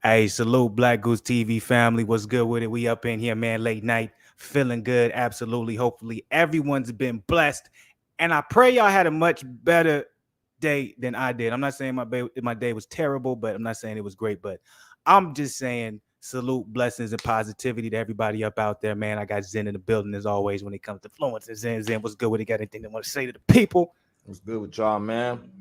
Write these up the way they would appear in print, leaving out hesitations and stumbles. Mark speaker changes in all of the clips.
Speaker 1: Hey, salute Black Goose TV family. What's good with it? We up in here, man, late night, feeling good. Absolutely. Hopefully, everyone's been blessed. And I pray y'all had a much better day than I did. I'm not saying my day was terrible, but I'm not saying it was great. But I'm just saying salute, blessings, and positivity to everybody up out there, man. I got Zen in the building as always when it comes to Fluence. Zen, what's good with it? Got anything to want to say to the people?
Speaker 2: What's good with y'all, man?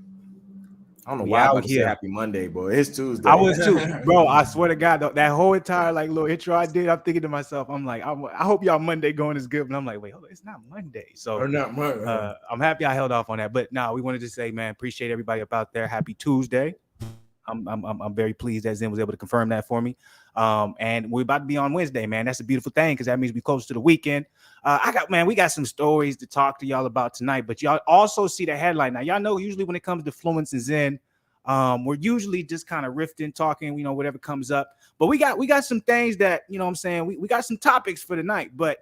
Speaker 2: I don't know
Speaker 1: We
Speaker 2: why I'm
Speaker 1: out
Speaker 2: about to say
Speaker 1: here.
Speaker 2: happy Monday, boy. It's Tuesday.
Speaker 1: I was too, bro. I swear to God, that whole entire like little intro I did, I'm thinking to myself, I'm like, I hope y'all Monday going is good. But I'm like, wait, hold on, it's not Monday. So
Speaker 2: Or not Monday.
Speaker 1: I'm happy I held off on that. But no, we wanted to say, man, appreciate everybody up out there. Happy Tuesday. I'm very pleased that Zen was able to confirm that for me. And we're about to be on Wednesday, man. That's a beautiful thing because that means we close to the weekend. We got some stories to talk to y'all about tonight. But y'all also see the headline. Now, y'all know usually when it comes to Fluence and Zen, we're usually just kind of riffing, talking, whatever comes up. But we got some things that, I'm saying, we got some topics for tonight, but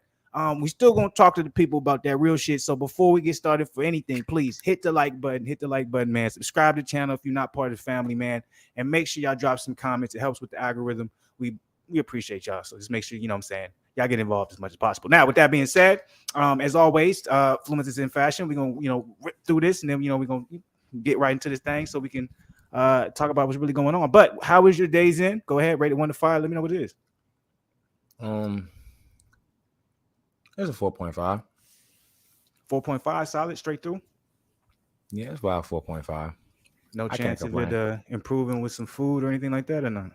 Speaker 1: we still gonna talk to the people about that real shit. So before we get started for anything, please hit the like button, man. Subscribe to the channel if you're not part of the family, man. And make sure y'all drop some comments. It helps with the algorithm. We appreciate y'all. So just make sure, y'all get involved as much as possible. Now, with that being said, as always, Fluence is in fashion. We're gonna, rip through this and then we're gonna get right into this thing so we can talk about what's really going on. But how was your days in? Go ahead, rate it 1 to 5. Let me know what it is.
Speaker 2: It's a 4.5.
Speaker 1: 4.5, solid, straight through.
Speaker 2: Yeah, it's about 4.5.
Speaker 1: No chance of it improving with some food or anything like that, or not?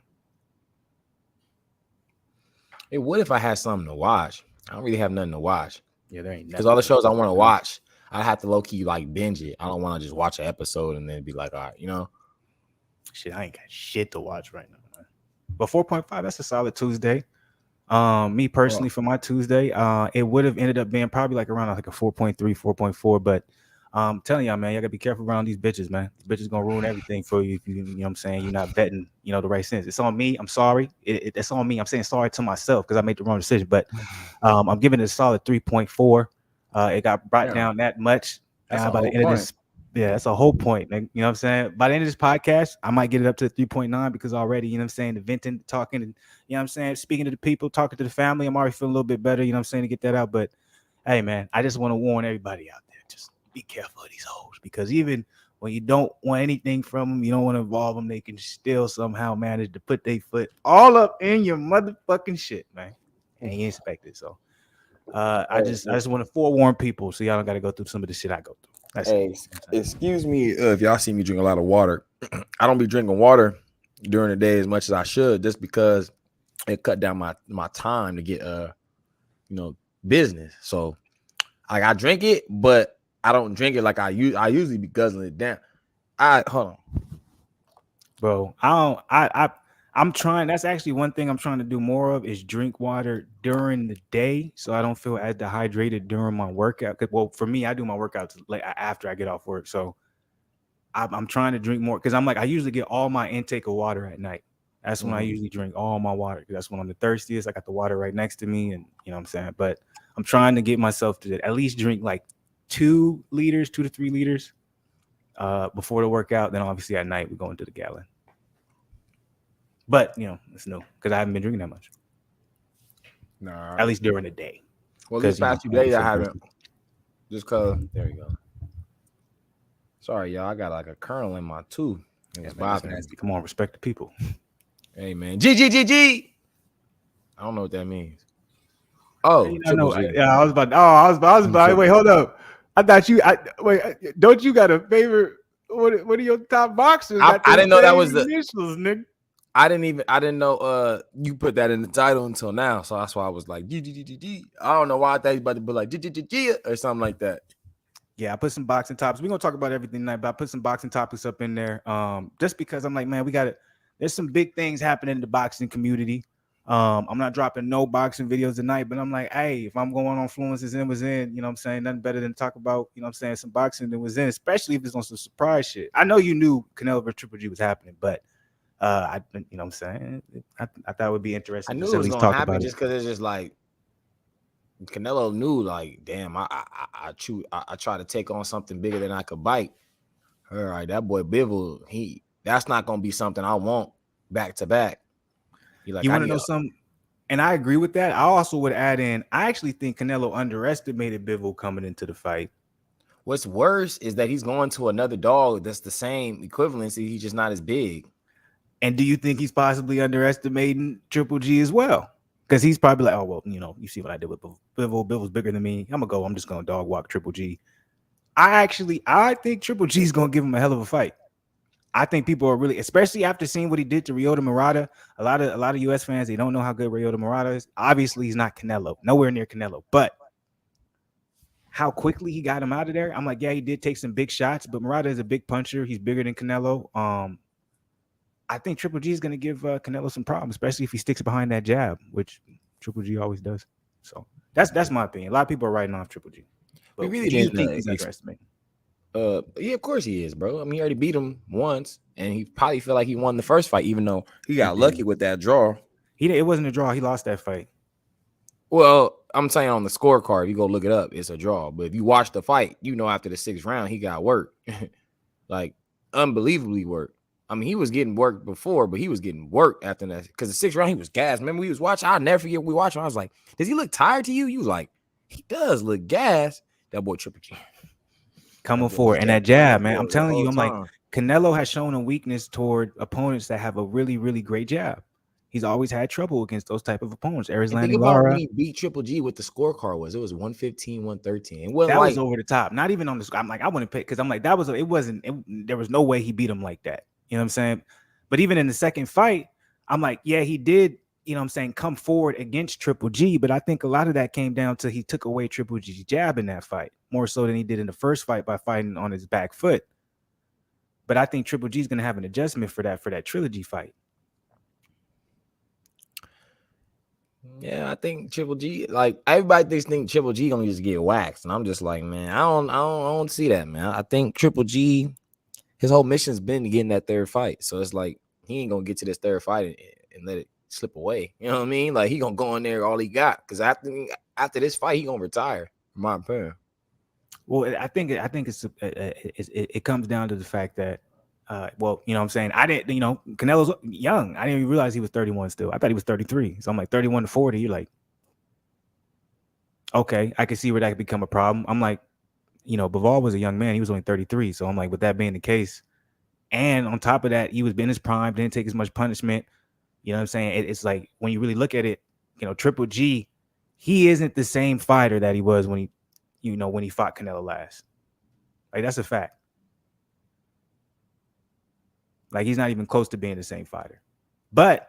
Speaker 2: It would if I had something to watch. I don't really have nothing to watch.
Speaker 1: Yeah, there ain't nothing.
Speaker 2: Because all the shows I want to watch, I have to low key like binge it. I don't want to just watch an episode and then be like, all right,
Speaker 1: Shit, I ain't got shit to watch right now, man. But 4.5, that's a solid Tuesday. Me personally, for my Tuesday, it would have ended up being probably like around like a 4.3, 4.4. But I'm telling y'all, man, y'all gotta be careful around these bitches, man. These bitches gonna ruin everything for you if you know what I'm saying, you're not vetting, the right sense. It's on me. I'm sorry. It's on me. I'm saying sorry to myself because I made the wrong decision. But I'm giving it a solid 3.4. It got brought down that much. Now by the end of this. Yeah, that's a whole point. You know what I'm saying? By the end of this podcast, I might get it up to 3.9 because already, the venting, talking, and what I'm saying, speaking to the people, talking to the family, I'm already feeling a little bit better, what I'm saying, to get that out. But hey, man, I just want to warn everybody out there, just be careful of these hoes, because even when you don't want anything from them, you don't want to involve them, they can still somehow manage to put their foot all up in your motherfucking shit, man. And you expect it. So I just want to forewarn people so y'all don't got to go through some of the shit I go through.
Speaker 2: Excuse me if y'all see me drink a lot of water. I don't be drinking water during the day as much as I should, just because it cut down my time to get business. So I drink it, but I don't drink it like I usually be guzzling it down. Hold on,
Speaker 1: bro. I'm trying. That's actually one thing I'm trying to do more of is drink water during the day, so I don't feel as dehydrated during my workout. Well, for me, I do my workouts like after I get off work, so I'm trying to drink more because I'm like I usually get all my intake of water at night. That's when I usually drink all my water. That's when I'm the thirstiest. I got the water right next to me, and you know what I'm saying. But I'm trying to get myself to at least drink like 2 to 3 liters before the workout. Then obviously at night we're going to the gallon. But it's new because I haven't been drinking that much.
Speaker 2: Nah,
Speaker 1: at least during the day.
Speaker 2: Well, these past 2 days I haven't. Just cause there you go. Sorry, y'all. I got like a kernel in my tooth.
Speaker 1: It's bothering me. Come on, respect the people.
Speaker 2: Hey man, G. I don't know what that means. Oh,
Speaker 1: I know. Yeah, I was about. Wait, hold up. I thought you. Don't you got a favorite? What are your top boxers?
Speaker 2: I didn't know that was the
Speaker 1: initials, nigga.
Speaker 2: I didn't know you put that in the title until now, so that's why I was like G. I don't know why I thought you about to be like G or something like that.
Speaker 1: Yeah, I put some boxing topics. We're gonna talk about everything tonight, but I put some boxing topics up in there. Just because I'm like, man, there's some big things happening in the boxing community. I'm not dropping no boxing videos tonight, but I'm like, hey, if I'm going on Fluence's in was in, you know what I'm saying, nothing better than talk about, you know what I'm saying, some boxing that was in, especially if it's on some surprise shit. I know you knew Canelo versus Triple G was happening, but I you know what I'm saying, I thought it would be interesting.
Speaker 2: I knew it was gonna happen just because it's just like Canelo knew, like, damn, I try to take on something bigger than I could bite. All right, that boy Bivol, that's not gonna be something I want back to back. Like,
Speaker 1: You want to know something? And I agree with that. I also would add in, I actually think Canelo underestimated Bivol coming into the fight.
Speaker 2: What's worse is that he's going to another dog that's the same equivalency. He's just not as big.
Speaker 1: And do you think he's possibly underestimating Triple G as well? Because he's probably like, oh, well, you see what I did with Bivol. Bivol's bigger than me. I'm just going to dog walk Triple G. I think Triple G is going to give him a hell of a fight. I think people are really, especially after seeing what he did to Ryota Murata. A lot of US fans, they don't know how good Ryota Murata is. Obviously, he's not Canelo, nowhere near Canelo. But how quickly he got him out of there, I'm like, yeah, he did take some big shots, but Murata is a big puncher. He's bigger than Canelo. I think Triple G is going to give Canelo some problems, especially if he sticks behind that jab, which Triple G always does. So that's my opinion. A lot of people are writing off Triple G. But
Speaker 2: we really
Speaker 1: didn't think he's underestimating.
Speaker 2: Yeah, of course he is, bro. I mean, he already beat him once, and he probably felt like he won the first fight, even though he got lucky with that draw.
Speaker 1: It wasn't a draw. He lost that fight.
Speaker 2: Well, I'm saying on the scorecard, if you go look it up, it's a draw. But if you watch the fight, after the 6th round, he got worked. Like, unbelievably worked. I mean, he was getting worked before, but he was getting worked after that. Because the 6th round, he was gassed. Remember, we was watching. I'll never forget we watched him. I was like, does he look tired to you? You was like, he does look gassed. That boy Triple G.
Speaker 1: Coming forward. And that jab, man. I'm telling you, I'm like, Canelo has shown a weakness toward opponents that have a really, really great jab. He's always had trouble against those type of opponents.
Speaker 2: Think about when he beat Triple G, what the scorecard was. It was 115, 113.
Speaker 1: That was over the top. Not even on the score. I'm like, I wouldn't pick because I'm like, there was no way he beat him like that. You know what I'm saying? But even in the second fight, I'm like, yeah, he did, come forward against Triple G. But I think a lot of that came down to he took away Triple G's jab in that fight more so than he did in the first fight by fighting on his back foot. But I think Triple G is going to have an adjustment for that trilogy fight.
Speaker 2: Yeah, I think Triple G, like everybody think Triple G gonna just get waxed, and I'm just like, man, I don't see that, man. I think Triple G, his whole mission's been to get in that third fight, so it's like he ain't gonna get to this third fight and let it slip away. You know what I mean? Like he gonna go in there all he got because after this fight he gonna retire. In my opinion.
Speaker 1: Well, I think it comes down to the fact that. Well, you know what I'm saying? I didn't, Canelo's young. I didn't even realize he was 31 still. I thought he was 33. So I'm like 31 to 40. You're like, okay, I can see where that could become a problem. I'm like, Bivol was a young man. He was only 33. So I'm like, with that being the case, and on top of that, he was in his prime, didn't take as much punishment. You know what I'm saying? It's like when you really look at it, Triple G, he isn't the same fighter that he was when he fought Canelo last. Like that's a fact. Like he's not even close to being the same fighter. But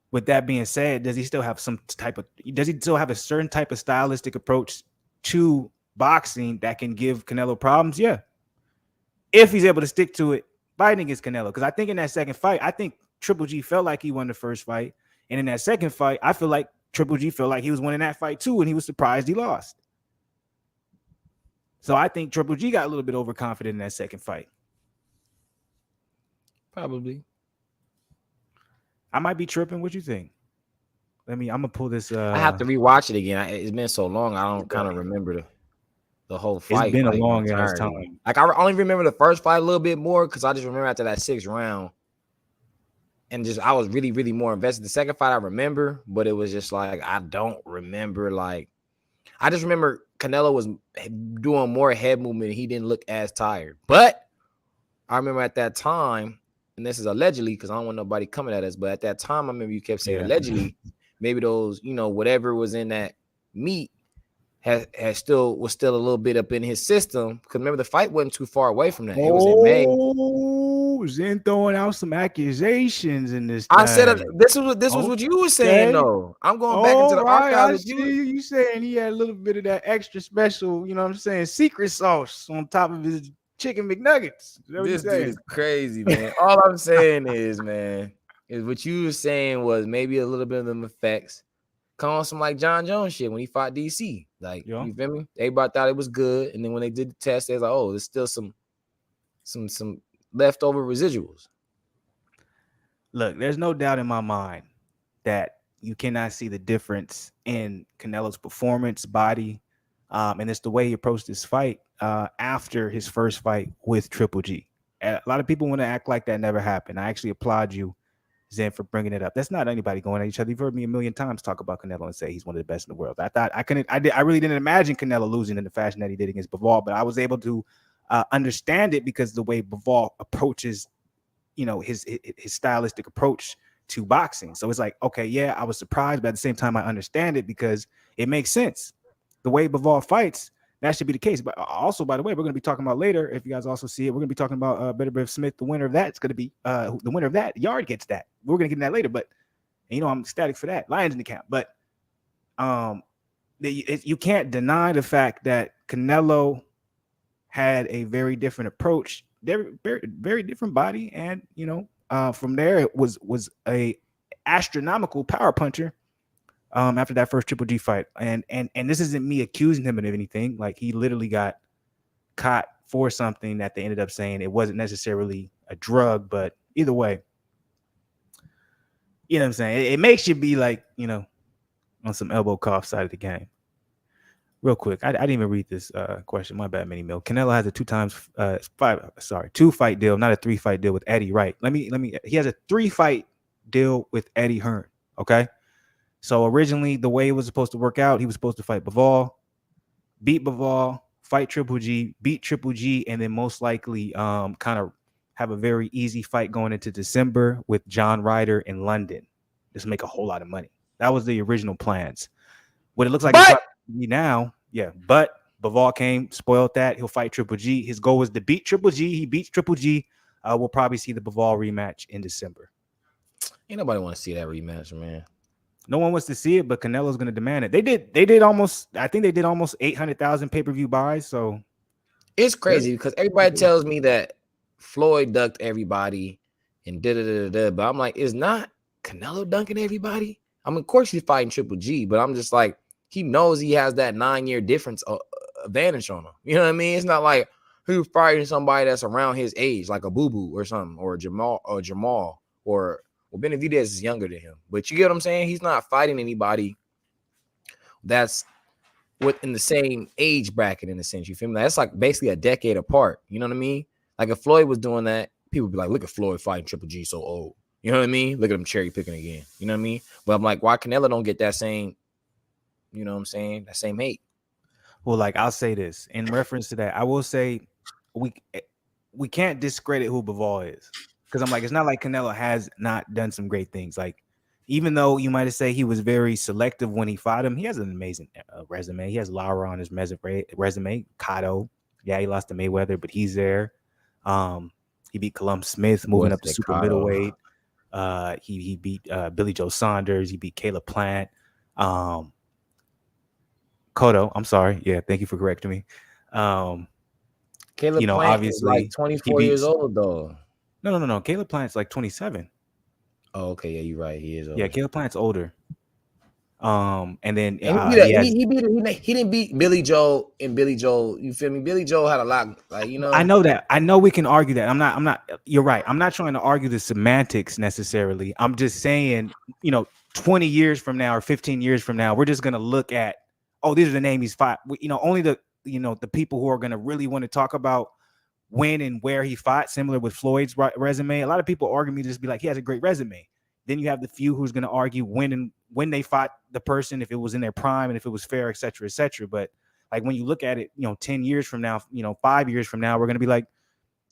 Speaker 1: with that being said, does he still have a certain type of stylistic approach to boxing that can give Canelo problems? Yeah. If he's able to stick to it fighting against Canelo. Because I think in that second fight, I think Triple G felt like he won the first fight. And in that second fight, I feel like Triple G felt like he was winning that fight too, and he was surprised he lost. So I think Triple G got a little bit overconfident in that second fight.
Speaker 2: Probably.
Speaker 1: I might be tripping. What you think? I'm gonna pull this.
Speaker 2: I have to rewatch it again. It's been so long. I don't kind of remember the whole fight.
Speaker 1: It's been a long ass time.
Speaker 2: Like I only remember the first fight a little bit more because I just remember after that 6th round, and I was really, really more invested. The second fight I remember, but it was just like I don't remember. Like I just remember Canelo was doing more head movement. And he didn't look as tired, but I remember at that time. And this is allegedly because I don't want nobody coming at us. But at that time, I remember you kept saying allegedly, maybe those, whatever was in that meat was still a little bit up in his system. Because remember, the fight wasn't too far away from that. It was in May.
Speaker 1: Oh, Zen throwing out some accusations in this.
Speaker 2: I said this was what you were saying though. I'm going back into the archives.
Speaker 1: You saying he had a little bit of that extra special, secret sauce on top of his chicken McNuggets.
Speaker 2: This dude is crazy, man. All I'm saying is what you were saying was maybe a little bit of them effects. Come on, some like John Jones shit when he fought DC. Like, You feel me? Everybody thought it was good, and then when they did the test, they was like, "Oh, there's still some leftover residuals."
Speaker 1: Look, there's no doubt in my mind that you cannot see the difference in Canelo's performance, body, and it's the way he approached this fight after his first fight with Triple G. A lot of people want to act like that never happened. I actually applaud you Zen, for bringing it up. That's not anybody going at each other. You've heard me a million times talk about Canelo and say he's one of the best in the world. I really didn't imagine Canelo losing in the fashion that he did against Bivol, but I was able to understand it because the way Bivol approaches, his stylistic approach to boxing. So it's like, okay, yeah, I was surprised, but at the same time, I understand it because it makes sense. The way Bivol fights, that should be the case. But also, by the way, we're going to be talking about later. If you guys also see it, we're going to be talking about Beterbiev Smith. The winner of that is going to be the winner of that. Yarde gets that. We're going to get in that later. But I'm ecstatic for that. Lions in the camp. But you can't deny the fact that Canelo had a very different approach, very, very, very different body, and from there it was a astronomical power puncher. After that first Triple G fight, and this isn't me accusing him of anything. Like, he literally got caught for something that they ended up saying it wasn't necessarily a drug, but either way, you know what I'm saying? It makes you be like, on some elbow cough side of the game. Real quick, I didn't even read this question. My bad, Mini Mill. Canelo has a two fight deal, not a 3-fight deal with Eddie, right? He has a 3-fight deal with Eddie Hearn. Okay. So originally, the way it was supposed to work out, he was supposed to fight Bivol, beat Bivol, fight Triple G, beat Triple G, and then most likely kind of have a very easy fight going into December with John Ryder in London. Just make a whole lot of money. That was the original plans. What it looks like now, yeah. But Bivol came, spoiled that. He'll fight Triple G. His goal was to beat Triple G. He beats Triple G. We'll probably see the Bivol rematch in December.
Speaker 2: Ain't nobody want to see that rematch, man.
Speaker 1: No one wants to see it, but Canelo's going to demand it. They did almost 800,000 pay-per-view buys. So
Speaker 2: it's crazy because everybody tells me that Floyd ducked everybody and but I'm like, is not Canelo dunking everybody? I mean, of course he's fighting Triple G, but I'm just like, he knows he has that 9-year difference advantage on him. You know what I mean? It's not like he's fighting somebody that's around his age, like a Boo Boo or something, or Jamal, Beterbiev is younger than him. But you get what I'm saying? He's not fighting anybody that's within the same age bracket, in a sense. You feel me? That's like basically a decade apart. You know what I mean? Like, if Floyd was doing that, people would be like, look at Floyd fighting Triple G so old. You know what I mean? Look at him cherry picking again. You know what I mean? But I'm like, why Canelo don't get that same, you know what I'm saying, that same hate?
Speaker 1: Well, like, I'll say this in reference to that. I will say we can't discredit who Bivol is. Because I'm like, it's not like Canelo has not done some great things. Like, even though you might say he was very selective when he fought him, he has an amazing resume. He has Lara on his resume. Cotto, yeah, he lost to Mayweather, but he's there. He beat Callum Smith, moving up to super middleweight. He beat Billy Joe Saunders. He beat Caleb Plant. Cotto, I'm sorry. Yeah, thank you for correcting me.
Speaker 2: Caleb Plant
Speaker 1: obviously
Speaker 2: is like 24 years old, though.
Speaker 1: No. Caleb Plant's like 27.
Speaker 2: Oh, okay. Yeah, you're right. He is older.
Speaker 1: Yeah, Caleb Plant's older. And then
Speaker 2: he didn't beat Billy Joe and Billy Joe. You feel me? Billy Joe had a lot, like,
Speaker 1: I know that. I know we can argue that. I'm not. You're right. I'm not trying to argue the semantics necessarily. I'm just saying, 20 years from now or 15 years from now, we're just gonna look at, oh, these are the names he's fought. Only the people who are gonna really want to talk about when and where he fought, similar with Floyd's resume. A lot of people argue me to just be like, he has a great resume. Then you have the few who's going to argue when they fought the person, if it was in their prime and if it was fair, et cetera, et cetera. But like, when you look at it, 10 years from now, 5 years from now, we're going to be like,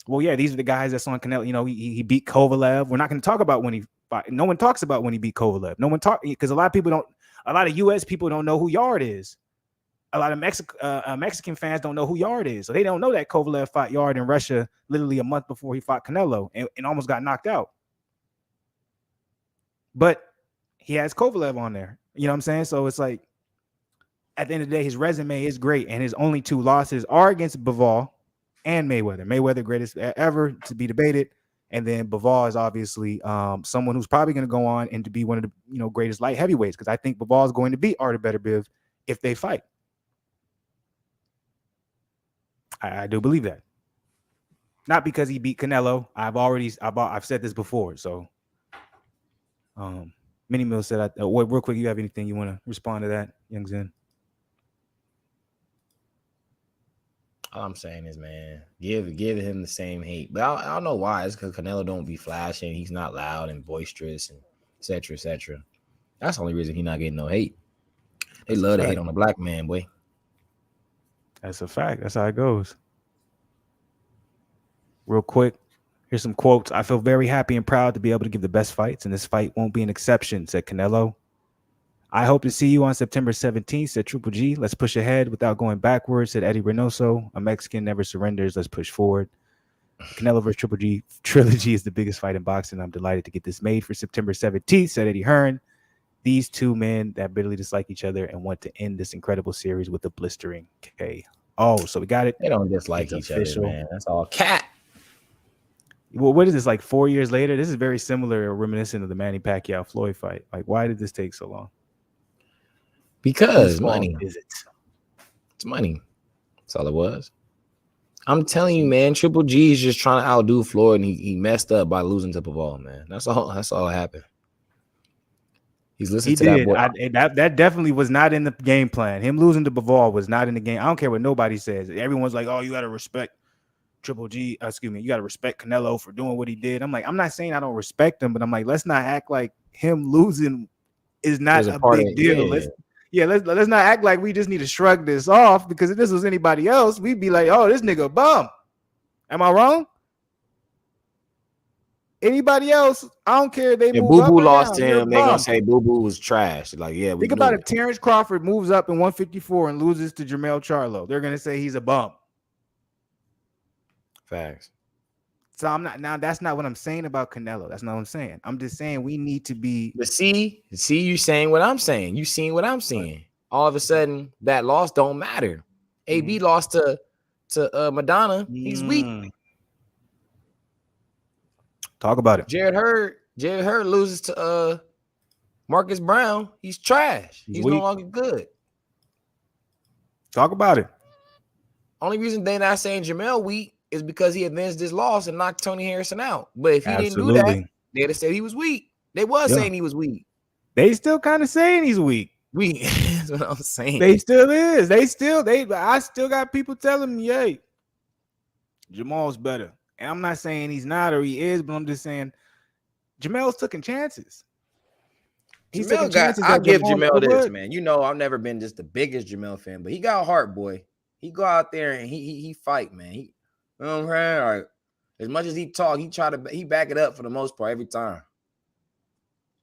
Speaker 1: well, yeah, these are the guys that's on Canelo. He beat Kovalev. We're not going to talk about when he fought. No one talks about when he beat Kovalev. No one because a lot of U.S. people don't know who Yarde is. A lot of Mexican fans don't know who Yarde is. So they don't know that Kovalev fought Yarde in Russia literally a month before he fought Canelo and almost got knocked out. But he has Kovalev on there. You know what I'm saying? So it's like, at the end of the day, his resume is great. And his only 2 losses are against Bivol and Mayweather. Mayweather, greatest ever to be debated. And then Bivol is obviously someone who's probably going to go on and to be one of the greatest light heavyweights, because I think Bivol is going to beat Yarde Beterbiev if they fight. I do believe that. Not because he beat Canelo. I've said this before. So, Mini Mill said, real quick, you have anything you want to respond to that, Young Zen?
Speaker 2: All I'm saying is, man, give him the same hate. But I don't know why. It's because Canelo don't be flashing. He's not loud and boisterous and et cetera, et cetera. That's the only reason he's not getting no hate. They love to hate on the black man, boy.
Speaker 1: That's a fact. That's how it goes. Real quick, here's some quotes. I feel very happy and proud to be able to give the best fights, and this fight won't be an exception, said Canelo. I hope to see you on September 17th, said Triple G. Let's push ahead without going backwards, said Eddie Reynoso. A Mexican never surrenders. Let's push forward. Canelo vs. Triple G trilogy is the biggest fight in boxing. I'm delighted to get this made for September 17th, said Eddie Hearn. These two men that bitterly dislike each other and want to end this incredible series with a blistering K. Oh, so we got it.
Speaker 2: They don't dislike each other, man. That's all cat.
Speaker 1: Well, what is this, like 4 years later? This is very similar or reminiscent of the Manny Pacquiao Floyd fight. Like, why did this take so long?
Speaker 2: Because money. Is it? It's money. That's all it was. I'm telling you, man, Triple G is just trying to outdo Floyd, and he messed up by losing to Bivol, man. That's all happened. He's listening to that boy.
Speaker 1: That definitely was not in the game plan. Him losing to Bivol was not in the game. I don't care what nobody says. Everyone's like, oh, you got to respect Triple G. You got to respect Canelo for doing what he did. I'm like, I'm not saying I don't respect him, but I'm like, let's not act like him losing is not a big deal. Let's not act like we just need to shrug this off, because if this was anybody else, we'd be like, oh, this nigga a bum. Am I wrong? Anybody else, I don't care. They move
Speaker 2: Boo
Speaker 1: up
Speaker 2: Boo
Speaker 1: or
Speaker 2: lost
Speaker 1: down.
Speaker 2: to him. They're gonna say Boo Boo was trash. Like, yeah,
Speaker 1: think about it. Terrence Crawford moves up in 154 and loses to Jermell Charlo. They're gonna say he's a bum.
Speaker 2: Facts.
Speaker 1: So I'm not now. That's not what I'm saying about Canelo. That's not what I'm saying. I'm just saying we need to be.
Speaker 2: But see, you saying what I'm saying. You seeing what I'm seeing. All of a sudden, that loss don't matter. AB lost to Madonna. He's weak.
Speaker 1: Talk about it.
Speaker 2: Jared Hurd loses to Marcus Brown. He's trash. He's no longer good.
Speaker 1: Talk about it.
Speaker 2: Only reason they're not saying Jermell weak is because he avenged this loss and knocked Tony Harrison out. But if he didn't do that, they'd have said he was weak. They was saying he was weak.
Speaker 1: They still kind of saying he's weak.
Speaker 2: Weak. That's what I'm saying.
Speaker 1: They still is. I still got people telling me, hey, Jamal's better. And I'm not saying he's not or he is, but I'm just saying Jamel's taking chances.
Speaker 2: I'll give Jamel this, man. You know, I've never been just the biggest Jamel fan, but he got a heart, boy. He go out there and he fight, man. You know what I'm saying? Like, as much as he talk, he back it up for the most part every time.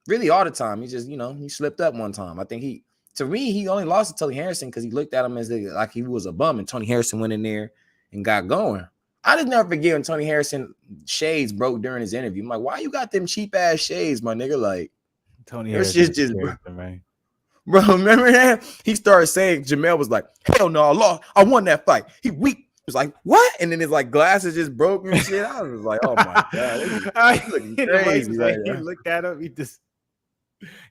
Speaker 2: Really, all the time. He just, he slipped up one time. I think he only lost to Tony Harrison because he looked at him as like he was a bum, and Tony Harrison went in there and got going. I just never forget when Tony Harrison shades broke during his interview. I'm like, why you got them cheap ass shades, my nigga? Like,
Speaker 1: Tony Harrison
Speaker 2: just man. Bro, remember that? He started saying Jamel was like, hell no, I lost. I won that fight. He weak. It was like, what? And then his like glasses just broke and shit. I was like, oh my God. He's looking crazy. Right
Speaker 1: he looked at him.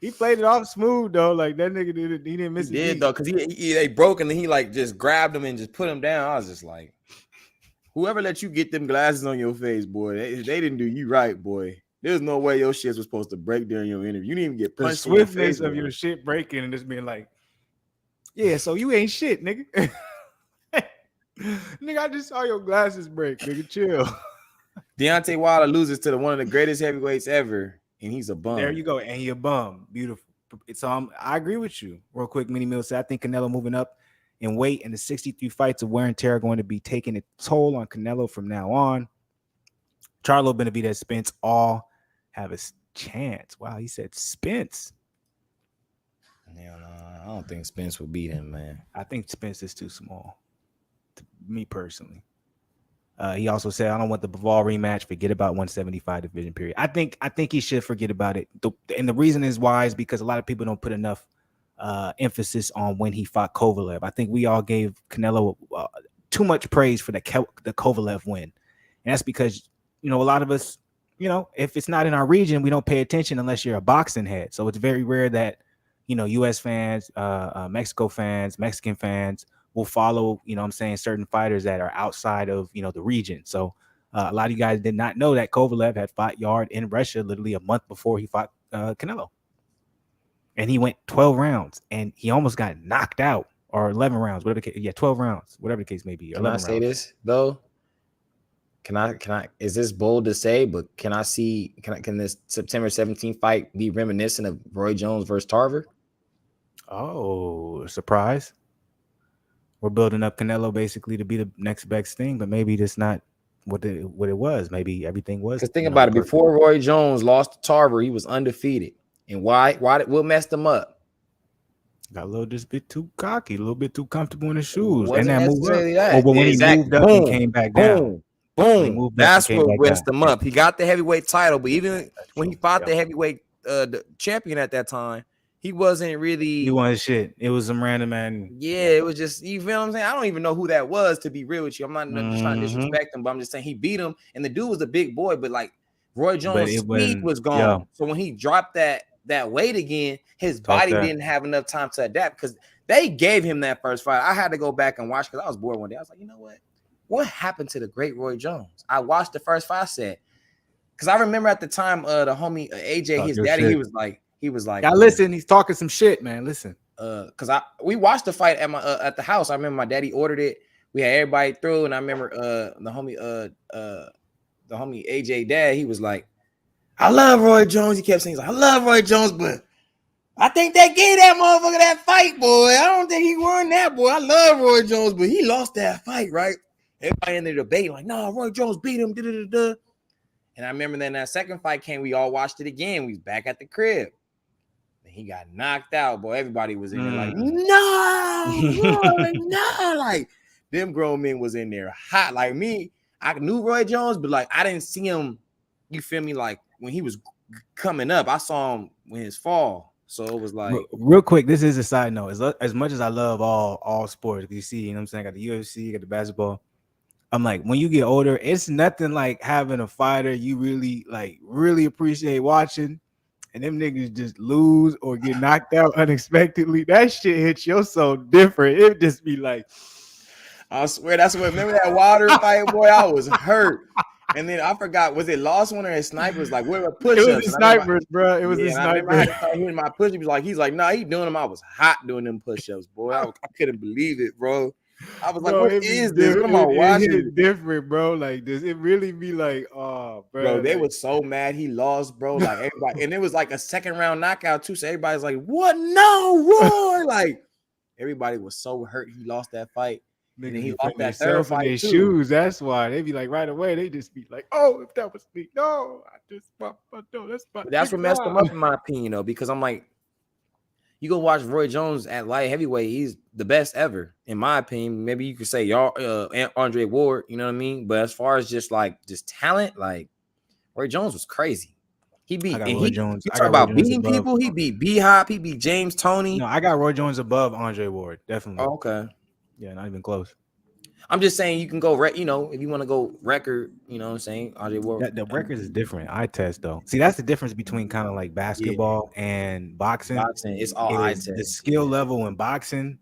Speaker 1: He played it off smooth though. Like that nigga he didn't miss it.
Speaker 2: He did though, because they broke and then he like just grabbed him and just put him down. I was just like, whoever let you get them glasses on your face, boy, they didn't do you right, boy. There's no way your shit was supposed to break during your interview. You didn't even get punched.
Speaker 1: The swiftness of your shit breaking and just being like, yeah, so you ain't shit, nigga. Nigga, I just saw your glasses break, nigga. Chill.
Speaker 2: Deontay Wilder loses to one of the greatest heavyweights ever, and he's a bum.
Speaker 1: There you go, and he a bum. Beautiful. So I agree with you. Real quick, Mini Mill said, I think Canelo moving up in weight and the 63 fights of wear and tear are going to be taking a toll on Canelo from now on. Charlo, Beterbiev, Spence all have a chance. Wow, he said Spence.
Speaker 2: Yeah, no, I don't think Spence will beat him, man.
Speaker 1: I think Spence is too small, to me personally. He also said, I don't want the Bivol rematch. Forget about 175 division period. I think he should forget about it. And the reason is why is because a lot of people don't put enough emphasis on when he fought Kovalev. I think we all gave Canelo too much praise for the Kovalev win. And that's because, a lot of us, if it's not in our region, we don't pay attention unless you're a boxing head. So it's very rare that, U.S. fans, Mexico fans, Mexican fans will follow, certain fighters that are outside of, the region. So a lot of you guys did not know that Kovalev had fought Yarde in Russia literally a month before he fought Canelo. And he went 12 rounds and he almost got knocked out. or 11 rounds, whatever the case. Yeah, 12 rounds, whatever the case may be.
Speaker 2: Can I say this though? Can I? Is this bold to say? But can this September 17th fight be reminiscent of Roy Jones versus Tarver?
Speaker 1: Oh, surprise! We're building up Canelo basically to be the next best thing, but maybe that's not what it was. Maybe everything was.
Speaker 2: Because think about it.
Speaker 1: Perfect.
Speaker 2: Before Roy Jones lost to Tarver, he was undefeated. And what messed him up?
Speaker 1: Got a little just bit too cocky, a little bit too comfortable in his shoes,
Speaker 2: Wasn't
Speaker 1: and that move up.
Speaker 2: that.
Speaker 1: But when he moved up, he came back down.
Speaker 2: Boom. That's what messed him up. He got the heavyweight title, but even when he fought the heavyweight the champion at that time, he wasn't really.
Speaker 1: He wasn't shit. It was some random man.
Speaker 2: Yeah, it was just, you feel what I'm saying? I don't even know who that was, to be real with you. I'm not just trying to disrespect him, but I'm just saying he beat him, and the dude was a big boy, but like Roy Jones' speed was gone. Yeah. So when he dropped that weight again, his body didn't have enough time to adapt because they gave him that first fight. I had to go back and watch because I was bored one day. I was like, you know what? What happened to the great Roy Jones? I watched the first fight set because I remember at the time the homie AJ, his daddy, shit. he was like,
Speaker 1: yeah, listen, he's talking some shit, man. Listen,
Speaker 2: because we watched the fight at the house. I remember my daddy ordered it. We had everybody through, and I remember the homie AJ dad. He was like, I love Roy Jones. He kept saying, I love Roy Jones, but I think they gave that motherfucker that fight, boy. I don't think he won that, boy. I love Roy Jones, but he lost that fight, right? Everybody in the debate like, no, Roy Jones beat him. And I remember then that second fight came, we all watched it again. We was back at the crib. And he got knocked out, boy. Everybody was in there like, no, like them grown men was in there hot. Like me, I knew Roy Jones, but like I didn't see him, you feel me? Like when he was coming up, I saw him when his fall. So it was like
Speaker 1: real quick. This is a side note. As much as I love all sports, you see, you know what I'm saying? I got the UFC, got the basketball. I'm like, when you get older, it's nothing like having a fighter you really appreciate watching, and them niggas just lose or get knocked out unexpectedly. That shit hits your soul different. It just be like,
Speaker 2: I swear, that's what. Remember that Wilder fight, boy? I was hurt. And then I forgot, was it Lost One or his snipers? Like, where were push-ups?
Speaker 1: It was the snipers, bro. It was the snipers.
Speaker 2: I had to start hearing my push-ups. He's like, nah, he doing them. I was hot doing them push-ups, boy. I couldn't believe it, bro. I was like, what is this? What am I watching?
Speaker 1: It's different, bro. Like, does it really be like, oh,
Speaker 2: bro? They were so mad he lost, bro. Like everybody, and it was like a second round knockout too. So everybody's like, what? No, Roy! Like everybody was so hurt he lost that fight. And then he lost that third fight too.
Speaker 1: Shoes. That's why they be like right away. They just be like, oh, if that was me, no, I just
Speaker 2: that's what messed him up in my opinion, though, because I'm like, you go watch Roy Jones at light heavyweight, he's the best ever, in my opinion. Maybe you could say Andre Ward, you know what I mean? But as far as just talent, like Roy Jones was crazy. He beat Roy Jones. You talk about beating people, he beat B-Hop, he beat James Toney.
Speaker 1: No, I got Roy Jones above Andre Ward, definitely.
Speaker 2: Oh, okay.
Speaker 1: Yeah, not even close.
Speaker 2: I'm just saying you can go, if you want to go record, you know what I'm saying? Andre Ward.
Speaker 1: The record is different. Eye test, though. See, that's the difference between kind of like basketball and boxing.
Speaker 2: It's all eye test.
Speaker 1: The skill level in boxing,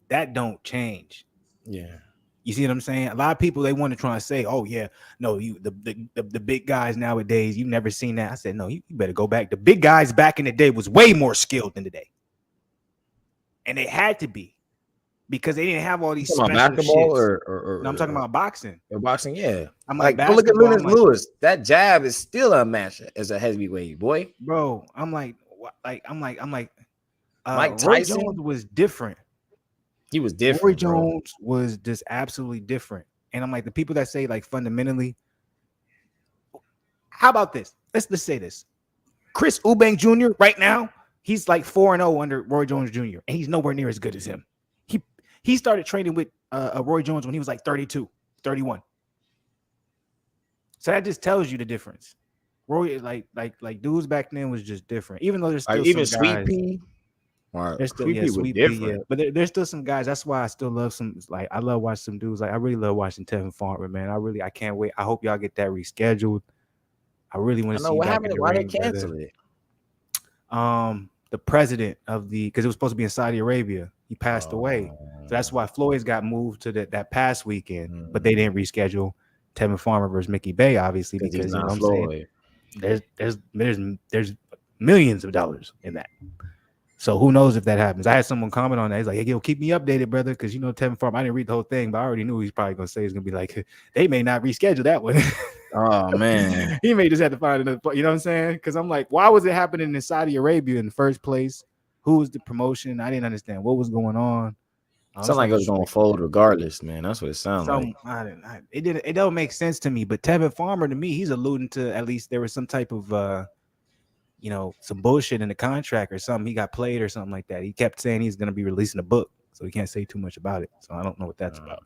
Speaker 1: that don't change.
Speaker 2: Yeah.
Speaker 1: You see what I'm saying? A lot of people, they want to try and say, oh, yeah, no, the big guys nowadays, you've never seen that. I said, no, you better go back. The big guys back in the day was way more skilled than today. And they had to be. Because they didn't have all these special
Speaker 2: basketball
Speaker 1: shits. No, I'm talking about boxing.
Speaker 2: Boxing, yeah.
Speaker 1: I'm like,
Speaker 2: go look at Lewis. That jab is still unmatched as a heavyweight, boy.
Speaker 1: Bro, I'm like,
Speaker 2: Mike
Speaker 1: Tyson. Roy Jones was different.
Speaker 2: He was different.
Speaker 1: Roy Jones was just absolutely different. And I'm like, the people that say like fundamentally, how about this? Let's say this. Chris Eubank Jr. right now, he's like 4-0 under Roy Jones Jr. and he's nowhere near as good as him. He started training with Roy Jones when he was like 32, 31. So that just tells you the difference. Roy, like dudes back then was just different. Even though there's still
Speaker 2: even
Speaker 1: some
Speaker 2: Sweet
Speaker 1: guys,
Speaker 2: Pea.
Speaker 1: There's still
Speaker 2: Sweet Pea, yeah.
Speaker 1: But there's still some guys. That's why I still love some. Like I love watching some dudes. Like I really love watching Tevin Farmer, man. I can't wait. I hope y'all get that rescheduled. I really want to see.
Speaker 2: What happened? Why they cancel it?
Speaker 1: The president of because it was supposed to be in Saudi Arabia. He passed away. So that's why Floyd's got moved to that past weekend, but they didn't reschedule Tevin Farmer versus Mickey Bay, obviously, because you know what I'm saying, there's millions of dollars in that. So who knows if that happens? I had someone comment on that. He's like, "Hey, yo, keep me updated, brother," because you know Tevin Farmer. I didn't read the whole thing, but I already knew he's probably gonna say he's gonna be like, they may not reschedule that one.
Speaker 2: Oh man,
Speaker 1: He may just have to find another. You know what I'm saying? Because I'm like, why was it happening in Saudi Arabia in the first place? Who was the promotion? I didn't understand what was going on.
Speaker 2: sounds like it was gonna fold regardless, man. That's what it sounds like.
Speaker 1: It don't make sense to me. But Tevin Farmer, to me, he's alluding to at least there was some type of some bullshit in the contract or something. He got played or something like that. He kept saying he's going to be releasing a book, so he can't say too much about it. So I don't know what that's about.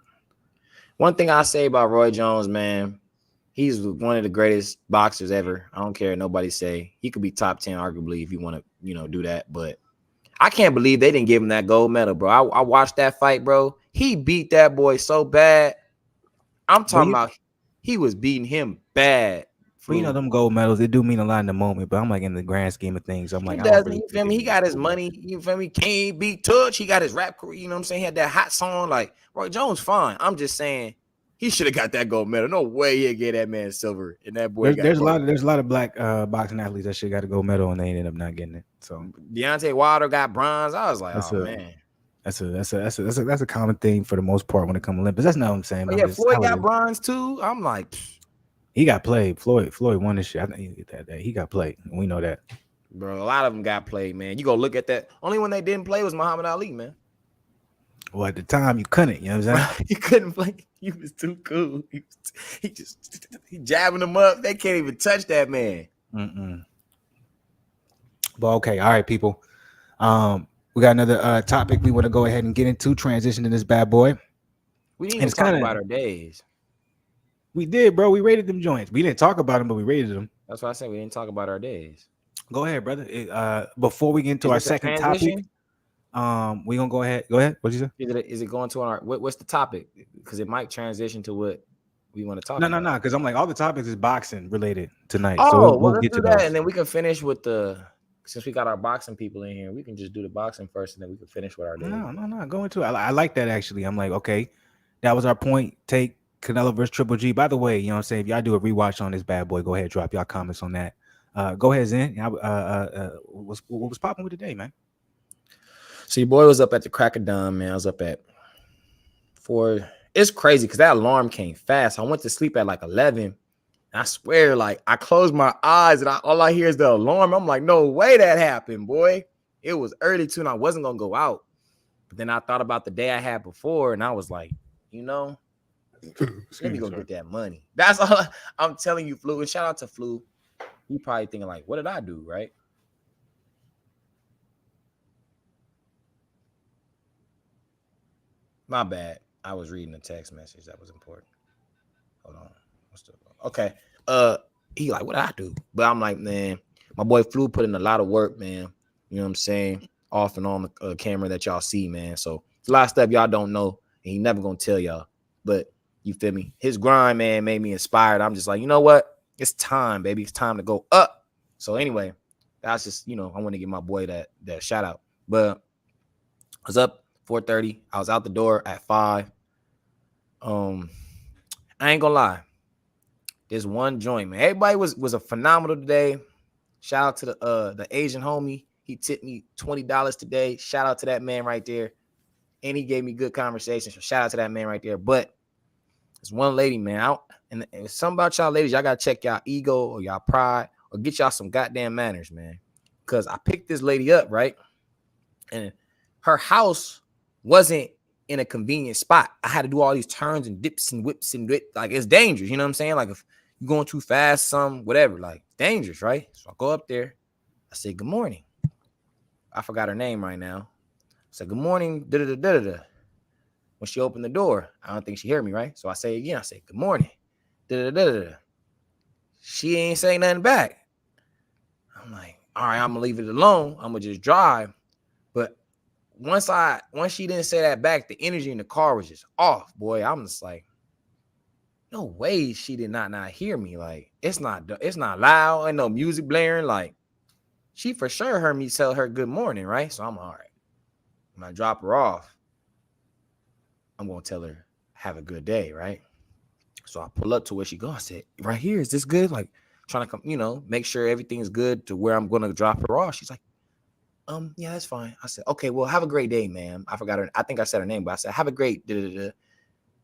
Speaker 2: One thing I say about Roy Jones, man, he's one of the greatest boxers ever. I don't care what nobody say. He could be top 10 arguably if you want to, do that. But I can't believe they didn't give him that gold medal, bro. I watched that fight, bro. He beat that boy so bad. I'm talking about he was beating him bad.
Speaker 1: But them gold medals, it do mean a lot in the moment. But I'm like in the grand scheme of things, I'm like,
Speaker 2: you feel me? He got his money. You feel me? Can't be touched. He got his rap career. You know what I'm saying? He had that hot song. Like Roy Jones, fine. I'm just saying he should have got that gold medal. No way he'd get that man silver. And that boy
Speaker 1: there's a lot of black boxing athletes that should got a gold medal and they ended up not getting it. So
Speaker 2: Deontay Wilder got bronze. I was like, man.
Speaker 1: That's a common thing for the most part when it comes to Olympics. That's not what I'm saying.
Speaker 2: Floyd got bronze too. I'm like,
Speaker 1: he got played. Floyd won this shit. I think he get that. He got played. We know that.
Speaker 2: Bro, a lot of them got played, man. You go look at that. Only one they didn't play was Muhammad Ali, man.
Speaker 1: Well, at the time you couldn't. You know what I'm saying?
Speaker 2: You couldn't play. He was too cool. He jabbing them up. They can't even touch that man.
Speaker 1: But okay, all right, people. We got another topic we want to go ahead and get into. Transition to this bad boy.
Speaker 2: We didn't talk about our days.
Speaker 1: We did, bro. We rated them joints. We didn't talk about them, but we rated them.
Speaker 2: That's why I said we didn't talk about our days.
Speaker 1: Go ahead, brother. Before we get into our second topic, we gonna go ahead. Go ahead. What'd you say?
Speaker 2: Is it going to our what's the topic? Because it might transition to what we want to talk about.
Speaker 1: No. Because I'm like all the topics is boxing related tonight.
Speaker 2: Oh,
Speaker 1: so
Speaker 2: we'll get to that, and then we can finish with since we got our boxing people in here, we can just do the boxing first, and then we can finish with our day.
Speaker 1: No. Go into it. I like that actually. I'm like, okay, that was our point. Take Canelo versus Triple G. By the way, you know what I'm saying? If y'all do a rewatch on this bad boy, go ahead, drop y'all comments on that. Go ahead, Zen. What was popping with today, man?
Speaker 2: See, boy was up at the crack of dawn, man. I was up at 4. It's crazy because that alarm came fast. I went to sleep at like 11. I swear, like I closed my eyes and all I hear is the alarm. I'm like, no way that happened, boy. It was early too, and I wasn't gonna go out. But then I thought about the day I had before, and I was like, let me go get that money. That's all I'm telling you, Flu. And shout out to Flu. You probably thinking like, what did I do, right? My bad. I was reading a text message that was important. Hold on. Okay. He like, what did I do? But I'm like, man, my boy Flu put in a lot of work, man. You know what I'm saying? Off and on the camera that y'all see, man. So it's a lot of stuff y'all don't know, and he never gonna tell y'all. But you feel me? His grind, man, made me inspired. I'm just like, you know what? It's time, baby. It's time to go up. So anyway, that's just, I want to give my boy that shout out. But I was up 4:30. I was out the door at 5. I ain't gonna lie. This one joint, man. Everybody was a phenomenal today. Shout out to the Asian homie. He tipped me $20 today. Shout out to that man right there. And he gave me good conversation. So shout out to that man right there. But there's one lady, man. And it's something about y'all ladies. Y'all gotta check y'all ego or y'all pride or get y'all some goddamn manners, man. Because I picked this lady up, right? And her house wasn't in a convenient spot. I had to do all these turns and dips and whips and like it's dangerous. You know what I'm saying? Like if you're going too fast, whatever, like dangerous, right? So I go up there. I say, good morning. I forgot her name right now. I said, good morning. Da-da-da-da-da. When she opened the door, I don't think she heard me, right? So I say again, I say, good morning. Da-da-da-da-da. She ain't saying nothing back. I'm like, all right, I'm gonna leave it alone. I'm gonna just drive. But once she didn't say that back, the energy in the car was just off, boy. I'm just like, no way she did not hear me. Like, it's not loud, and no music blaring. Like, she for sure heard me tell her good morning, right? So I'm all right. When I drop her off, I'm gonna tell her, have a good day, right? So I pull up to where she goes. I said, right here, is this good? Like, trying to come, make sure everything's good to where I'm gonna drop her off. She's like, Yeah, that's fine. I said, okay, well, have a great day, ma'am. I forgot her. I think I said her name, but I said, have a great da-da-da-da.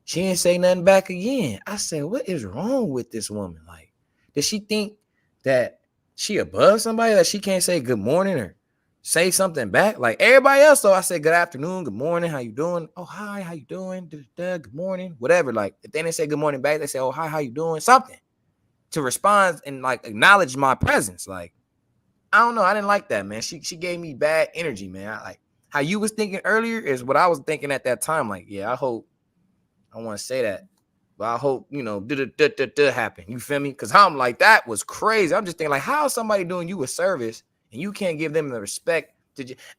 Speaker 2: She didn't say nothing back again. I said, what is wrong with this woman? Like, does she think that she above somebody that she can't say good morning or say something back? Like everybody else, though, I said, good afternoon, good morning, how you doing? Oh, hi, how you doing? Da-da-da, good morning, whatever. Like, if they didn't say good morning back, they say, oh, hi, how you doing? Something to respond and like acknowledge my presence. Like, I don't know. I didn't like that, man. She gave me bad energy, man. I like how you was thinking earlier is what I was thinking at that time. Like, yeah, I hope I want to say that, but I hope, you know, happen. You feel me? Because I'm like, that was crazy. I'm just thinking, like, how is somebody doing you a service and you can't give them the respect?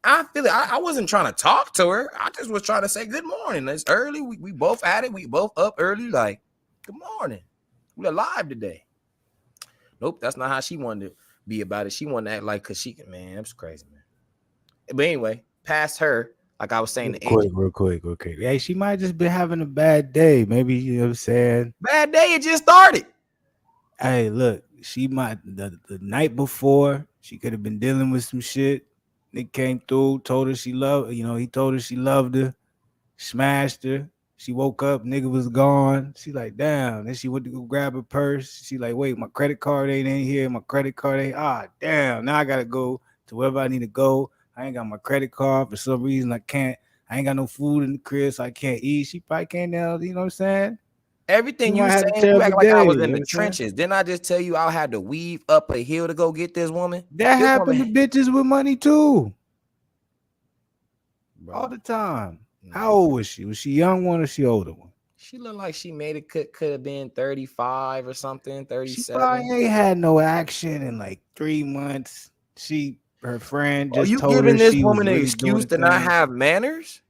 Speaker 2: I feel it. I wasn't trying to talk to her. I just was trying to say good morning. It's early. We both at it. We both up early. Like, good morning. We're alive today. Nope, that's not how she wanted to be about it. She wanted to act like, because she, man, that was crazy, man. But anyway, past her, like I was saying, the age.
Speaker 1: Real quick. Hey, she might just be having a bad day. Maybe, you know what I'm saying?
Speaker 2: Bad day, it just started.
Speaker 1: Hey, look, she might, the night before, she could have been dealing with some shit. Nick came through, told her she loved, you know, he told her she loved her, smashed her. She woke up, nigga was gone. She like, damn. Then she went to go grab her purse. She like, wait, my credit card ain't in here. My credit card ain't, damn. Now I gotta go to wherever I need to go. I ain't got my credit card. For some reason, I ain't got no food in the crib, so I can't eat. She probably can't now, you know what I'm saying?
Speaker 2: Everything you saying, you act like I was in the trenches. Didn't I just tell you I had to weave up a hill to go get this woman?
Speaker 1: That happened to bitches with money too.
Speaker 2: Bro.
Speaker 1: All the time. How old was she? Was she young one or she older one?
Speaker 2: She looked like she made it could have been 35 or something, 37.
Speaker 1: She probably ain't had no action in like 3 months. Her friend just told her
Speaker 2: giving this
Speaker 1: she
Speaker 2: woman
Speaker 1: was
Speaker 2: an
Speaker 1: really
Speaker 2: excuse to not have manners?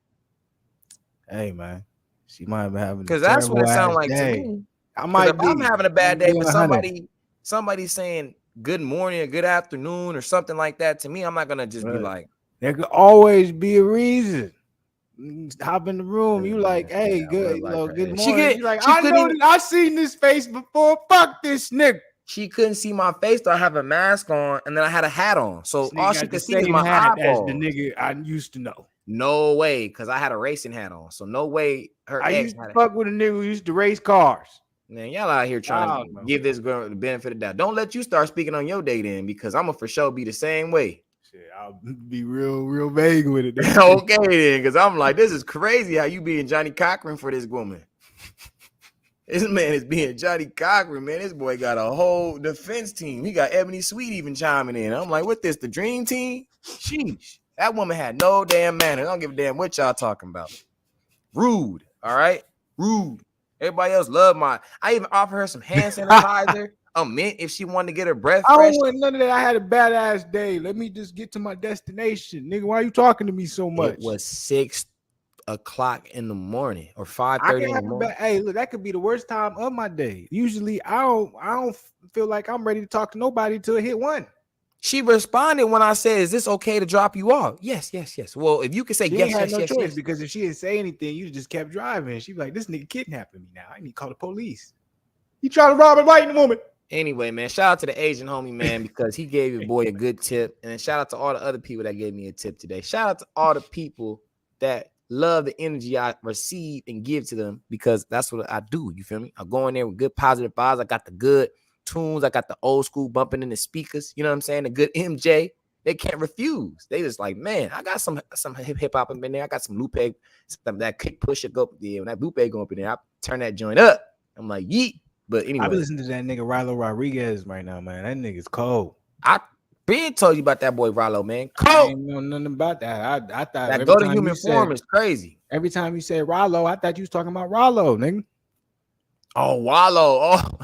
Speaker 1: Hey man, she might have been having
Speaker 2: because that's what it sounds like
Speaker 1: day.
Speaker 2: to me.
Speaker 1: I might
Speaker 2: if I'm having a bad day, but
Speaker 1: 100.
Speaker 2: somebody saying good morning or good afternoon or something like that to me, I'm not gonna just be like.
Speaker 1: There could always be a reason. Hop in the room. You like, hey, good, good morning. You like, I seen this face before. Fuck this nigga.
Speaker 2: She couldn't see my face, so I have a mask on, and then I had a hat on. So all she could see is my eyeballs.
Speaker 1: As the nigga I used to know.
Speaker 2: No way, because I had a racing hat on. So no way
Speaker 1: I used to fuck with a nigga who used to race cars.
Speaker 2: Man, y'all out here trying to give this girl the benefit of the doubt. Don't let you start speaking on your day then, because I'm gonna for sure be the same way.
Speaker 1: Shit, I'll be real vague with it.
Speaker 2: Okay, then, because I'm like, this is crazy how you being Johnny Cochran for this woman. This man is being Johnny Cochran, man. This boy got a whole defense team. He got Ebony Sweet even chiming in. I'm like, what this, the dream team? Sheesh. That woman had no damn manners. I don't give a damn what y'all talking about. Rude, all right? Rude. Everybody else love I even offered her some hand sanitizer, a mint if she wanted to get her breath fresh.
Speaker 1: I don't want none of that. I had a badass day. Let me just get to my destination. Nigga, why are you talking to me so much?
Speaker 2: It was 6 o'clock in the morning or 5:30 in the morning.
Speaker 1: Hey, look, that could be the worst time of my day. Usually I don't feel like I'm ready to talk to nobody till it hit 1.
Speaker 2: She responded when I said, is this okay to drop you off? Yes. Well, if you could say yes,
Speaker 1: yes, because if she didn't say anything, you just kept driving. She'd be like, this nigga kidnapping me now. I need to call the police. He trying to rob a light in the moment.
Speaker 2: Anyway, man, shout out to the Asian homie, man, because he gave your boy a good tip. And then shout out to all the other people that gave me a tip today. Shout out to all the people that love the energy I receive and give to them, because that's what I do. You feel me? I go in there with good positive vibes. I got the good tunes. I got the old school bumping in the speakers. You know what I'm saying? The good MJ. They can't refuse. They just like, man, I got some hip hop in there. I got some Lupe, that kick push go up there. When that Lupe go up in there, I turn that joint up. I'm like, yeet. But anyway,
Speaker 1: I be listening to that nigga Rilo Rodriguez right now, man. That nigga's cold.
Speaker 2: I been told you about that boy Rilo, man. Cold.
Speaker 1: I ain't know nothing about that. I thought
Speaker 2: that go to human form is crazy.
Speaker 1: Every time you say Rilo, I thought you was talking about Rilo, nigga.
Speaker 2: Oh, Wallow. Oh.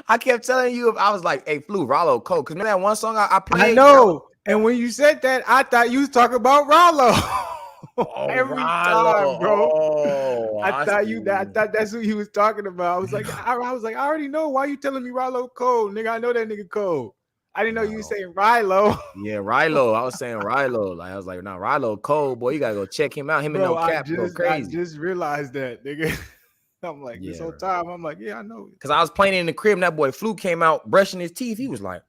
Speaker 2: I kept telling you, I was like, hey, Flu, Rollo, cold. Because remember that one song I played?
Speaker 1: I know. And when you said that, I thought you was talking about Rollo. Every time, bro.
Speaker 2: Oh,
Speaker 1: I thought that's who he was talking about. I was like, I already know. Why you telling me Rollo cold? Nigga, I know that nigga cold. I didn't know you were saying Rilo.
Speaker 2: Yeah, Rilo. I was saying Rilo. Like I was like, no, Rilo cold, boy. You gotta go check him out. Him and no cap go crazy.
Speaker 1: I just realized that, nigga. I'm like, this whole time, I'm like, yeah, I know.
Speaker 2: Because I was playing in the crib, and that boy Flu came out brushing his teeth. He was like,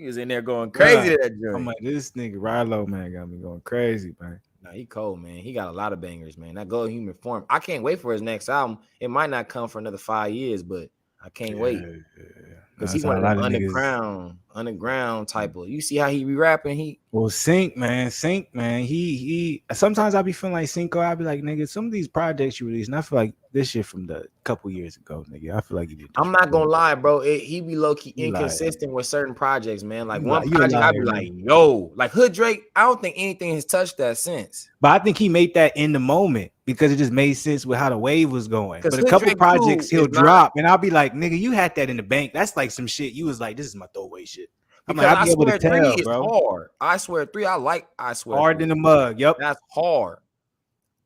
Speaker 2: He was in there going crazy to that joint.
Speaker 1: I'm like, this nigga Rilo, man, got me going crazy, man.
Speaker 2: Nah, he cold, man. He got a lot of bangers, man. That Gold Human Form. I can't wait for his next album. It might not come for another 5 years, but I can't wait. Because he one of them underground type of. You see how he be rapping?
Speaker 1: Well, Sync, man. He sometimes I be feeling like Cinco. I be like, nigga, some of these projects you release, and I feel like this shit from the couple years ago, nigga. I feel like you did.
Speaker 2: I'm not gonna lie, bro. He be low key inconsistent with certain projects, man. Like one project, I be like, yo, like Hood Drake. I don't think anything has touched that since.
Speaker 1: But I think he made that in the moment because it just made sense with how the wave was going. But a couple projects he'll drop, and I'll be like, nigga, you had that in the bank. That's like some shit. You was like, this is my throwaway shit. I'm like, I'll be able to tell, bro.
Speaker 2: Hard. I Swear 3. I Swear
Speaker 1: hard
Speaker 2: 3.
Speaker 1: in the mug. Yep,
Speaker 2: that's hard.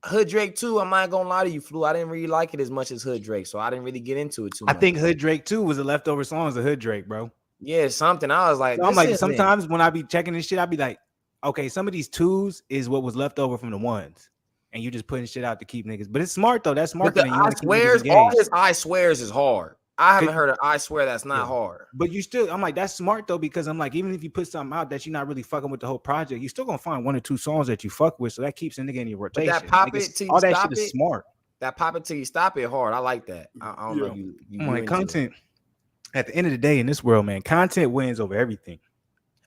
Speaker 2: Hood Drake 2, I'm not gonna lie to you, Flu. I didn't really like it as much as Hood Drake, so I didn't really get into it too much.
Speaker 1: I think Hood Drake 2 was a leftover song as a Hood Drake, bro.
Speaker 2: Yeah, something. I was like,
Speaker 1: so I'm like, sometimes when I be checking this shit, I be like, okay, some of these 2s is what was left over from the 1s, and you just putting shit out to keep niggas. But it's smart though. That's marketing.
Speaker 2: I Swears, all his I Swears is hard. I haven't heard of I Swear that's not hard.
Speaker 1: But you still, I'm like, that's smart though, because I'm like, even if you put something out that you're not really fucking with the whole project, you're still gonna find 1 or 2 songs that you fuck with. So that keeps a nigga in your rotation.
Speaker 2: But that pop it till you
Speaker 1: all
Speaker 2: stop
Speaker 1: that shit
Speaker 2: it,
Speaker 1: is smart.
Speaker 2: That pop it till you stop it hard. I like that. I don't know if you
Speaker 1: I'm like, content. At the end of the day, in this world, man, content wins over everything.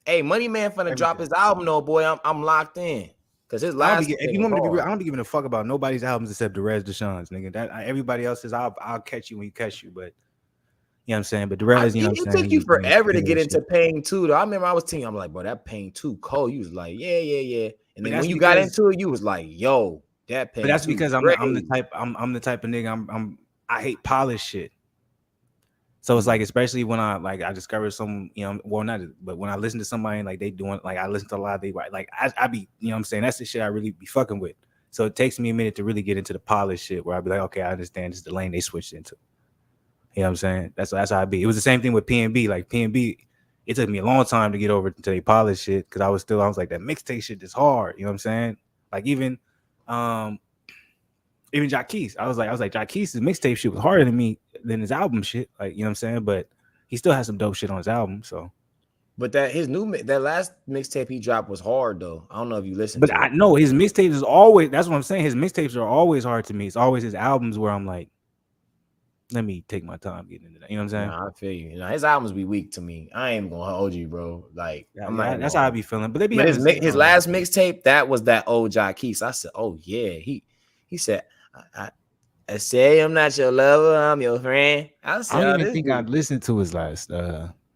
Speaker 2: Hey, Money Man finna drop his album though, boy. I'm locked in. Cause his last,
Speaker 1: if you want me to be real, I don't be giving a fuck about nobody's albums except Derez Deshawn's, nigga. That everybody else's, I'll catch you when you catch you, but you know what I'm saying. But Derez, you know what I'm saying.
Speaker 2: It took you forever to get into Pain 2, though. I remember I was telling you, I'm like, bro, that Pain 2 cold. You was like, yeah. And then when you got into it, you was like, yo, that Pain.
Speaker 1: But that's because I'm the type of nigga. I hate polished shit. So it's like, especially when I discover some, you know, well, not, but when I listen to somebody like they doing, like I listen to a lot of they like I be, you know what I'm saying, that's the shit I really be fucking with. So it takes me a minute to really get into the polished shit where I be like, okay, I understand this is the lane they switched into. You know what I'm saying? That's how I be. It was the same thing with PNB. Like PNB, it took me a long time to get over to they polished shit because I was like, that mixtape shit is hard. You know what I'm saying? Like even Jacquees, I was like, Jacquees' mixtape shit was harder than his album shit. Like, you know what I'm saying? But he still has some dope shit on his album. So,
Speaker 2: but that last mixtape he dropped was hard though. I don't know if you listened.
Speaker 1: But I know his mixtapes is always. That's what I'm saying. His mixtapes are always hard to me. It's always his albums where I'm like, let me take my time getting into that. You know what I'm saying?
Speaker 2: Nah, I feel you. His albums be weak to me. I ain't gonna hold you, bro. Like,
Speaker 1: that's how I be feeling. But they be
Speaker 2: his last mixtape. That was that old Jacquees. I said, oh yeah. He said, I say I'm not your lover, I'm your friend. I
Speaker 1: don't even think I'd listened to his last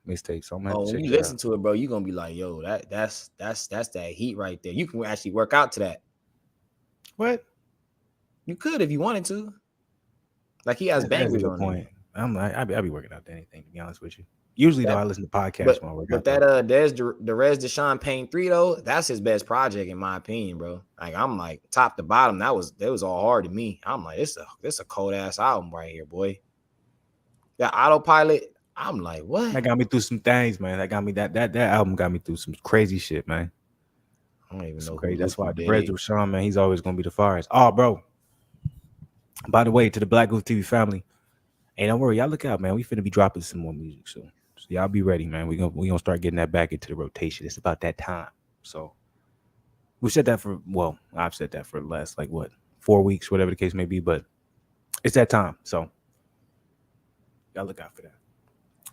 Speaker 1: mixtape. So I'm gonna
Speaker 2: when you listen to it, bro, you're gonna be like, yo, that's that heat right there. You can actually work out to that.
Speaker 1: What?
Speaker 2: You could if you wanted to. Like he has bangers on
Speaker 1: point. I'm like, I be working out to anything, to be honest with you. Usually though, I listen to podcasts when I work out.
Speaker 2: But that there's the Derez Deshawn Pain 3 though, that's his best project in my opinion, bro. Like I'm like top to bottom, that was all hard to me. I'm like, this a cold ass album right here, boy. That Autopilot, I'm like, what?
Speaker 1: That got me through some things, man. That got me that album got me through some crazy shit, man.
Speaker 2: I don't even know.
Speaker 1: Crazy. That's why Derez Deshawn, man, he's always gonna be the farthest. Oh, bro. By the way, to the Black Goof TV family, hey, don't worry, y'all look out, man. We finna be dropping some more music soon. So y'all be ready, man. We gonna start getting that back into the rotation. It's about that time. So I've said that for the last 4 weeks, whatever the case may be, but it's that time. So y'all look out for that.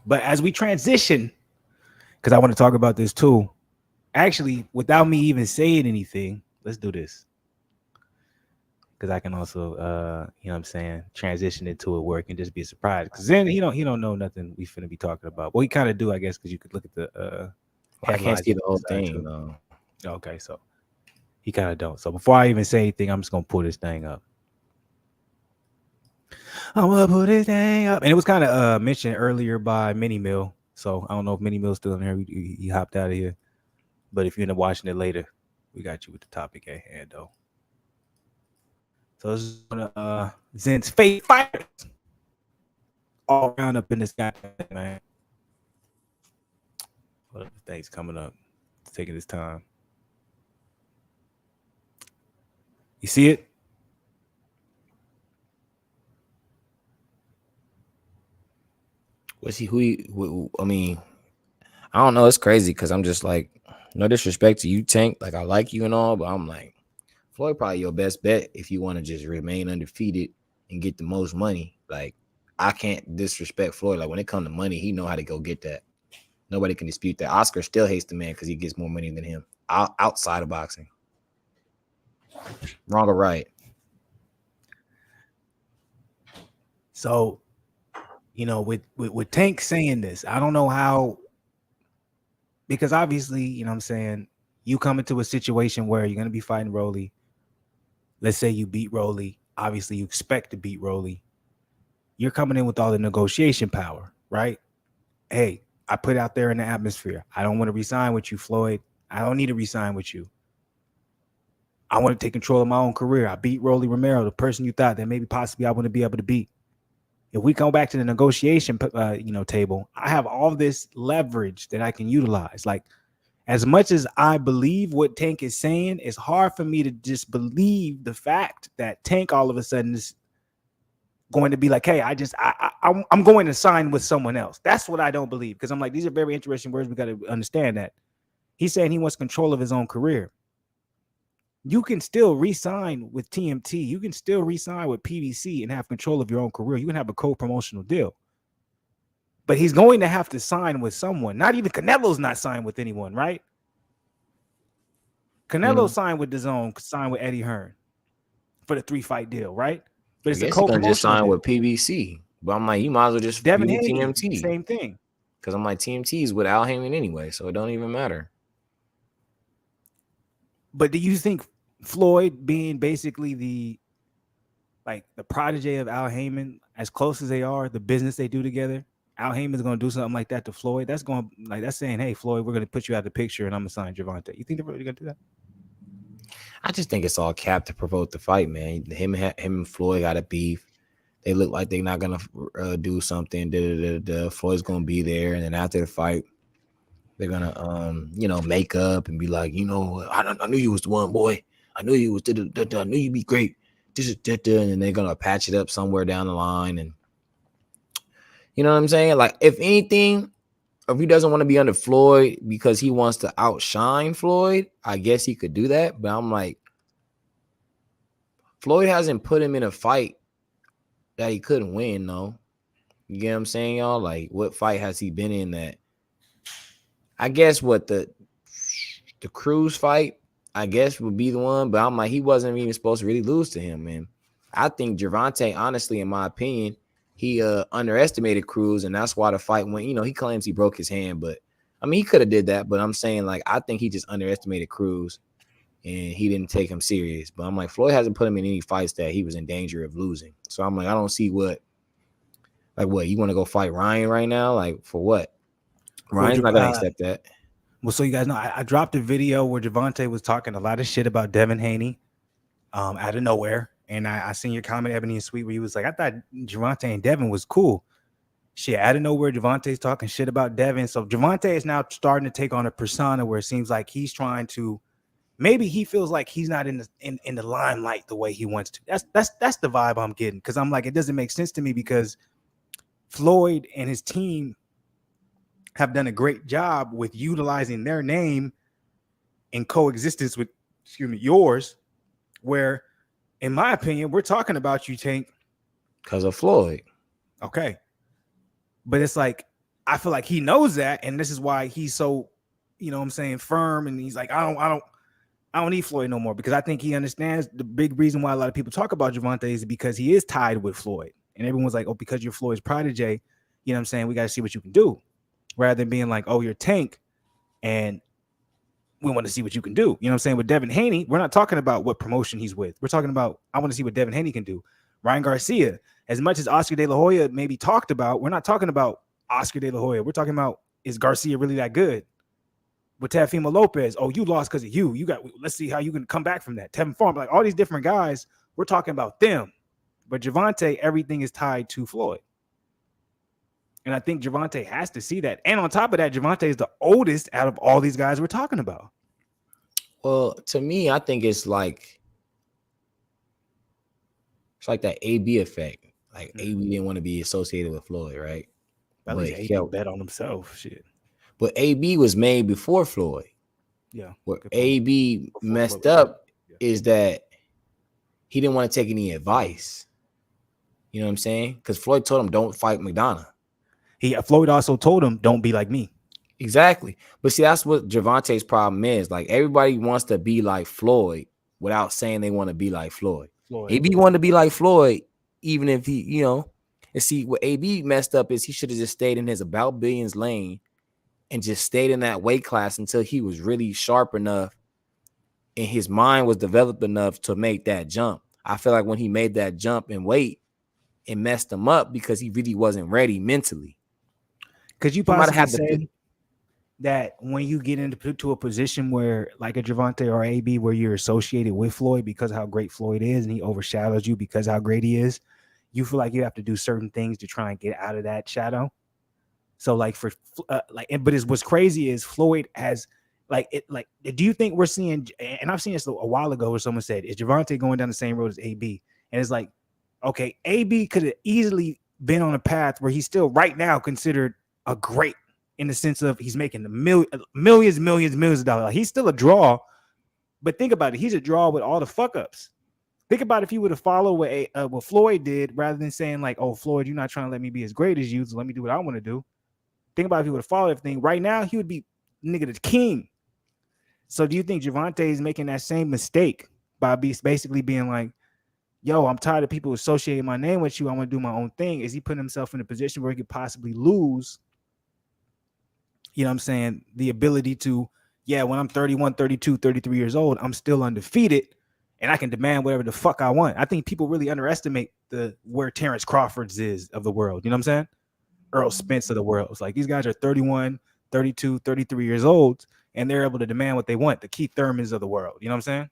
Speaker 1: But as we transition, because I want to talk about this too. Actually, without me even saying anything, let's do this. Because I can also, you know what I'm saying, transition into it work and just be surprised. Because then he don't know nothing we finna be talking about. Well, he kind of do, I guess, because you could look at the
Speaker 2: I can't see the whole thing, though.
Speaker 1: Okay, so he kind of don't. So before I even say anything, I'm just going to pull this thing up. I'm going to pull this thing up. And it was kind of mentioned earlier by Mini Mill. So I don't know if Mini Mill's still in there. He hopped out of here. But if you end up watching it later, we got you with the topic at hand, though. So this is one of Zen's fake fighters all around up in this guy, man. What other things coming up? It's taking his time. You see it?
Speaker 2: Was he who? I mean, I don't know. It's crazy because I'm just like, no disrespect to you, Tank. Like, I like you and all, but I'm like, Floyd probably your best bet if you want to just remain undefeated and get the most money. Like, I can't disrespect Floyd. Like, when it comes to money, he know how to go get that. Nobody can dispute that. Oscar still hates the man because he gets more money than him outside of boxing. Wrong or right?
Speaker 1: So, you know, with Tank saying this, I don't know how, because obviously, you know what I'm saying, you come into a situation where you're going to be fighting Rolly. Let's say you beat Rolly. Obviously, you expect to beat Rolly. You're coming in with all the negotiation power, right? Hey, I put out there in the atmosphere, I don't want to resign with you, Floyd. I don't need to resign with you. I want to take control of my own career. I beat Rolly Romero, the person you thought that maybe possibly I wouldn't be able to beat. If we go back to the negotiation, table, I have all this leverage that I can utilize. Like, as much as I believe what Tank is saying, it's hard for me to just believe the fact that Tank all of a sudden is going to be like, hey, I'm going to sign with someone else. That's what I don't believe, because I'm like, these are very interesting words. We got to understand that he's saying he wants control of his own career. You can still re-sign with TMT. You can still re-sign with PBC and have control of your own career. You can have a co-promotional deal. But he's going to have to sign with someone. Not even Canelo's not signed with anyone, right? Canelo signed with DAZN, signed with Eddie Hearn for the 3-fight deal, right? But it's
Speaker 2: I
Speaker 1: a
Speaker 2: guess he's gonna just
Speaker 1: co-promotional
Speaker 2: sign
Speaker 1: deal.
Speaker 2: with PBC. But I'm like, you might as well just
Speaker 1: Devin
Speaker 2: be with
Speaker 1: Haney,
Speaker 2: TMT.
Speaker 1: same thing.
Speaker 2: Because I'm like, TMT's with Al Heyman anyway, so it don't even matter.
Speaker 1: But do you think Floyd being basically the prodigy of Al Heyman, as close as they are, the business they do together, Al Heyman's going to do something like that to Floyd? That's going that's saying, hey, Floyd, we're going to put you out of the picture and I'm going to sign Gervonta. You think they're really going to do that?
Speaker 2: I just think it's all cap to provoke the fight, man. Him and Floyd got a beef. They look like they're not gonna do something. Floyd's gonna be there, and then after the fight, they're gonna make up and be like, I knew you was the one, boy. I knew you was I knew you'd be great. And then they're gonna patch it up somewhere down the line, and you know what I'm saying? Like, if anything, if he doesn't want to be under Floyd because he wants to outshine Floyd, I guess he could do that. But I'm like, Floyd hasn't put him in a fight that he couldn't win, though. You get what I'm saying, y'all? Like, what fight has he been in that? I guess what the Cruz fight, I guess, would be the one. But I'm like, he wasn't even supposed to really lose to him, man. I think Gervonta, honestly, in my opinion, he underestimated Cruz, and that's why the fight went. He claims he broke his hand, but I mean, he could have did that. But I'm saying, like, I think he just underestimated Cruz, and he didn't take him serious. But I'm like, Floyd hasn't put him in any fights that he was in danger of losing. So I'm like, I don't see what you want to go fight Ryan right now? Like, for what? Ryan's not gonna accept that.
Speaker 1: Well, so you guys know, I dropped a video where Gervonta was talking a lot of shit about Devin Haney, out of nowhere. And I seen your comment, Ebony and Sweet, where you was like, I thought Gervonta and Devin was cool. Shit, out of nowhere, Gervonta's talking shit about Devin. So Gervonta is now starting to take on a persona where it seems like he's trying to, maybe he feels like he's not in the limelight the way he wants to. That's the vibe I'm getting, because I'm like, it doesn't make sense to me, because Floyd and his team have done a great job with utilizing their name in coexistence with, yours, where, in my opinion, we're talking about you, Tank,
Speaker 2: because of Floyd.
Speaker 1: Okay. But it's like, I feel like he knows that, and this is why he's so, firm, and he's like, I don't need Floyd no more, because I think he understands the big reason why a lot of people talk about Gervonta is because he is tied with Floyd. And everyone's like, oh, because you're Floyd's protege, we got to see what you can do. Rather than being like, oh, you're Tank, and we want to see what you can do. With Devin Haney, we're not talking about what promotion he's with. We're talking about, I want to see what Devin Haney can do. Ryan Garcia, as much as Oscar De La Hoya maybe talked about, we're not talking about Oscar De La Hoya. We're talking about, is Garcia really that good? With Teofimo Lopez, oh, you lost because of you. Let's see how you can come back from that. Tevin Farm, like all these different guys, we're talking about them. But Gervonta, everything is tied to Floyd. And I think Gervonta has to see that. And on top of that, Gervonta is the oldest out of all these guys we're talking about.
Speaker 2: Well, to me, I think it's like that AB effect. Like, AB didn't want to be associated with Floyd, right?
Speaker 1: At least AB bet on himself. Shit.
Speaker 2: But AB was made before Floyd.
Speaker 1: Yeah.
Speaker 2: What AB messed up is that he didn't want to take any advice. You know what I'm saying? Because Floyd told him, don't fight McDonough.
Speaker 1: Floyd also told him, don't be like me.
Speaker 2: Exactly. But see, that's what Gervonta's problem is. Like, everybody wants to be like Floyd without saying they want to be like Floyd. AB wanted to be like Floyd, even if he, you know. And see, what AB messed up is he should have just stayed in his about billions lane and just stayed in that weight class until he was really sharp enough and his mind was developed enough to make that jump. I feel like when he made that jump in weight, it messed him up because he really wasn't ready mentally.
Speaker 1: Could you possibly say that when you get into a position where, like a Gervonta or AB, where you're associated with Floyd because of how great Floyd is and he overshadows you because of how great he is, you feel like you have to do certain things to try and get out of that shadow? So like what's crazy is Floyd has do you think we're seeing, and I've seen this a while ago where someone said, is Gervonta going down the same road as AB? And it's like, okay, AB could have easily been on a path where he's still right now considered a great, in the sense of he's making the millions of dollars. Like, he's still a draw, but think about it. He's a draw with all the fuck ups. Think about if he would have followed what Floyd did, rather than saying like, oh, Floyd, you're not trying to let me be as great as you, so let me do what I want to do. Think about if he would have followed everything. Right now, he would be nigga the king. So do you think Gervonta is making that same mistake by basically being like, yo, I'm tired of people associating my name with you, I want to do my own thing? Is he putting himself in a position where he could possibly lose, you know what I'm saying, the ability to, yeah, when I'm 31, 32, 33 years old, I'm still undefeated and I can demand whatever the fuck I want? I think people really underestimate where Terrence Crawford's is of the world. You know what I'm saying? Earl Spence of the world. It's like these guys are 31, 32, 33 years old, and they're able to demand what they want. The Keith Thurmans of the world. You know what I'm saying?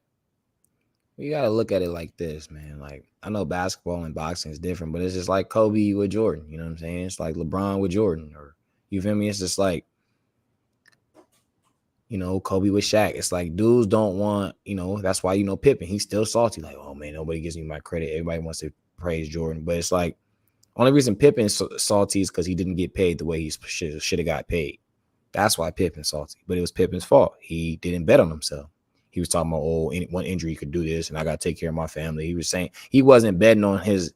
Speaker 2: You got to look at it like this, man. Like, I know basketball and boxing is different, but it's just like Kobe with Jordan. You know what I'm saying? It's like LeBron with Jordan. Or, you feel me? It's just like, you know, Kobe with Shaq. It's like dudes don't want, you know, that's why, you know, Pippen, he's still salty. Like, oh, man, nobody gives me my credit. Everybody wants to praise Jordan. But it's like, only reason Pippen's salty is because he didn't get paid the way he should have got paid. That's why Pippen's salty. But it was Pippen's fault. He didn't bet on himself. He was talking about, oh, one injury could do this, and I got to take care of my family. He was saying he wasn't betting on his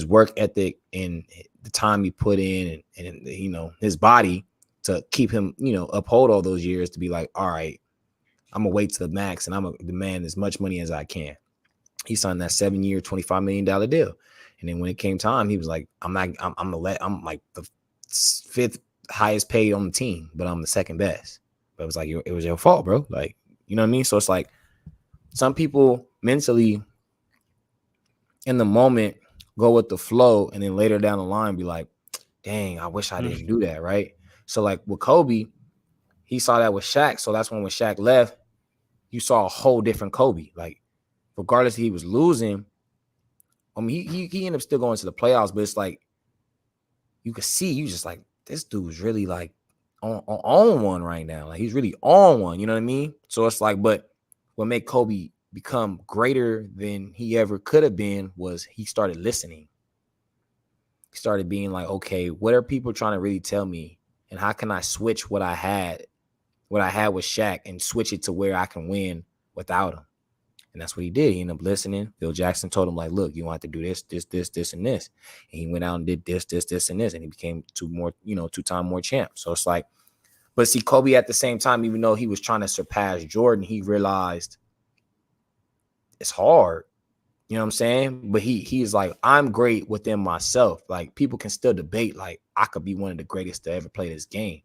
Speaker 2: work ethic and the time he put in and you know, his body to keep him, you know, uphold all those years to be like, all right, I'm going to wait to the max and I'm going to demand as much money as I can. He signed that 7-year, $25 million deal. And then when it came time, he was like, I'm like the 5th highest paid on the team, but I'm the 2nd best. But it was like, it was your fault, bro. Like, you know what I mean? So it's like some people mentally in the moment go with the flow and then later down the line be like, dang, I wish I didn't do that, right? So like with Kobe, he saw that with Shaq. So that's when Shaq left, you saw a whole different Kobe. Like, regardless if he was losing, I mean, he ended up still going to the playoffs, but it's like you could see, you just like, this dude's really like on one right now. Like, he's really on one, you know what I mean? So it's like, but what made Kobe become greater than he ever could have been was he started listening. He started being like, okay, what are people trying to really tell me? And how can I switch what I had with Shaq and switch it to where I can win without him? And that's what he did. He ended up listening. Phil Jackson told him, like, look, you want to do this, and this. And he went out and did this, and this. And he became 2-time more champ. So it's like, but see, Kobe at the same time, even though he was trying to surpass Jordan, he realized it's hard. You know what I'm saying? But he's like, I'm great within myself. Like, people can still debate, like, I could be one of the greatest to ever play this game.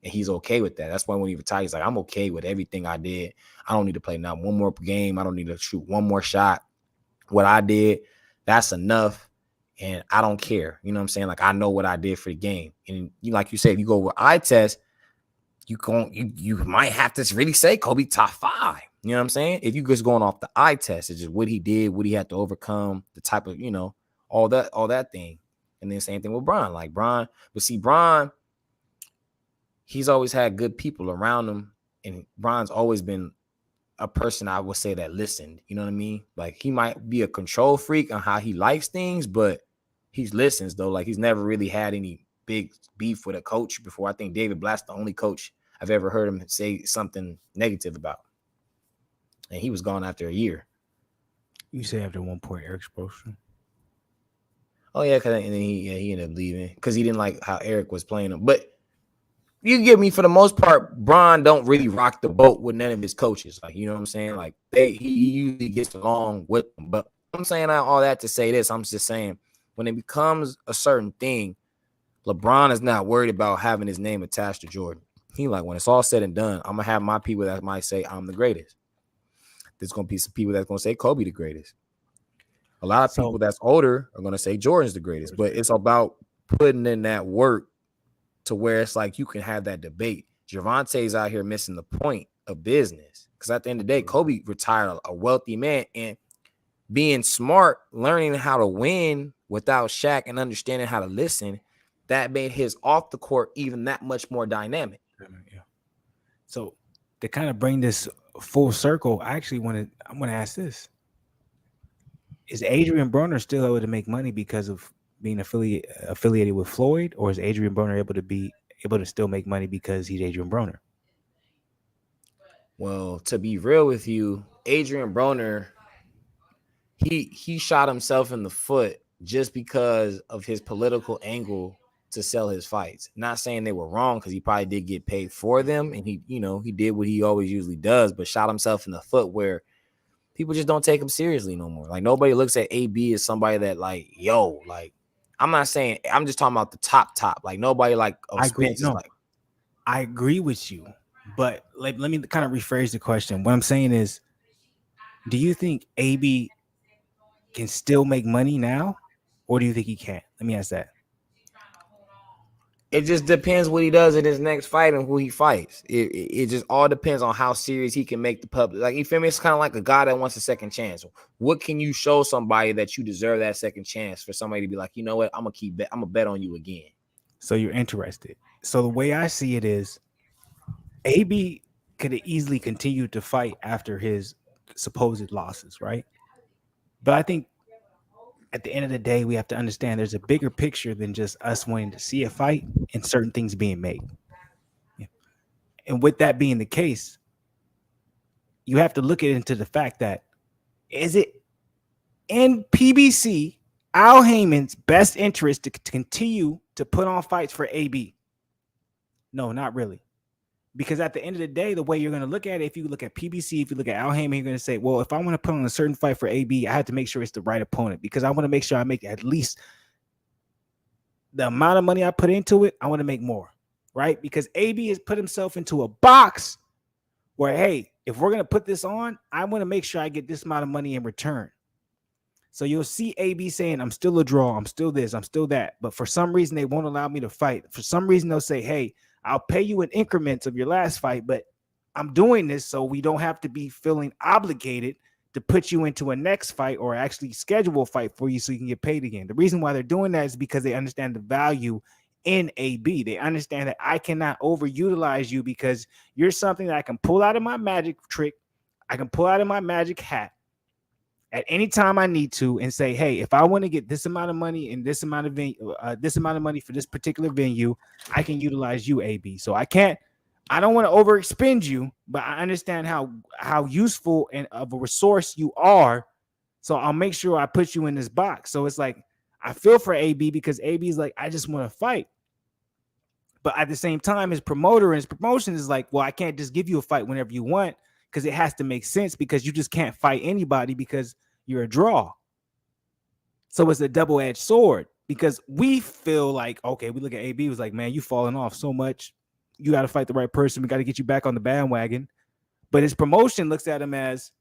Speaker 2: And he's okay with that. That's why when he retired, he's like, I'm okay with everything I did. I don't need to play now one more game. I don't need to shoot one more shot. What I did, that's enough. And I don't care. You know what I'm saying? Like, I know what I did for the game. And like you said, you go with eye test, you might have to really say Kobe top 5. You know what I'm saying? If you just going off the eye test, it's just what he did, what he had to overcome, the type of, you know, all that thing. And then same thing with Bron. Like Bron, but see, Bron, he's always had good people around him, and Bron's always been a person I would say that listened. You know what I mean? Like, he might be a control freak on how he likes things, but he listens though. Like, he's never really had any big beef with a coach before. I think David Blatt's the only coach I've ever heard him say something negative about. And he was gone after a year.
Speaker 1: You say after 1 point, Eric Spoelstra.
Speaker 2: Oh yeah, and then he ended up leaving because he didn't like how Eric was playing him. But you get me, for the most part, Bron don't really rock the boat with none of his coaches. Like, you know what I'm saying? Like he usually gets along with them. But I'm saying all that to say this. I'm just saying when it becomes a certain thing, LeBron is not worried about having his name attached to Jordan. He like, when it's all said and done, I'm gonna have my people that might say I'm the greatest. There's gonna be some people that's gonna say Kobe the greatest. A lot of people that's older are gonna say Jordan's the greatest. But it's about putting in that work to where it's like you can have that debate. Gervonta's out here missing the point of business because at the end of the day, Kobe retired a wealthy man, and being smart, learning how to win without Shaq and understanding how to listen, that made his off the court even that much more dynamic.
Speaker 1: Yeah. So to kind of bring this full circle, I'm going to ask this: is Adrian Broner still able to make money because of being affiliated with Floyd, or is Adrian Broner able to still make money because he's Adrian Broner?
Speaker 2: Well, to be real with you, Adrian Broner, he shot himself in the foot just because of his political angle to sell his fights. Not saying they were wrong, because he probably did get paid for them, and he did what he always usually does, but shot himself in the foot where people just don't take him seriously no more. Like, nobody looks at AB as somebody that like, yo, like, I'm not saying, I'm just talking about the top. Like, nobody like,
Speaker 1: I agree. No, like, I agree with you, but like, let me kind of rephrase the question. What I'm saying is, do you think AB can still make money now, or do you think he can't? Let me ask that.
Speaker 2: It just depends what he does in his next fight and who he fights. It just all depends on how serious he can make the public. Like, you feel me? It's kind of like a guy that wants a second chance. What can you show somebody that you deserve that second chance for somebody to be like, you know what? I'm gonna bet on you again.
Speaker 1: So you're interested. So the way I see it is, AB could easily continue to fight after his supposed losses, right? But I think at the end of the day, we have to understand there's a bigger picture than just us wanting to see a fight and certain things being made. Yeah. And with that being the case, you have to look into the fact that, is it in PBC, Al Heyman's best interest to continue to put on fights for AB? No, not really. Because at the end of the day, the way you're going to look at it, if you look at PBC, if you look at Al Heyman, you're going to say, well, if I want to put on a certain fight for AB, I have to make sure it's the right opponent, because I want to make sure I make at least the amount of money I put into it. I want to make more, right? Because AB has put himself into a box where, hey, if we're going to put this on, I want to make sure I get this amount of money in return. So you'll see AB saying, I'm still a draw, I'm still this, I'm still that. But for some reason, they won't allow me to fight. For some reason, they'll say, hey, I'll pay you in increments of your last fight, but I'm doing this so we don't have to be feeling obligated to put you into a next fight or actually schedule a fight for you so you can get paid again. The reason why they're doing that is because they understand the value in AB. They understand that I cannot overutilize you because you're something that I can pull out of my magic trick. I can pull out of my magic hat at any time I need to and say, hey, if I want to get this amount of money and this amount of money for this particular venue, I can utilize you, AB. So I don't want to overexpend you, but I understand how useful and of a resource you are. So I'll make sure I put you in this box. So it's like, I feel for AB because AB is like, I just want to fight. But at the same time, his promoter and his promotion is like, well, I can't just give you a fight whenever you want, because it has to make sense, because you just can't fight anybody because you're a draw. So it's a double-edged sword, because we feel like, okay, we look at AB, was like, man, you falling off so much. You got to fight the right person. We got to get you back on the bandwagon. But his promotion looks at him as,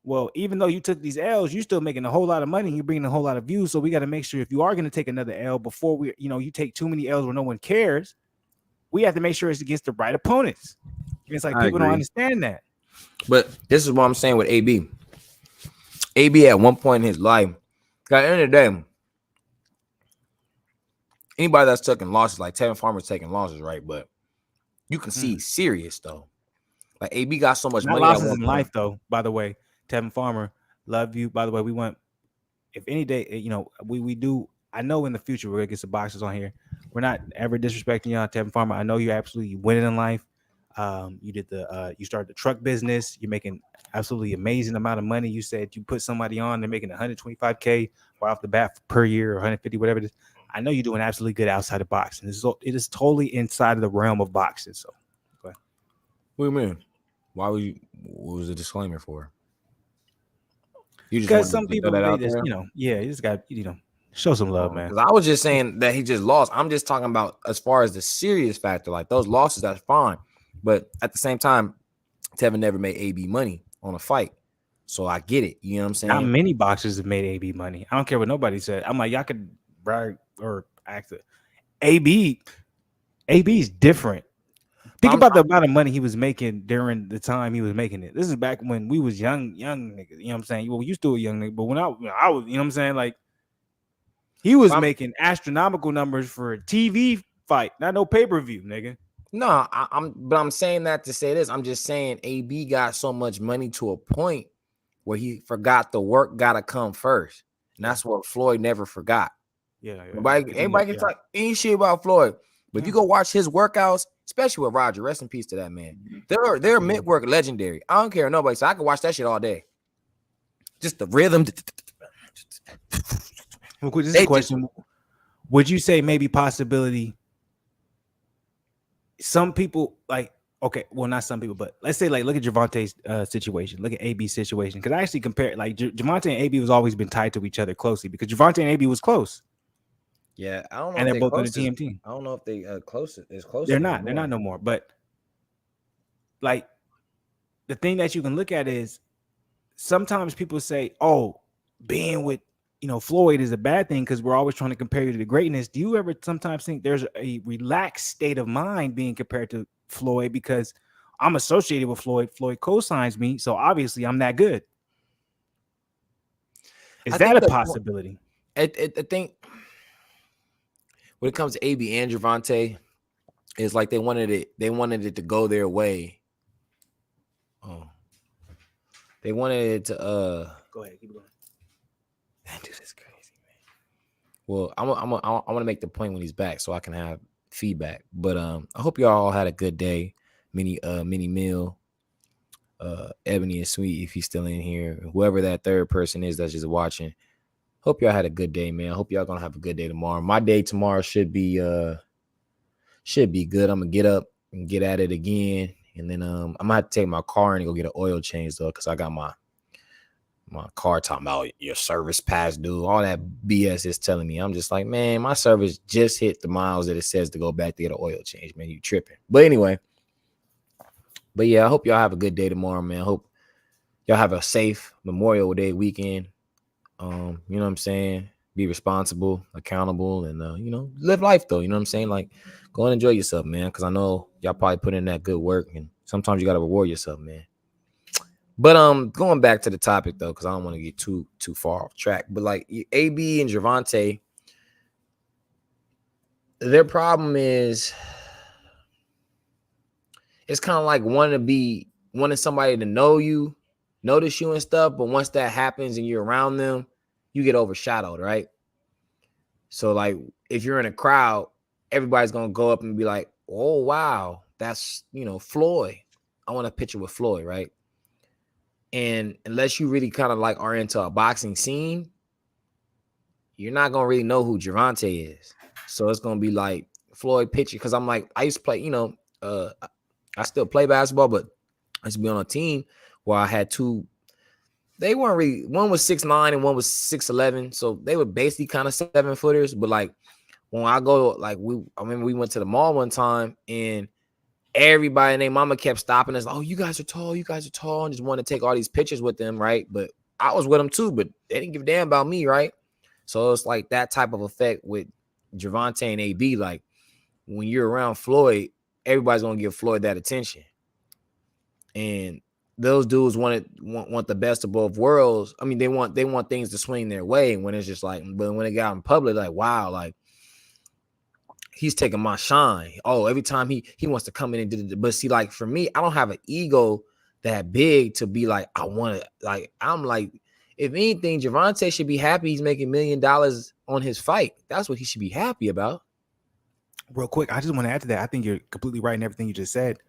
Speaker 1: well, even though you took these L's, you're still making a whole lot of money. You're bringing a whole lot of views. So we got to make sure if you are going to take another L before you take too many L's where no one cares, we have to make sure it's against the right opponents. It's like people don't understand that.
Speaker 2: But this is what I'm saying with AB. AB at one point in his life, at the end of the day, anybody that's taking losses, like Tevin Farmer's taking losses, right? But you can see serious though. Like AB got so much money.
Speaker 1: Losses in life, though. By the way, Tevin Farmer, love you. By the way, we want, if any day, we do. I know in the future we're gonna get some boxers on here. we're not ever disrespecting you on Tevin Farmer. I know you're absolutely winning in life. You did you started the truck business. You're making absolutely amazing amount of money. You said you put somebody on, they're making 125K right off the bat per year or 150, whatever it is. I know you're doing absolutely good outside of boxing. It is totally inside of the realm of boxing. So, go ahead.
Speaker 2: What do you mean? Why would you? What was the disclaimer for? You just
Speaker 1: Because
Speaker 2: wanted
Speaker 1: some
Speaker 2: to throw
Speaker 1: people,
Speaker 2: that
Speaker 1: they
Speaker 2: out
Speaker 1: just,
Speaker 2: there?
Speaker 1: you just got, show some love, man.
Speaker 2: Because I was just saying that he just lost. I'm just talking about as far as the serious factor, like those losses, that's fine. But at the same time, Tevin never made AB money on a fight. So I get it. You know what I'm saying?
Speaker 1: Not many boxers have made AB money. I don't care what nobody said. I'm like, y'all could brag or act it. AB's different. Think about the amount of money he was making during the time he was making it. This is back when we was young niggas. You know what I'm saying? Well, you still a young nigga, but when I was, you know what I'm saying? Like, he was making astronomical numbers for a TV fight, not no pay-per-view, nigga.
Speaker 2: No, I'm saying that to say this. I'm just saying AB got so much money to a point where he forgot the work gotta come first. And that's what Floyd never forgot.
Speaker 1: Yeah.
Speaker 2: Everybody can talk any shit about Floyd. But if you go watch his workouts, especially with Roger, rest in peace to that man. They're mid-work legendary. I don't care what nobody, so I can watch that shit all day. Just the rhythm.
Speaker 1: This is a question. Would you say maybe possibility? Some people like, okay, well, not some people, but let's say like look at Gervonta's situation, look at AB's situation. Because I actually compare like Gervonta and AB was always been tied to each other closely because Gervonta and AB was close.
Speaker 2: Yeah, I don't know.
Speaker 1: And they're both on the TMT.
Speaker 2: I don't know if they close.
Speaker 1: They're not. They're not no more. But like the thing that you can look at is sometimes people say, "Oh, being with Floyd is a bad thing because we're always trying to compare you to the greatness." Do you ever sometimes think there's a relaxed state of mind being compared to Floyd because I'm associated with Floyd? Floyd co-signs me, so obviously I'm that good. Is that a possibility?
Speaker 2: I think when it comes to AB and Gervonta, it's like they wanted it to go their way. Oh, they wanted it to
Speaker 1: go ahead, keep going.
Speaker 2: That dude is crazy, man. Well, I want to make the point when he's back so I can have feedback. But I hope y'all had a good day. Mini Mill, Ebony and Sweet, if he's still in here, whoever that third person is that's just watching. Hope y'all had a good day, man. Hope y'all gonna have a good day tomorrow. My day tomorrow should be good. I'm gonna get up and get at it again, and then I'm gonna have to take my car in and go get an oil change though, because I got my car talking about your service past due. All that BS is telling me. I'm just like, man, my service just hit the miles that it says to go back to get an oil change. Man, you tripping. But anyway, yeah, I hope y'all have a good day tomorrow, man. Hope y'all have a safe Memorial Day weekend. You know what I'm saying? Be responsible, accountable, and live life though. You know what I'm saying? Like, go and enjoy yourself, man. Because I know y'all probably put in that good work, and sometimes you gotta reward yourself, man. But going back to the topic though, because I don't want to get too far off track. But like AB and Gervonta, their problem is it's kind of like wanting somebody to notice you and stuff. But once that happens and you're around them, you get overshadowed, right? So like if you're in a crowd, everybody's gonna go up and be like, "Oh wow, that's Floyd. I want a picture with Floyd," right? And unless you really kind of like are into a boxing scene, you're not gonna really know who Gervonta is. So it's gonna be like Floyd picture. Because I'm like, I used to play, I still play basketball, but I used to be on a team where I had two. They weren't really, one was 6'9" and one was 6'11. So they were basically kind of 7-footers. But like when I go, like I remember we went to the mall one time and everybody and their mama kept stopping us. Oh, you guys are tall, and just want to take all these pictures with them, right? But I was with them too, but they didn't give a damn about me, right? So it's like that type of effect with Gervonta and AB. Like when you're around Floyd, everybody's gonna give Floyd that attention, and those dudes want the best of both worlds. I mean, they want things to swing their way. And when it's just like, but when it got in public, like wow, like he's taking my shine. Oh, every time he wants to come in and do it. But see, like for me, I don't have an ego that big to be like, I want to, like, I'm like, if anything, Gervonta should be happy he's making $1 million on his fight. That's what he should be happy about.
Speaker 1: real quick, I just want to add to that. I think you're completely right in everything you just said.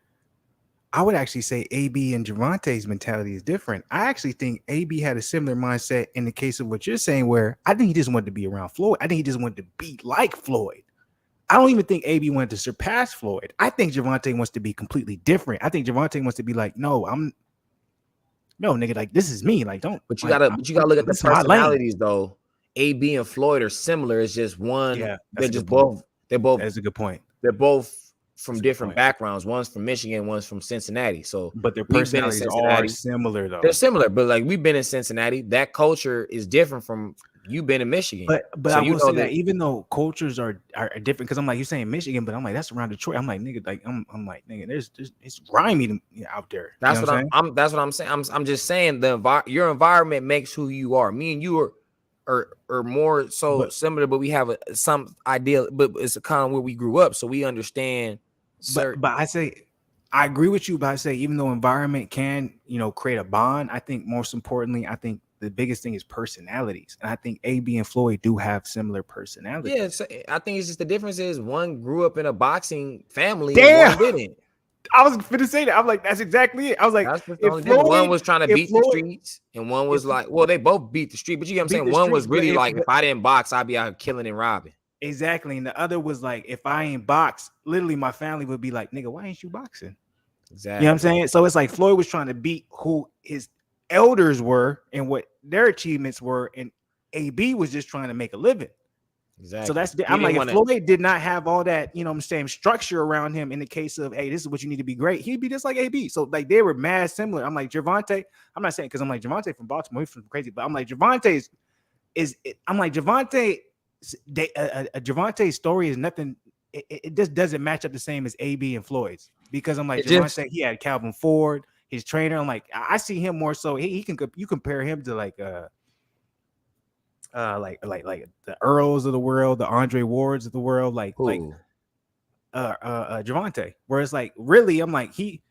Speaker 1: I would actually say AB and Gervonta's mentality is different. I actually think AB had a similar mindset in the case of what you're saying, where I think he just wanted to be around Floyd. I think he just wanted to be like Floyd. I don't even think AB wanted to surpass Floyd. I think Gervonta wants to be completely different. I think Gervonta wants to be like, no, nigga, like this is me. Like, don't.
Speaker 2: But you
Speaker 1: Like,
Speaker 2: gotta look at the
Speaker 1: this is my lane.
Speaker 2: personalities though. AB and Floyd are similar. It's just one.
Speaker 1: Yeah,
Speaker 2: They're just both.
Speaker 1: That's a good point.
Speaker 2: They're both from different backgrounds. One's from Michigan, one's from Cincinnati. So,
Speaker 1: but their personalities are similar though.
Speaker 2: They're similar, but like we've been in Cincinnati, that culture is different from you been in Michigan.
Speaker 1: But so I will say that even though cultures are different, because I'm like, you're saying Michigan, but I'm like, that's around Detroit. I'm like, nigga, like I'm like, nigga, there's it's grimy out there.
Speaker 2: That's what I'm that's what I'm saying. I'm just saying your environment makes who you are. Me and you are more so similar, but we have some idea, but it's a kind of where we grew up, so we understand.
Speaker 1: But I say I agree with you, but I say even though environment can, create a bond, I think most importantly, I think the biggest thing is personalities. And I think AB and Floyd do have similar personalities.
Speaker 2: Yeah, so I think it's just the difference is one grew up in a boxing family
Speaker 1: and
Speaker 2: one didn't.
Speaker 1: I was going to say that. I'm like, that's exactly it. I was like,
Speaker 2: one was trying to beat the streets and one was like, well, they both beat the street, but you get what I'm saying? One was really like, if I didn't box, I'd be out killing and robbing.
Speaker 1: Exactly. And the other was like, if I ain't box, literally my family would be like, nigga, why ain't you boxing?
Speaker 2: Exactly.
Speaker 1: You know what I'm saying? So it's like Floyd was trying to beat who his elders were and what their achievements were, and AB was just trying to make a living.
Speaker 2: Exactly.
Speaker 1: So that's I'm like, if Floyd did not have all that, structure around him in the case of, hey, this is what you need to be great, he'd be just like AB. So like they were mad similar. I'm like Gervonta, I'm not saying because I'm like Gervonta from Baltimore, he's from crazy, but I'm like Gervonta's Gervonta's story is nothing. It just doesn't match up the same as AB and Floyd's, because I'm like Gervonta, he had Calvin Ford, his trainer. I'm like, I see him more so. You compare him to like the Earls of the world, the Andre Wards of the world, Gervonta. Whereas like really, I'm like he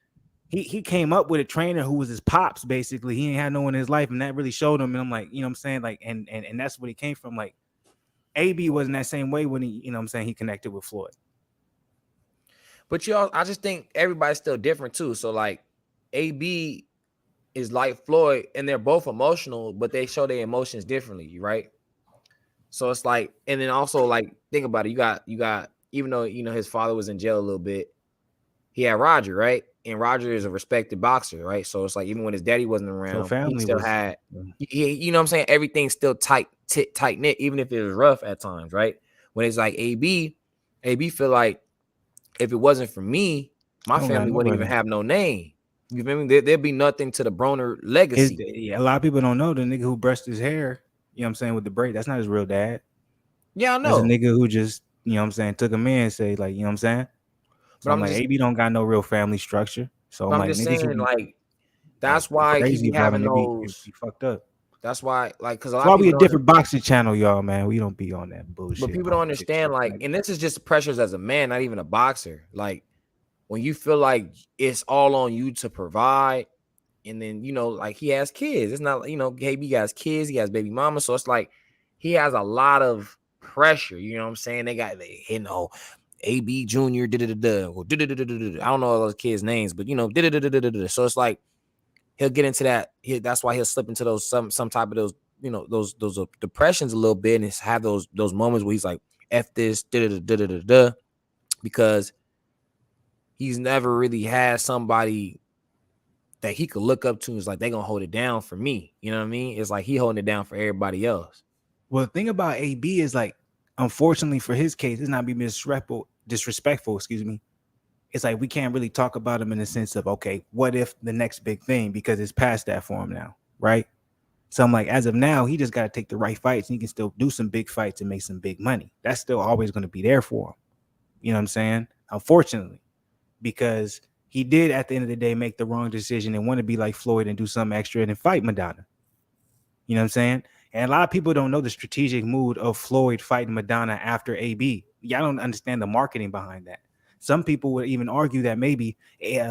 Speaker 1: came up with a trainer who was his pops basically. He ain't had no one in his life, and that really showed him. And I'm like, you know what I'm saying, like, and that's what he came from. Like AB wasn't that same way when he, he connected with Floyd.
Speaker 2: But I just think everybody's still different too. So like AB is like Floyd, and they're both emotional, but they show their emotions differently, right? So it's like, and then also like think about it. You got even though his father was in jail a little bit, he had Roger, right? And Roger is a respected boxer, right? So it's like even when his daddy wasn't around, he still had, you know what I'm saying? Everything's still tight knit, even if it was rough at times, right? When it's like AB feel like if it wasn't for me, my family wouldn't even have no name. You feel me? There'd be nothing to the Broner legacy.
Speaker 1: A lot of people don't know the nigga who brushed his hair, you know what I'm saying, with the braid. That's not his real dad.
Speaker 2: Yeah, I know.
Speaker 1: That's a nigga who just, you know what I'm saying, took him in and say, like, you know what I'm saying? So I'm like, AB don't got no real family structure. So I'm like,
Speaker 2: just saying, like, that's why he be having those.
Speaker 1: He fucked up.
Speaker 2: That's why, like, because
Speaker 1: a lot of people we a different boxing channel, y'all, man. We don't be on that bullshit.
Speaker 2: But people don't understand, like, and this is just the pressures as a man, not even a boxer. Like, when you feel like it's all on you to provide, and then like he has kids. It's not, KB has kids, he has baby mama, so it's like he has a lot of pressure. You know what I'm saying? They AB Junior, I don't know all those kids' names, but so it's like he'll get into that. That's why he'll slip into those some type of those those depressions a little bit, and have those moments where he's like, F this, because he's never really had somebody that he could look up to and is like, they're gonna hold it down for me. You know what I mean? It's like he holding it down for everybody else.
Speaker 1: Well, the thing about AB is like, unfortunately for his case, it's not being disrespectful, excuse me. It's like we can't really talk about him in the sense of, okay, what if the next big thing, because it's past that for him now, right? So I'm like, as of now, he just got to take the right fights, and he can still do some big fights and make some big money. That's still always going to be there for him. You know what I'm saying? Unfortunately, because he did at the end of the day make the wrong decision and want to be like Floyd and do something extra and fight Madonna. You know what I'm saying? And a lot of people don't know the strategic mood of Floyd fighting Madonna after AB. Y'all don't understand the marketing behind that. Some people would even argue that maybe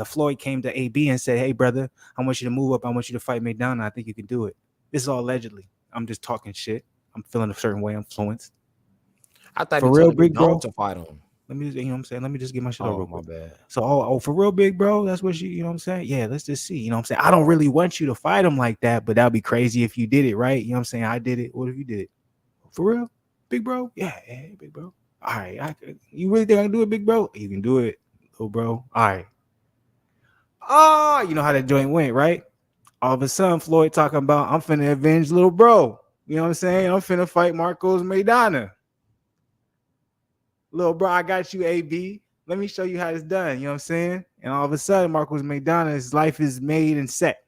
Speaker 1: Floyd came to AB and said, hey, brother, I want you to move up. I want you to fight Madonna. I think you can do it. This is all allegedly. I'm just talking shit. I'm feeling a certain way. I'm influenced.
Speaker 2: I thought
Speaker 1: for real, big bro,
Speaker 2: to fight him.
Speaker 1: Let me just, you know what I'm saying? Let me just get my shit over
Speaker 2: Oh, my
Speaker 1: with.
Speaker 2: bad.
Speaker 1: So, for real, big bro, that's what you know what I'm saying? Yeah, let's just see. You know what I'm saying? I don't really want you to fight him like that, but that'd be crazy if you did it, right? You know what I'm saying? I did it. What if you did it? For real? Big bro? Yeah, big bro. All right. You really think I can do it, big bro? You can do it, little bro. All right. Oh, you know how that joint went, right? All of a sudden, Floyd talking about, I'm finna avenge little bro. You know what I'm saying? I'm finna fight Marcos Maidana. Little bro, I got you, AB. Let me show you how it's done. You know what I'm saying? And all of a sudden, Marcos Maidana's life is made and set.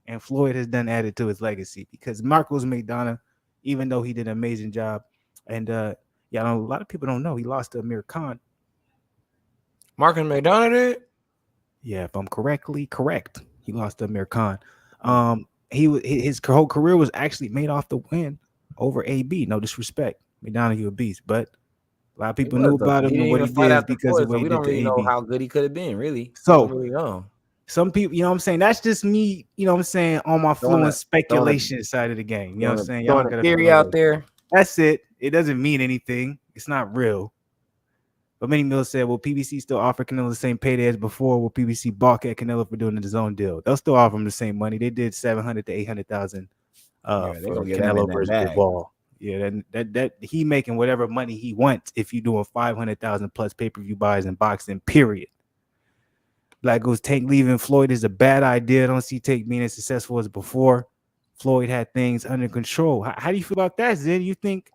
Speaker 1: And Floyd has done added to his legacy because Marcos Maidana, even though he did an amazing job, and yeah, a lot of people don't know he lost to Amir Khan.
Speaker 2: Marcus McDonough did?
Speaker 1: Yeah, if I'm correctly correct, he lost to Amir Khan. His whole career was actually made off the win over AB. No disrespect, Maidana, you a beast, but a lot of people knew about him
Speaker 2: He
Speaker 1: and
Speaker 2: didn't
Speaker 1: what
Speaker 2: even
Speaker 1: he
Speaker 2: fight
Speaker 1: did
Speaker 2: after
Speaker 1: because of
Speaker 2: Floyd,
Speaker 1: what
Speaker 2: so
Speaker 1: he
Speaker 2: we
Speaker 1: did
Speaker 2: don't
Speaker 1: to
Speaker 2: really know
Speaker 1: AB.
Speaker 2: how good he could have been, really.
Speaker 1: So
Speaker 2: We don't really know.
Speaker 1: some people, you know what I'm saying? That's just me, you know what I'm saying, on my Fluence speculation side of the game. You know what I'm saying? Y'all
Speaker 2: Throwing
Speaker 1: don't
Speaker 2: a
Speaker 1: gotta
Speaker 2: theory
Speaker 1: know
Speaker 2: out
Speaker 1: this.
Speaker 2: there.
Speaker 1: That's it. It doesn't mean anything. It's not real. But many Mills said, will PBC still offer Canelo the same payday as before? Will PBC balk at Canelo for doing his own deal? They'll still offer him the same money. They did 700 to 800,000
Speaker 2: Yeah, they're
Speaker 1: for
Speaker 2: gonna get that man
Speaker 1: Canelo
Speaker 2: that
Speaker 1: versus
Speaker 2: bag.
Speaker 1: Bivol. Yeah, that he making whatever money he wants if you doing 500,000 plus pay-per-view buys in boxing, period. Black goes Tank leaving Floyd is a bad idea. I don't see Tank being as successful as before. Floyd had things under control. How do you feel about that, Zen? You think,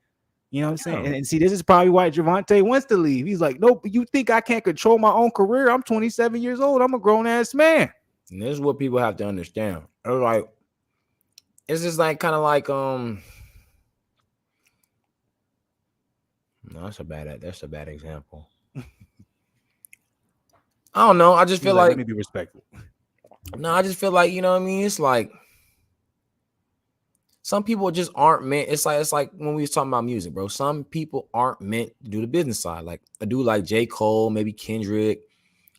Speaker 1: you know what I'm saying? And see, this is probably why Gervonta wants to leave. He's like, nope, you think I can't control my own career? I'm 27 years old. I'm a grown-ass man.
Speaker 2: And this is what people have to understand. It's just like kind of like no, that's a bad example. I don't know. I just feel like
Speaker 1: let me be respectful.
Speaker 2: No, I just feel like, you know what I mean? It's like some people just aren't meant. It's like when we was talking about music, bro. Some people aren't meant to do the business side. Like a dude like J. Cole, maybe Kendrick.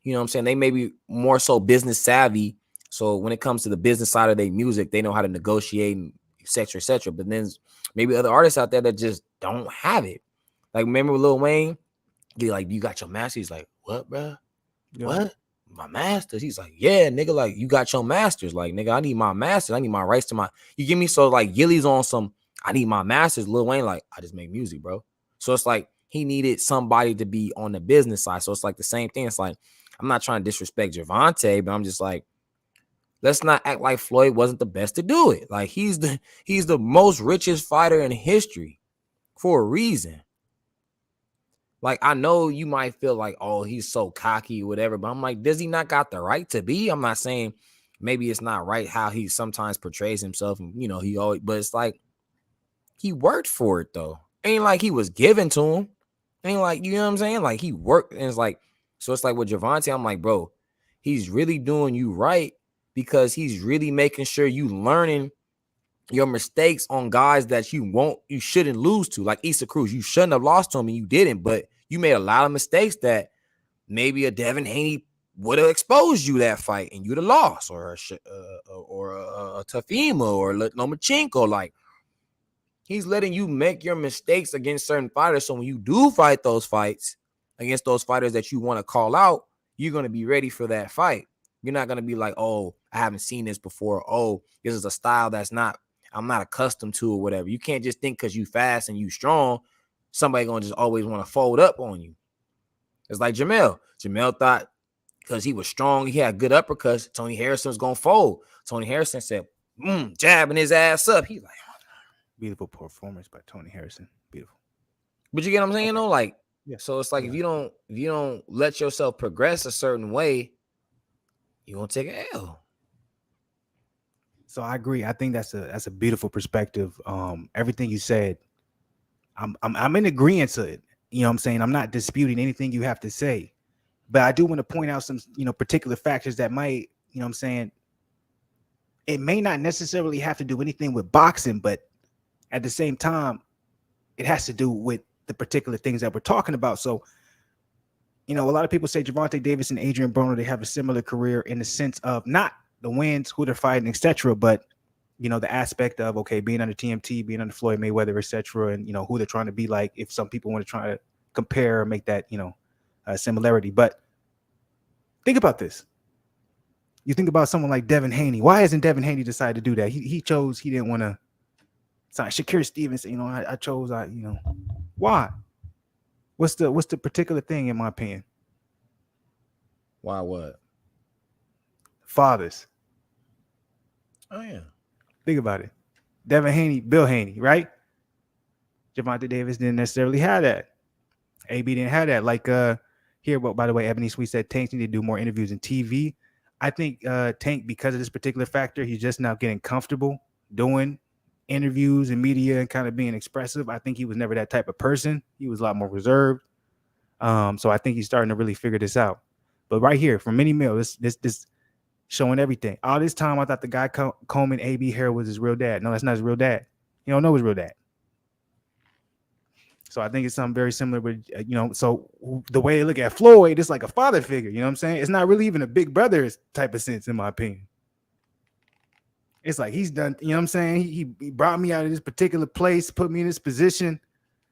Speaker 2: You know what I'm saying? They may be more so business savvy. So when it comes to the business side of their music, they know how to negotiate and et cetera, et cetera. But then maybe other artists out there that just don't have it. Like remember Lil Wayne? Be like, you got your master? He's like, what, bro? Yeah. What? My masters? He's like, yeah, nigga, like you got your masters. Like, nigga, I need my masters. I need my rights to my. You give me so like Gilly's on some. I need my masters. Lil Wayne, like, I just make music, bro. So it's like he needed somebody to be on the business side. So it's like the same thing. It's like I'm not trying to disrespect Gervonta, but I'm just like, let's not act like Floyd wasn't the best to do it. Like he's the most richest fighter in history for a reason. Like, I know you might feel like, oh, he's so cocky or whatever, but I'm like, does he not got the right to be? I'm not saying maybe it's not right how he sometimes portrays himself. And, you know, he always, but it's like he worked for it, though. Ain't like he was given to him. Ain't like, you know what I'm saying? Like, he worked. And it's like, so it's like with Gervonta, I'm like, bro, he's really doing you right because he's really making sure you learning your mistakes on guys that you shouldn't lose to, like Issa Cruz. You shouldn't have lost to him and you didn't, but you made a lot of mistakes that maybe a Devin Haney would have exposed you that fight and you'd have lost, or a Tafima or Lomachenko. Like, he's letting you make your mistakes against certain fighters. So when you do fight those fights against those fighters that you want to call out, you're going to be ready for that fight. You're not going to be like, oh, I haven't seen this before. Oh, this is a style I'm not accustomed to or whatever. You can't just think because you fast and you strong, somebody going to just always want to fold up on you. It's like Jamel. Jamel thought because he was strong, he had good uppercuts, Tony Harrison was going to fold. Tony Harrison said, jabbing his ass up. He's like,
Speaker 1: beautiful performance by Tony Harrison. Beautiful.
Speaker 2: But you get what I'm saying, though? Like,
Speaker 1: yeah.
Speaker 2: So it's like if you don't let yourself progress a certain way, you're going to take an L.
Speaker 1: So I agree. I think that's a beautiful perspective. Everything you said, I'm in agreement to it. You know what I'm saying? I'm not disputing anything you have to say. But I do want to point out some, particular factors that might, you know what I'm saying, it may not necessarily have to do anything with boxing, but at the same time, it has to do with the particular things that we're talking about. So, a lot of people say Gervonta Davis and Adrian Broner, they have a similar career in the sense of not the wins, who they're fighting, etc., but the aspect of being under TMT, being under Floyd Mayweather, etc., and who they're trying to be like. If some people want to try to compare or make that, similarity. But think about this. You think about someone like Devin Haney. Why hasn't Devin Haney decided to do that? He chose, he didn't want to sign Shakir Stevens. I chose, why? What's the particular thing, in my opinion?
Speaker 2: Why what?
Speaker 1: Fathers.
Speaker 2: Oh, yeah.
Speaker 1: Think about it. Devin Haney, Bill Haney, right? Javonte Davis didn't necessarily have that. AB didn't have that. Like here, but by the way, Ebony Sweet said Tank need to do more interviews in TV. I think Tank, because of this particular factor, he's just now getting comfortable doing interviews and media and kind of being expressive. I think he was never that type of person. He was a lot more reserved. So I think he's starting to really figure this out. But right here, from Mini Mill, this showing everything. All this time, I thought the guy combing AB hair was his real dad. No, that's not his real dad. You don't know his real dad. So I think it's something very similar with, so the way they look at Floyd, it's like a father figure. You know what I'm saying? It's not really even a big brother type of sense, in my opinion. It's like he's done, you know what I'm saying? He brought me out of this particular place, put me in this position.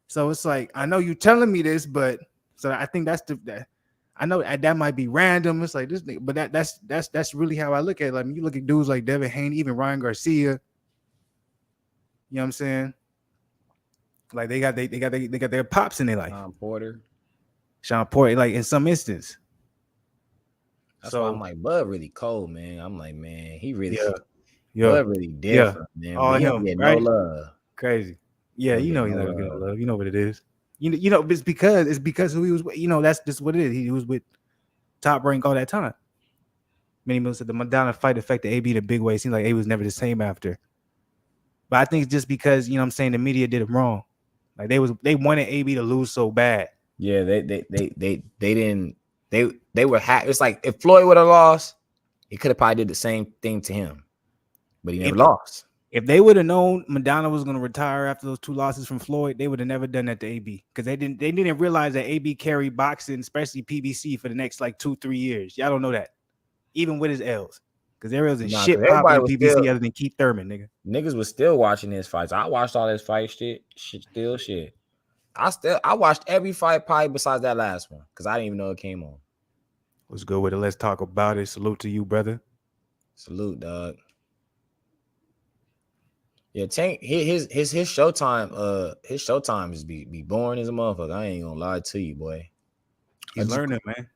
Speaker 1: So it's like, I know you telling me this, but so I think I know that might be random. It's like this, but that's really how I look at it. Like, you look at dudes like Devin Haney, even Ryan Garcia. You know what I'm saying? Like they got their pops in their life. Sean Porter, like in some instance.
Speaker 2: That's why I'm like, Bud really cold, man. I'm like, man, he really,
Speaker 1: Bud
Speaker 2: really different, man.
Speaker 1: All him, right?
Speaker 2: No love.
Speaker 1: Crazy. Yeah, he's not gonna get no love. You know what it is. It's because who he was with. That's just what it is. He was with Top Rank all that time. Many Mills said the Madonna fight affected AB in a big way. It seems like AB was never the same after. But I think it's just because, I'm saying, the media did him wrong. Like they wanted AB to lose so bad.
Speaker 2: Yeah, they didn't. They were happy. It's like if Floyd would have lost, he could have probably did the same thing to him, but he never lost.
Speaker 1: If they would have known Madonna was going to retire after those 2 losses from Floyd, they would have never done that to AB, because they didn't realize that AB carried boxing, especially PBC, for the next like 2-3 years. Y'all don't know that, even with his L's, because there was a shit popping in PBC other than Keith Thurman, nigga.
Speaker 2: Niggas was still watching his fights. I watched all his fight shit. I watched every fight probably besides that last one, because I didn't even know it came on.
Speaker 1: What's good with it? Let's talk about it. Salute to you, brother.
Speaker 2: Salute, dog. Yeah, Tank, his showtime, his showtime is be boring as a motherfucker. I ain't gonna lie to you, boy.
Speaker 1: He's learning, man.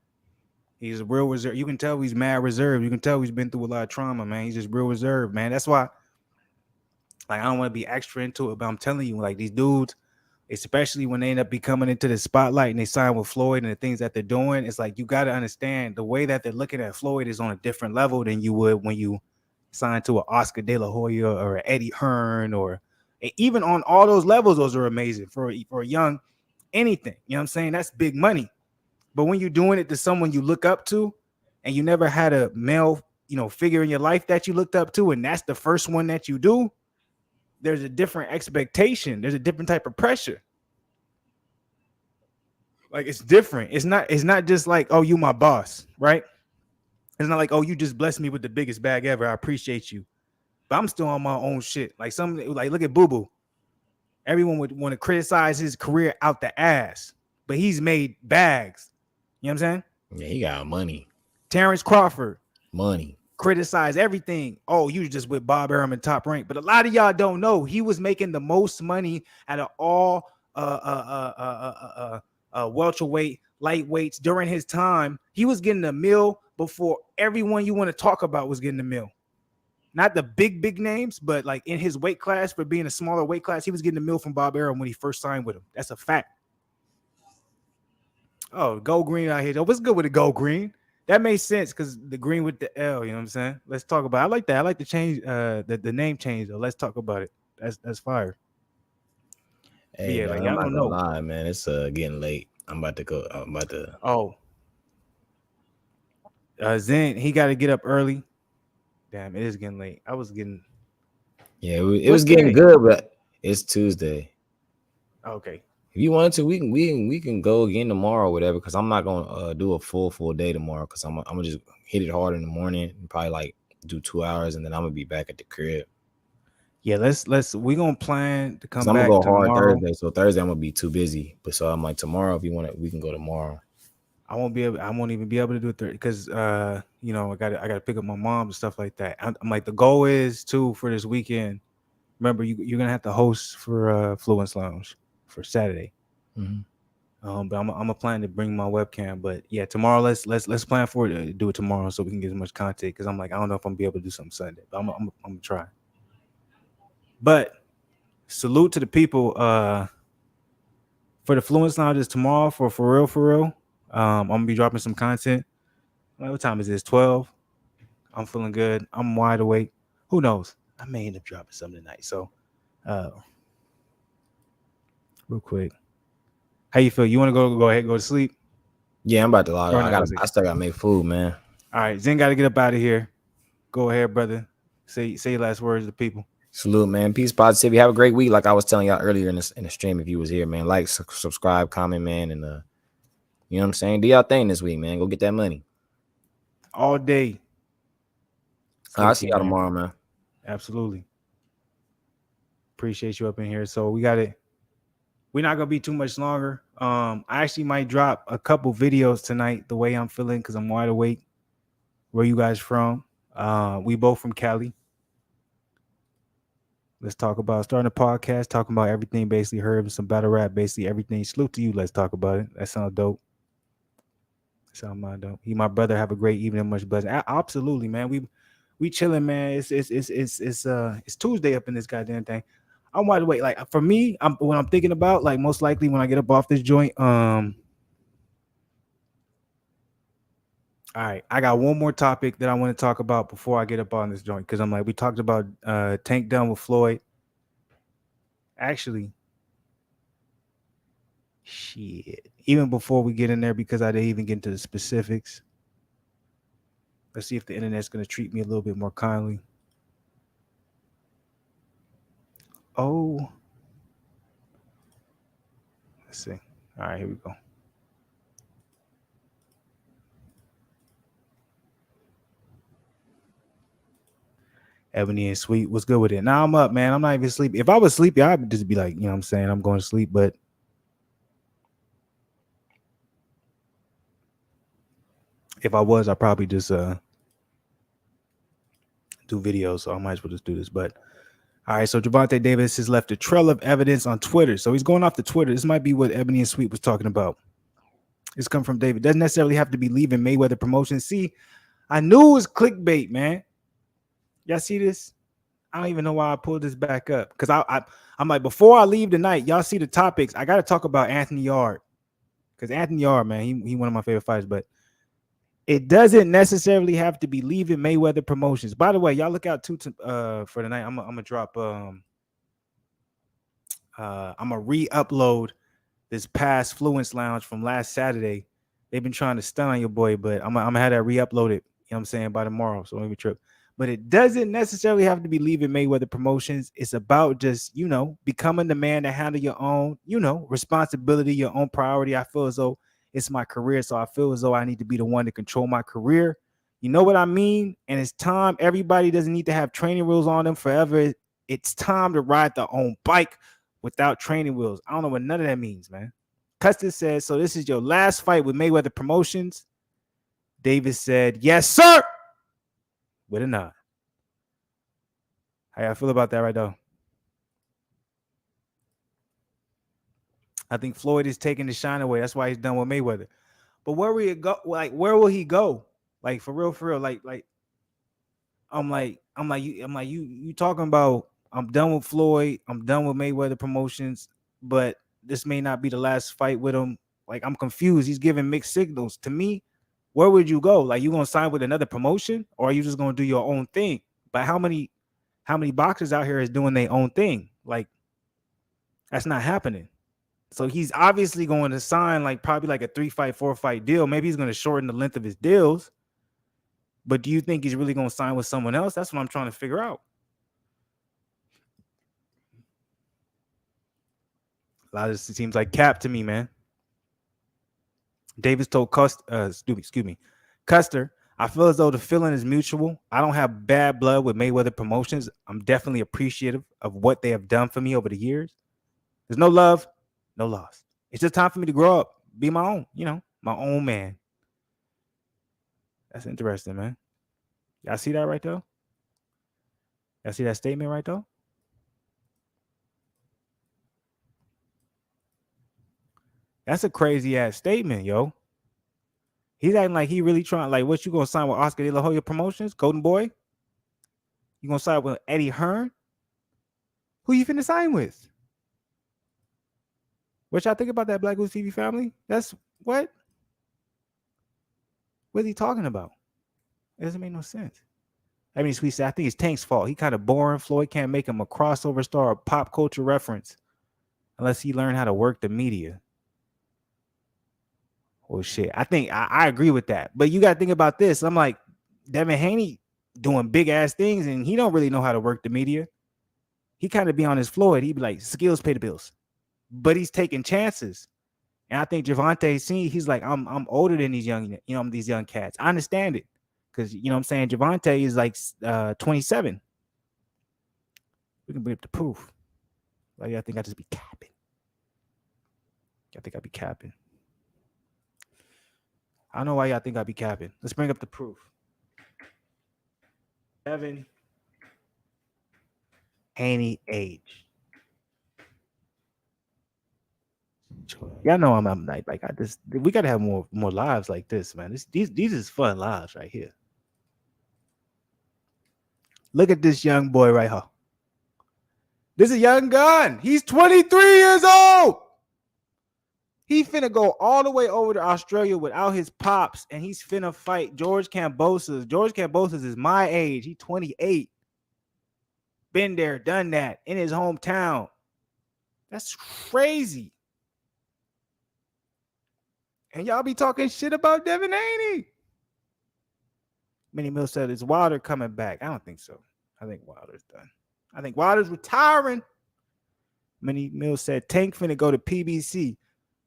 Speaker 1: He's a real reserve. You can tell he's mad reserved. You can tell he's been through a lot of trauma, man. He's just real reserved, man. That's why, like, I don't want to be extra into it, but I'm telling you, like, these dudes, especially when they end up becoming into the spotlight and they sign with Floyd and the things that they're doing, it's like, you got to understand the way that they're looking at Floyd is on a different level than you would when you sign to an Oscar De La Hoya or an Eddie Hearn, or even on all those levels. Those are amazing for a young anything. You know what I'm saying? That's big money. But when you're doing it to someone you look up to, and you never had a male, figure in your life that you looked up to, and that's the first one that you do, there's a different expectation. There's a different type of pressure. Like, it's different. It's not just like, oh, you my boss, right? It's not like, oh, you just blessed me with the biggest bag ever. I appreciate you. But I'm still on my own shit. Like, look at Boo Boo. Everyone would want to criticize his career out the ass, but he's made bags. You know what I'm saying?
Speaker 2: Yeah, he got money.
Speaker 1: Terrence Crawford.
Speaker 2: Money.
Speaker 1: Criticize everything. Oh, you just with Bob Arum and Top Rank. But a lot of y'all don't know he was making the most money out of all welterweight, lightweights during his time. He was getting a meal before everyone you want to talk about was getting a meal. Not the big names, but like in his weight class, for being a smaller weight class, he was getting a meal from Bob Arum when he first signed with him. That's a fact. Oh, Go Green out here. Oh, what's good with the Go Green? That makes sense because the green with the L, you know what I'm saying? Let's talk about it. I like that. I like the change, the name change, though. Let's talk about it. That's fire.
Speaker 2: Hey, yeah, like, y'all don't know. Lie, man. It's getting late. I'm about to go.
Speaker 1: Oh. Zen, he got to get up early. Damn, it is getting late. I was getting.
Speaker 2: Yeah, it was getting good, but it's Tuesday.
Speaker 1: Okay.
Speaker 2: If you wanted to, we can go again tomorrow or whatever, because I'm not gonna do a full day tomorrow, because I'm gonna just hit it hard in the morning and probably like do 2 hours, and then I'm gonna be back at the crib.
Speaker 1: Yeah, we gonna plan to
Speaker 2: Cause
Speaker 1: come
Speaker 2: I'm gonna
Speaker 1: back
Speaker 2: go hard
Speaker 1: tomorrow.
Speaker 2: Thursday. So Thursday I'm gonna be too busy. But so I'm like tomorrow, if you want it, we can go tomorrow.
Speaker 1: I won't even be able to do it because I gotta pick up my mom and stuff like that. I'm like the goal is too for this weekend. Remember, you're gonna have to host for Fluence Lounge for Saturday.
Speaker 2: Mm-hmm.
Speaker 1: But I'm a plan to bring my webcam. But yeah, tomorrow let's plan for it to do it tomorrow so we can get as much content. Because I'm like I don't know if I'm gonna be able to do something Sunday, but I'm gonna try. But salute to the people for the Fluence Lounge is tomorrow for real for real. I'm gonna be dropping some content. Like, what time is this? 12. I'm feeling good. I'm wide awake. Who knows? I may end up dropping something tonight. So, uh, real quick, how you feel? You want to go ahead, go to sleep?
Speaker 2: Yeah, I'm about to log
Speaker 1: Or
Speaker 2: out.
Speaker 1: not go to sleep?
Speaker 2: I still gotta make food, man.
Speaker 1: All right, Zen got to get up out of here. Go ahead, brother. Say your last words to people.
Speaker 2: Salute, man. Peace, positivity. Have a great week. Like I was telling y'all earlier in the stream, if you was here, man, like, subscribe, comment, man, and you know what I'm saying. Do y'all thing this week, man. Go get that money.
Speaker 1: All day.
Speaker 2: I'll see y'all tomorrow, man.
Speaker 1: Absolutely. Appreciate you up in here. So we got it. We're not gonna be too much longer. I actually might drop a couple videos tonight. The way I'm feeling because I'm wide awake. Where you guys from? We both from Cali. Let's talk about starting a podcast, talking about everything, basically heard some battle rap, basically everything. Salute to you. Let's talk about it. That sounds dope. Sound my dope. He, my brother, have a great evening. Much blessing. Absolutely, man. We chilling, man. It's Tuesday up in this goddamn thing. I'm wide awake. Like for me, when I'm thinking about like most likely when I get up off this joint. All right, I got one more topic that I want to talk about before I get up on this joint because I'm like we talked about Tank done with Floyd. Actually, shit. Even before we get in there, because I didn't even get into the specifics. Let's see if the internet's gonna treat me a little bit more kindly. Oh, let's see. All right, here we go. Ebony and Sweet, what's good with it? Now I'm up, man. I'm not even sleepy. If I was sleepy, I'd just be like, you know what I'm saying? I'm going to sleep. But if I was, I'd probably just do videos. So I might as well just do this. But all right, so Gervonta Davis has left a trail of evidence on Twitter. So he's going off the Twitter. This might be what Ebony and Sweet was talking about. It's come from David. Doesn't necessarily have to be leaving Mayweather Promotions. See, I knew it was clickbait, man. Y'all see this? I don't even know why I pulled this back up because I'm like before I leave tonight, y'all see the topics. I got to talk about Anthony Yarde because Anthony Yarde, man, he one of my favorite fighters. But it doesn't necessarily have to be leaving Mayweather Promotions. By the way, y'all look out too for tonight. I'm gonna drop I'm gonna re-upload this past Fluence Lounge from last Saturday. They've been trying to stun on your boy, but I'm gonna have that re-uploaded. You know what I'm saying by tomorrow. So maybe trip. But it doesn't necessarily have to be leaving Mayweather Promotions. It's about just, becoming the man to handle your own, responsibility, your own priority. I feel as though it's my career. So I feel as though I need to be the one to control my career. You know what I mean? And it's time. Everybody doesn't need to have training wheels on them forever. It's time to ride their own bike without training wheels. I don't know what none of that means, man. Custis says, so this is your last fight with Mayweather Promotions. Davis said, yes, sir. With a nod. How y'all feel about that right now? I think Floyd is taking the shine away. That's why he's done with Mayweather. But where will he go? Like, where will he go? Like, for real. Like, I'm like, you talking about I'm done with Floyd, I'm done with Mayweather Promotions, but this may not be the last fight with him. Like, I'm confused. He's giving mixed signals to me. Where would you go? Like, you gonna sign with another promotion, or are you just gonna do your own thing? But how many boxers out here is doing their own thing? Like, that's not happening. So he's obviously going to sign like probably like a 3-fight, 4-fight deal. Maybe he's going to shorten the length of his deals. But do you think he's really going to sign with someone else? That's what I'm trying to figure out. A lot of this seems like cap to me, man. Davis told Custer, I feel as though the feeling is mutual. I don't have bad blood with Mayweather Promotions. I'm definitely appreciative of what they have done for me over the years. There's no love, no loss. It's just time for me to grow up, be my own, my own man. That's interesting, man. Y'all see that right there? Y'all see that statement right there? That's a crazy ass statement, yo. He's acting like he really trying. Like, what you gonna sign with Oscar De La Hoya Promotions, Golden Boy? You gonna sign with Eddie Hearn? Who you finna sign with? What y'all think about that Black Goose TV family? That's what? What is he talking about? It doesn't make no sense. I mean, Sweet, I think it's Tank's fault. He kind of boring. Floyd can't make him a crossover star, a pop culture reference, unless he learned how to work the media. Oh shit. I think I agree with that. But you gotta think about this. I'm like, Devin Haney doing big ass things, and he don't really know how to work the media. He kind of be on his Floyd. He'd be like, skills pay the bills. But he's taking chances. And I think Javante he's like, I'm older than these young cats. I understand it. Because what I'm saying, Javante is like 27. We can bring up the proof. Like, I think I just be capping. I think I be capping. I don't know why y'all think I be capping. Let's bring up the proof. Devin Haney age. Y'all know I'm like I just we gotta have more lives like this, man. These is fun lives right here. Look at this young boy right here. This is a young gun. He's 23 years old. He finna go all the way over to Australia without his pops, and he's finna fight George Kambosos. George Kambosos is my age. He's 28. Been there, done that in his hometown. That's crazy. And y'all be talking shit about Devin Haney. Minnie Mills said, is Wilder coming back? I don't think so. I think Wilder's done. I think Wilder's retiring. Minnie Mills said, Tank finna go to PBC.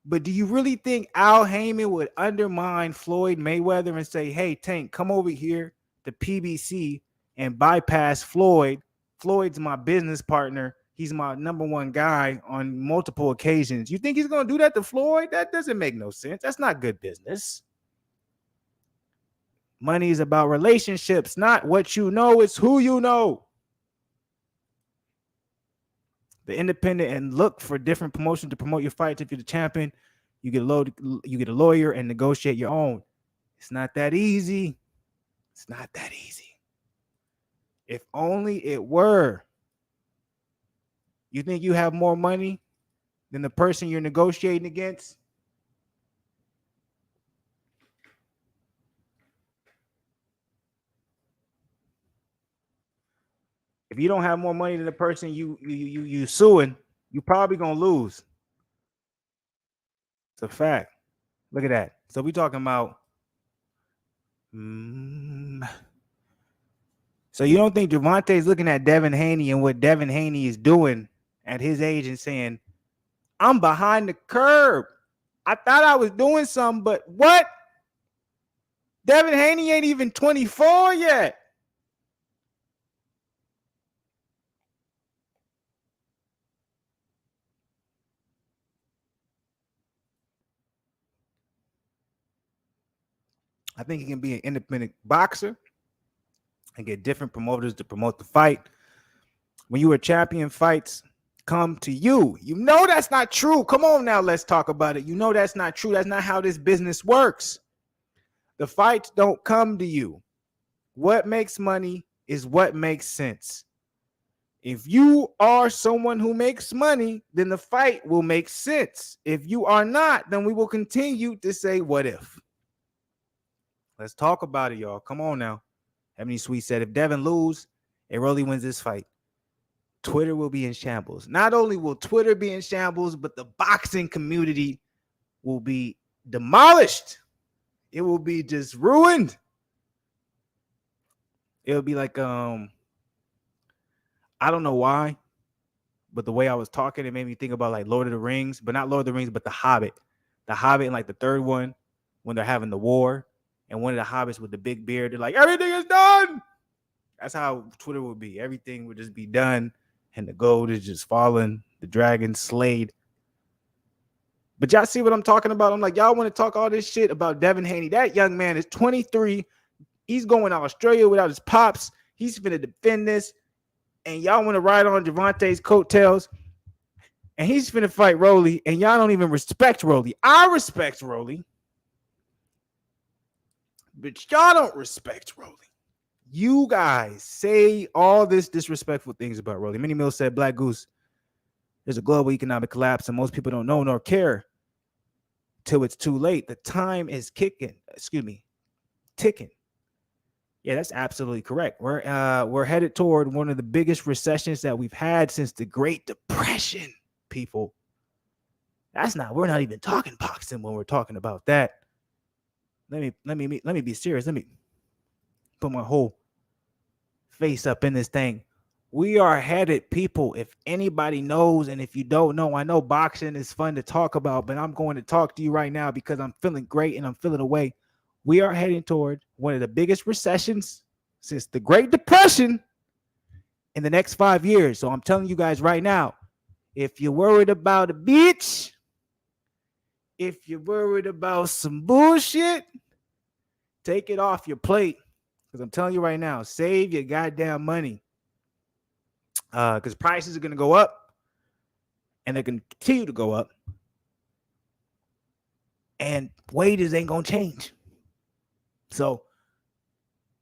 Speaker 1: But do you really think Al Heyman would undermine Floyd Mayweather and say, hey, Tank, come over here to PBC and bypass Floyd? Floyd's my business partner. He's my number one guy on multiple occasions. You think he's going to do that to Floyd? That doesn't make no sense. That's not good business. Money is about relationships, not what you know. It's who you know. The independent and look for different promotion to promote your fights. If you're the champion, you get a lawyer and negotiate your own. It's not that easy. It's not that easy. If only it were. You think you have more money than the person you're negotiating against? If you don't have more money than the person you suing, you probably gonna lose. It's a fact. Look at that. So we talking about. So you don't think Javante is looking at Devin Haney and what Devin Haney is doing at his age and saying, I'm behind the curve. I thought I was doing something, but what? Devin Haney ain't even 24 yet. I think he can be an independent boxer and get different promoters to promote the fight. When you are champion, fights come to you. You know that's not true. Come on now, let's talk about it. You know that's not true. That's not how this business works. The fights don't come to you. What makes money is what makes sense. If you are someone who makes money, then the fight will make sense. If you are not, then we will continue to say, what if? Let's talk about it, y'all. Come on now. Ebony Sweet said, if Devin lose, and Rolly wins this fight, Twitter will be in shambles. Not only will Twitter be in shambles, but the boxing community will be demolished. It will be just ruined. It'll be like, I don't know why, but the way I was talking, it made me think about like Lord of the Rings, but not Lord of the Rings, but The Hobbit. The Hobbit in like the third one, when they're having the war, and one of the hobbits with the big beard, they're like, everything is done. That's how Twitter would be. Everything would just be done, and the gold is just falling. The dragon slayed. But y'all see what I'm talking about? I'm like, y'all want to talk all this shit about Devin Haney. That young man is 23. He's going to Australia without his pops. He's finna defend this. And y'all want to ride on Gervonta's coattails. And he's finna fight Rolly. And y'all don't even respect Rolly. I respect Rolly. But y'all don't respect Rolly. You guys say all this disrespectful things about Rolly. Minnie Mills said, Black Goose, there's a global economic collapse and most people don't know nor care till it's too late. The time is ticking. Yeah, that's absolutely correct. We're headed toward one of the biggest recessions that we've had since the Great Depression, people. We're not even talking boxing when we're talking about that. Let me be serious. Let me put my whole face up in this thing. We are headed, people. If anybody knows, and if you don't know, I know boxing is fun to talk about, but I'm going to talk to you right now because I'm feeling great and I'm feeling away. We are heading toward one of the biggest recessions since the Great Depression in the next 5 years. So I'm telling you guys right now, if you're worried about a bitch, if you're worried about some bullshit, take it off your plate. Because I'm telling you right now, save your goddamn money. Because prices are going to go up and they're going to continue to go up. And wages ain't going to change. So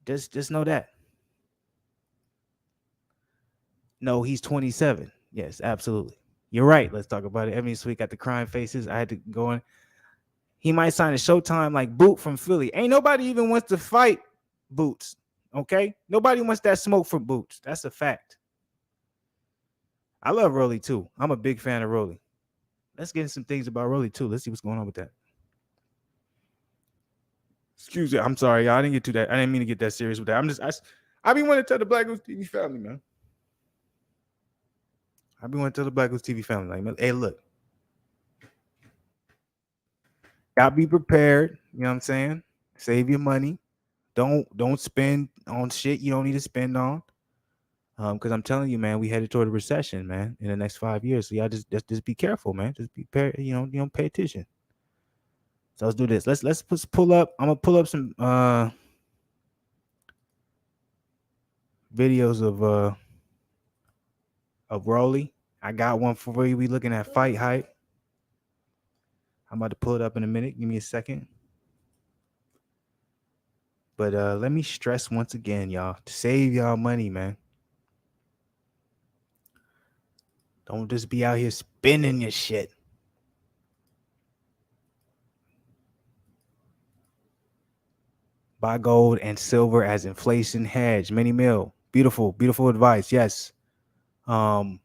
Speaker 1: just know that. No, he's 27. Yes, absolutely. You're right. Let's talk about it. Every week got the crying faces. I had to go in. He might sign a Showtime like Boot from Philly. Ain't nobody even wants to fight Boots. Okay? Nobody wants that smoke from Boots. That's a fact. I love Rolly too. I'm a big fan of Rolly. Let's get into some things about Rolly too. Let's see what's going on with that. Excuse me. I'm sorry, y'all. I didn't get to that. I didn't mean to get that serious with that. I be wanting to tell the Black Goose TV family, man. I be wanting to tell the Black Goose TV family, like, hey, look. Y'all be prepared. You know what I'm saying? Save your money. Don't spend on shit you don't need to spend on. Because I'm telling you, man, we headed toward a recession, man, in the next 5 years. So y'all just be careful, man. Just be pay attention. So let's do this. Let's pull up. I'm gonna pull up some videos of Rolly. I got one for you. We looking at Fight Hype. I'm about to pull it up in a minute. Give me a second. But let me stress once again, y'all, to save y'all money, man. Don't just be out here spending your shit. Buy gold and silver as inflation hedge. Many mil. Beautiful, beautiful advice. Yes. Look,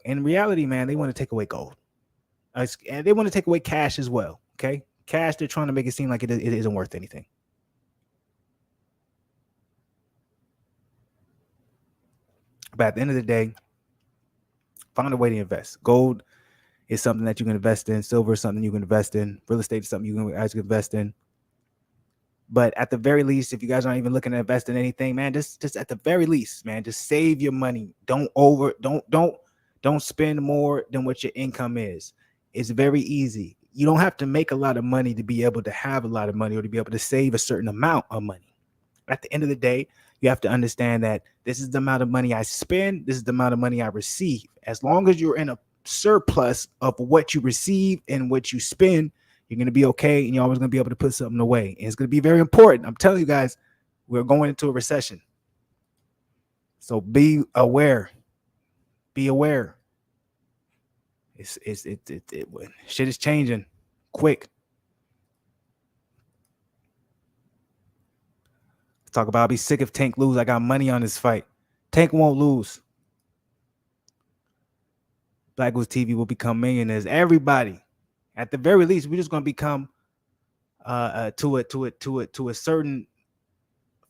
Speaker 1: in reality, man, they want to take away gold. And they want to take away cash as well. Okay. Cash, they're trying to make it seem like it isn't worth anything. But at the end of the day, find a way to invest. Gold is something that you can invest in. Silver is something you can invest in. Real estate is something you can actually invest in. But at the very least, if you guys aren't even looking to invest in anything, man, just at the very least, man, just save your money. Don't spend more than what your income is. It's very easy. You don't have to make a lot of money to be able to have a lot of money or to be able to save a certain amount of money. At the end of the day, you have to understand that this is the amount of money I spend. This is the amount of money I receive. As long as you're in a surplus of what you receive and what you spend, you're going to be okay. And you're always going to be able to put something away. And it's going to be very important. I'm telling you guys, we're going into a recession. So be aware. Be aware. Shit is changing quick. Talk about I'll be sick if Tank lose. I got money on this fight. Tank won't lose. Black Goose TV will become millionaires. Everybody, at the very least, we're just gonna become to a certain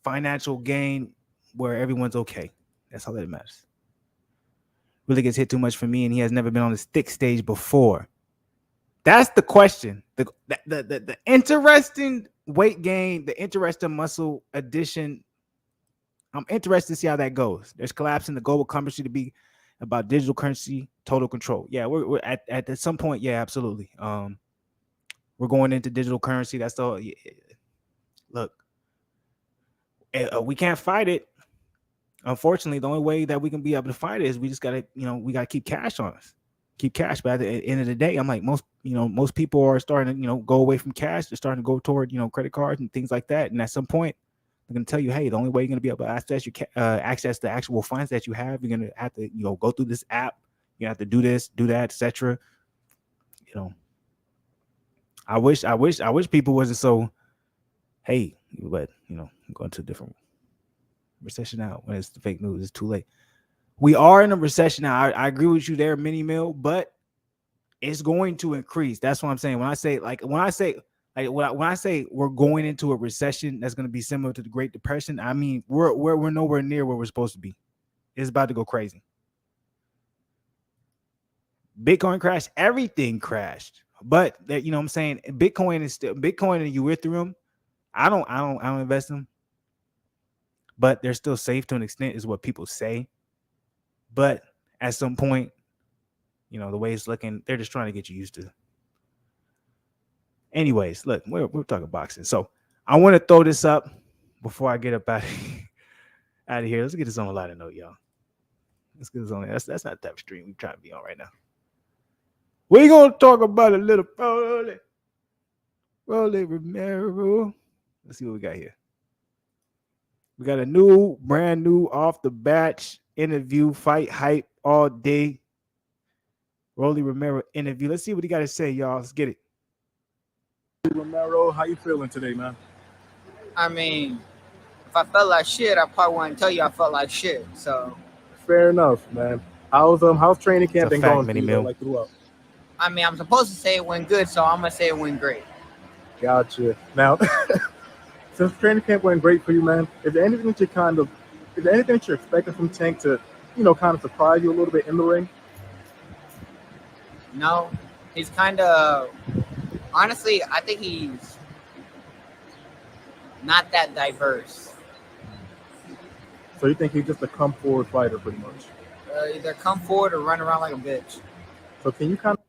Speaker 1: financial gain where everyone's okay. That's all that matters. Really gets hit too much for me, and he has never been on this thick stage before. That's the question. The interesting weight gain, the interesting muscle addition. I'm interested to see how that goes. There's collapse in the global currency to be about digital currency, total control. Yeah, we're at some point. Yeah, absolutely. We're going into digital currency. That's all. Yeah. Look, we can't fight it. Unfortunately, the only way that we can be able to fight it is we just gotta, we gotta keep cash on us, keep cash. But at the end of the day, I'm like most people are starting to, go away from cash. They're starting to go toward, credit cards and things like that. And at some point, they're gonna tell you, hey, the only way you're gonna be able to access the actual funds that you have, you're gonna have to, go through this app. You have to do this, do that, etc. I wish people wasn't so, hey, but going to a different recession now. When it's the fake news, it's too late. We are in a recession now. I agree with you there, Mini Mill, but it's going to increase. That's what I'm saying. When I say we're going into a recession that's going to be similar to the Great Depression, I mean we're nowhere near where we're supposed to be. It's about to go crazy. Bitcoin crashed, everything crashed. But that, what I'm saying, Bitcoin is still Bitcoin and Ethereum. I don't invest in them, but they're still safe to an extent, is what people say. But at some point, the way it's looking, they're just trying to get you used to. Anyways, look, we're talking boxing, so I want to throw this up before I get up out of here. Let's get this on a lighter note, y'all. Let's get this on. That's not the type of stream we're trying to be on right now. We're gonna talk about a little Rolly Romero. Let's see what we got here. We got a brand new off the batch interview, fight hype all day. Rolly Romero interview. Let's see what he got to say, y'all. Let's get it.
Speaker 3: Romero, how you feeling today, man?
Speaker 4: I mean, if I felt like shit, I probably wouldn't tell you I felt like shit. So
Speaker 3: fair enough, man. How's training camp been going for you, like throughout?
Speaker 4: I mean, I'm supposed to say it went good, so I'm gonna say it went great.
Speaker 3: Gotcha. Now, since training camp went great for you, man, is there anything that you're expecting from Tank to, kind of surprise you a little bit in the ring?
Speaker 4: No, he's kind of, honestly, I think he's not that diverse.
Speaker 3: So you think he's just a come forward fighter, pretty much?
Speaker 4: Either come forward or run around like a bitch.
Speaker 3: So can you kind of?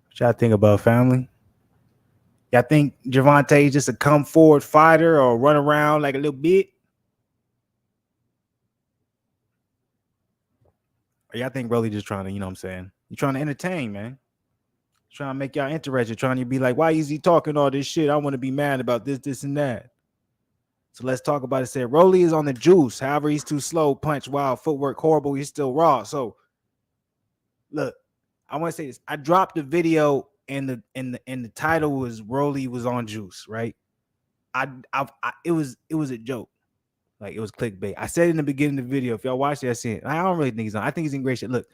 Speaker 1: What y'all think about, family? Y'all think Gervonta is just a come forward fighter or run around like a little bit? Or y'all think Rolly just trying to, you're trying to entertain, man. Trying to make y'all interested, trying to be like, why is he talking all this shit? I want to be mad about this, and that. So let's talk about it. Say Rolly is on the juice. However, he's too slow, punch, wild, footwork, horrible. He's still raw. So look, I want to say this. I dropped the video and the title was Rolly was on juice, right? It was a joke. Like, it was clickbait. I said in the beginning of the video, if y'all watch it, I see it. I don't really think he's on. I think he's in great shape. Look,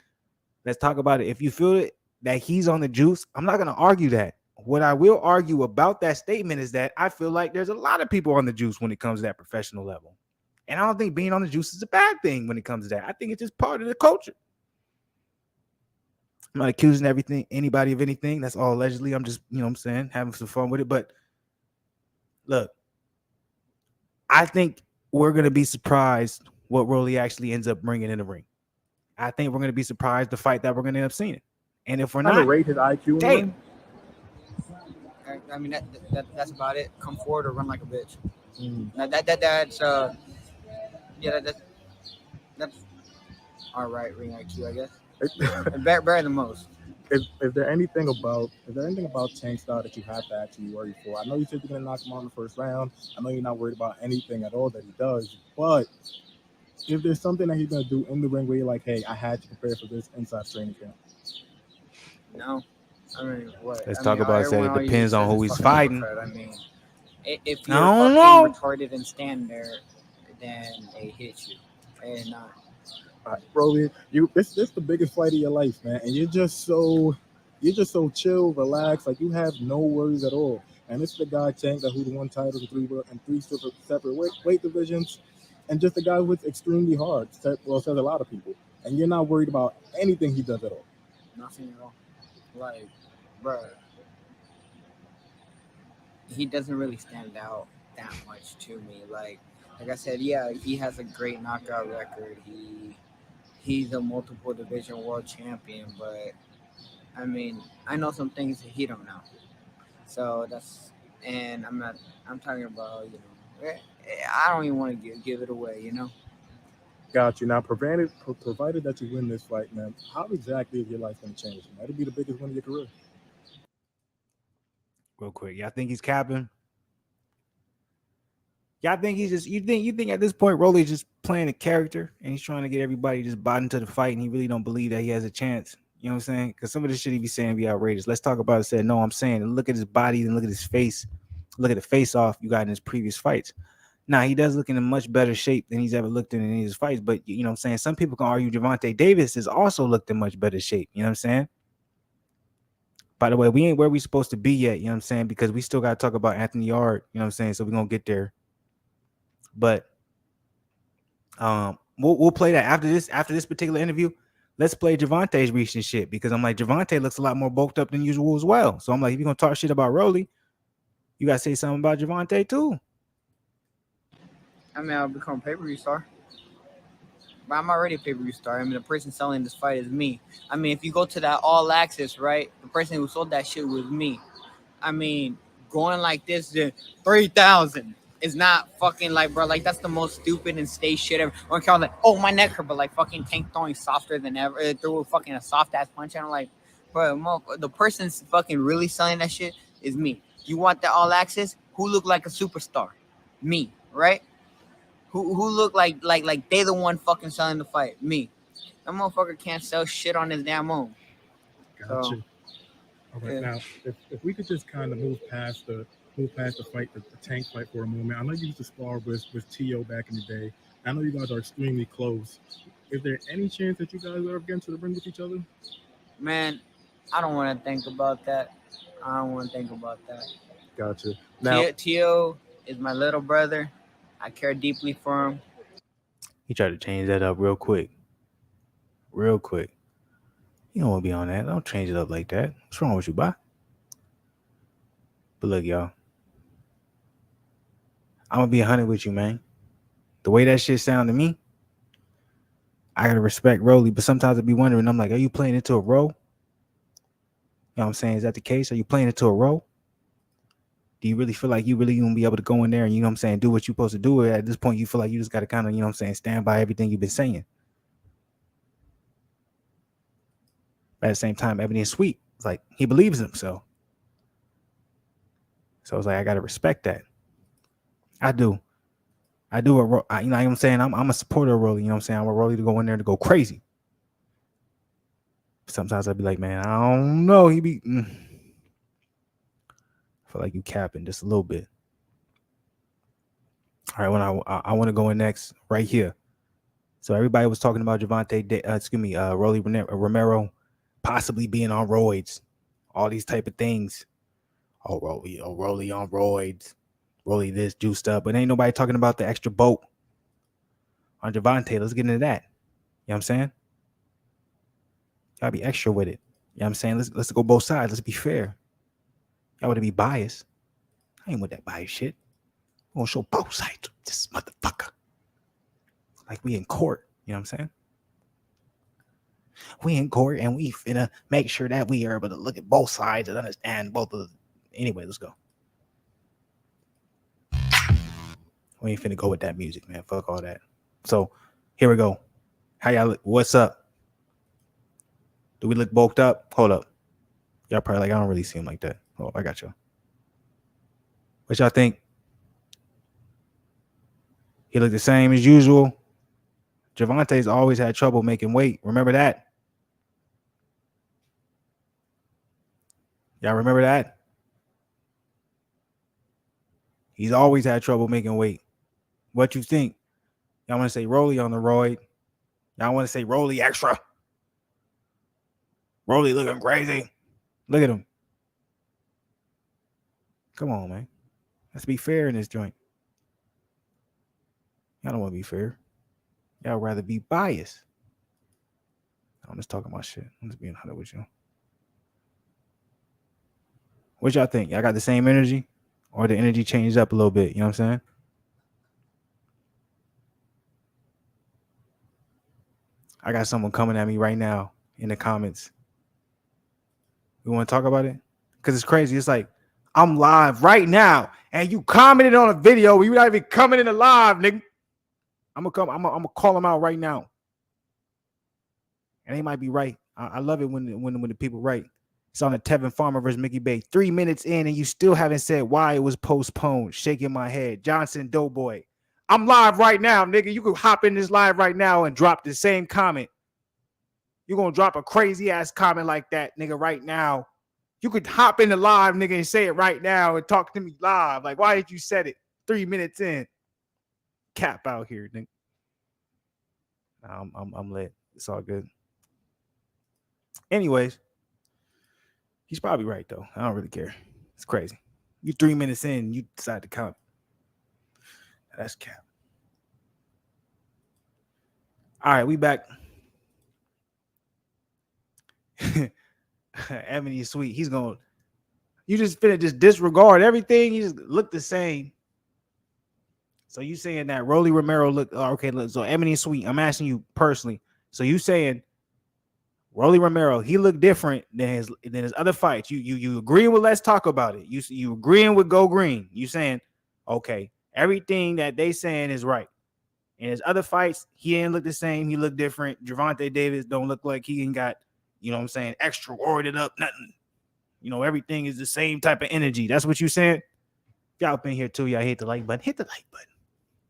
Speaker 1: let's talk about it. If you feel it that he's on the juice, I'm not going to argue that. What I will argue about that statement is that I feel like there's a lot of people on the juice when it comes to that professional level. And I don't think being on the juice is a bad thing when it comes to that. I think it's just part of the culture. I'm not accusing anybody of anything. That's all allegedly. I'm just, having some fun with it. But look, I think we're going to be surprised what Rolly actually ends up bringing in the ring. I think we're going to be surprised the fight that we're going to end up seeing. And if we're not,
Speaker 3: rate his IQ.
Speaker 4: Damn. I mean, that's about it. Come forward or run like a bitch. That's all right. Ring IQ, I guess. better than most.
Speaker 3: Is there anything about Tank style that you have to actually worry for? I know you said you're gonna knock him out in the first round. I know you're not worried about anything at all that he does, but if there's something that he's gonna do in the ring where you're like, hey, I had to prepare for this inside training camp.
Speaker 4: No. I mean, what?
Speaker 1: Let's talk about it. It depends on who he's fighting.
Speaker 4: I mean, if you're fucking retarded and stand there, then they hit you. And not.
Speaker 3: All right, Rolly, this is the biggest fight of your life, man, and you're just so chill, relaxed, like you have no worries at all. And this is the guy Tank who won titles in three separate weight divisions, and just a guy who's extremely hard. Says a lot of people, and you're not worried about anything he does at all.
Speaker 4: Nothing at all. Like, bro, he doesn't really stand out that much to me. Like I said, yeah, he has a great knockout record. He's a multiple division world champion, but I mean, I know some things that he don't know. So that's and I'm not. I'm talking about I don't even want to give it away.
Speaker 3: Got you. Now, provided that you win this fight, man, how exactly is your life going to change? That'd be the biggest win of your career.
Speaker 1: Real quick, y'all think he's capping? Y'all think he's just you think at this point Rolly's just playing a character and he's trying to get everybody just bought into the fight and he really don't believe that he has a chance? You know what I'm saying? Because some of the shit he be saying be outrageous. Let's talk about it. Said no, I'm saying look at his body and look at his face. Look at the face off you got in his previous fights. Now he does look in a much better shape than he's ever looked in any of his fights. But you know what I'm saying? Some people can argue Gervonta Davis has also looked in much better shape. You know what I'm saying? By the way, we ain't where we supposed to be yet, you know what I'm saying? Because we still got to talk about Anthony Yarde, you know what I'm saying? So we're going to get there. But we'll play that after this particular interview. Let's play Gervonta's recent shit because I'm like, Gervonta looks a lot more bulked up than usual as well. So I'm like, if you're going to talk shit about Rolly, you got to say something about Gervonta too.
Speaker 4: I mean, I'll become a pay-per-view star. But I'm already a pay-per-view star. I mean, the person selling this fight is me. I mean, if you go to that All Access, right, the person who sold that shit was me. I mean, going like this to 3,000 is not fucking like, bro, like that's the most stupid and stay shit ever. Or kind of like, oh, my neck hurt, but like fucking Tank throwing softer than ever. Threw a fucking a soft ass punch. And I'm like, bro, the person's fucking really selling that shit is me. You want the All Access? Who look like a superstar? Me, right? Who look like they the one fucking selling the fight? Me. That motherfucker can't sell shit on his damn own.
Speaker 3: Gotcha.
Speaker 4: So,
Speaker 3: All right,
Speaker 4: yeah.
Speaker 3: now if we could just kind of move past the fight, the tank fight for a moment. I know you used to spar with T.O. back in the day. I know you guys are extremely close. Is there any chance that you guys are again to the ring with each other?
Speaker 4: Man, I don't want to think about that.
Speaker 3: Gotcha. Now,
Speaker 4: Tio is my little brother. I care deeply for him.
Speaker 1: He tried to change that up real quick. Real quick. You don't want to be on that. Don't change it up like that. What's wrong with you, bye? But look, y'all. I'm going to be 100 with you, man. The way that shit sound to me, I got to respect Rolly. But sometimes I be wondering, I'm like, are you playing into a role? You know what I'm saying? Is that the case? Are you playing into a role? Do you really feel like you really going to be able to go in there and, you know what I'm saying, do what you're supposed to do? Or at this point, you feel like you just got to kind of, you know what I'm saying, stand by everything you've been saying. But at the same time, Ebony is sweet. It's like he believes in himself. So it's like I gotta respect that. I do. You know what I'm saying? I'm a supporter of Rolly. You know what I'm saying? I want Rolly to go in there to go crazy. Sometimes I'd be like, man, I don't know. I feel like you capping just a little bit. All right, when I want to go in next right here. So everybody was talking about Rolly Romero possibly being on roids, all these type of things. Oh, Rolly on roids, Rolly this juiced up, but ain't nobody talking about the extra boat on Gervonta. Let's get into that. You know what I'm saying? Gotta be extra with it. You know what I'm saying? Let's go both sides. Let's be fair. Y'all want to be biased. I ain't with that bias shit. We're gonna show both sides of this motherfucker. Like we in court. You know what I'm saying? We in court and we finna make sure that we are able to look at both sides and understand both of the... Anyway, let's go. We ain't finna go with that music, man. Fuck all that. So here we go. How y'all look? What's up? Do we look bulked up? Hold up. Y'all probably like, I don't really see him like that. Oh, I got you. What y'all think? He looked the same as usual. Gervonta's always had trouble making weight. Remember that? Y'all remember that? He's always had trouble making weight. What you think? Y'all want to say Rolly on the roid? Y'all want to say Rolly extra? Rolly looking crazy. Look at him. Come on, man. Let's be fair in this joint. Y'all don't want to be fair. Y'all rather be biased. I'm just talking about shit. I'm just being honest with you. What y'all think? Y'all got the same energy? or the energy changed up a little bit. You know what I'm saying? I got someone coming at me right now in the comments. We want to talk about it? Because it's crazy. It's like, I'm live right now, and you commented on a video where you're not even coming in live, nigga. I'm gonna call them out right now. And they might be right. I love it when the people right. It's on the Tevin Farmer versus Mickey Bay. 3 minutes in, and you still haven't said why it was postponed. Shaking my head. Johnson Doughboy. I'm live right now, nigga. You could hop in this live right now and drop the same comment. You're gonna drop a crazy ass comment like that, nigga, right now. You could hop in the live, nigga, and say it right now and talk to me live. Like, why did you said it 3 minutes in? Cap out here, nigga. I'm lit. It's all good. Anyways, he's probably right though. I don't really care. It's crazy. You 3 minutes in, you decide to count. That's cap. All right, we back. Ebony is sweet. He's going. You just finna just disregard everything. You just look the same. So you saying that Rolly Romero look okay? Look, so Ebony is sweet. I'm asking you personally. So you saying Rolly Romero, he looked different than his other fights. You agreeing with Let's Talk About It. You agreeing with Go Green. You saying, okay, everything that they saying is right. In his other fights, he didn't look the same. He looked different. Gervonta Davis don't look like he ain't got, you know what I'm saying, extra worded up, nothing. You know, everything is the same type of energy. That's what you saying? Y'all been here too. Y'all hit the like button. Hit the like button.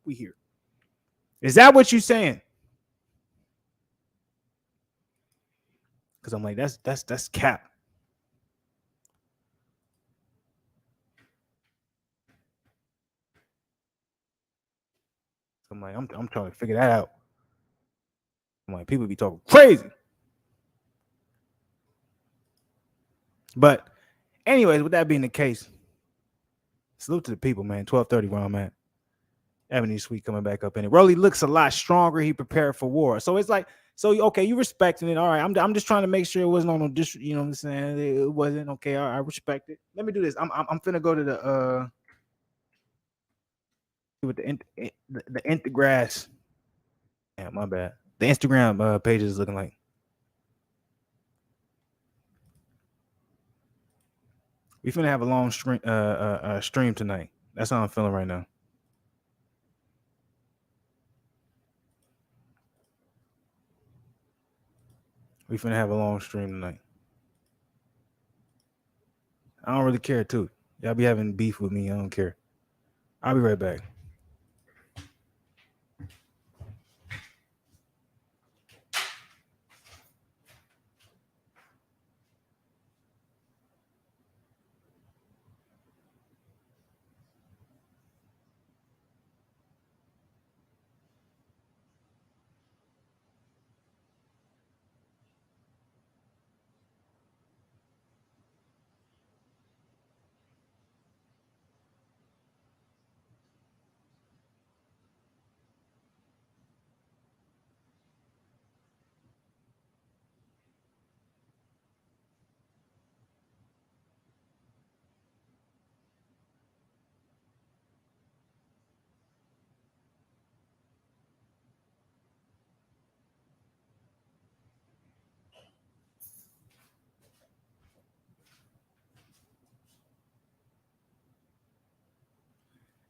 Speaker 1: We here. Is that what you saying? Because I'm like, that's cap. I'm like, I'm trying to figure that out. I'm like, people be talking crazy. But anyways, with that being the case, salute to the people, man. 12:30 where I'm at. Ebony Sweet coming back up in it. Rolly looks a lot stronger. He prepared for war. So it's like, so okay, you respecting it. All right. I'm just trying to make sure it wasn't on no you know what I'm saying? It wasn't okay. All right, I respect it. Let me do this. I'm finna go to the with the Instagram. Yeah, my bad. The Instagram page is looking like. We finna have a long stream tonight. That's how I'm feeling right now. We finna have a long stream tonight. I don't really care too. Y'all be having beef with me. I don't care. I'll be right back.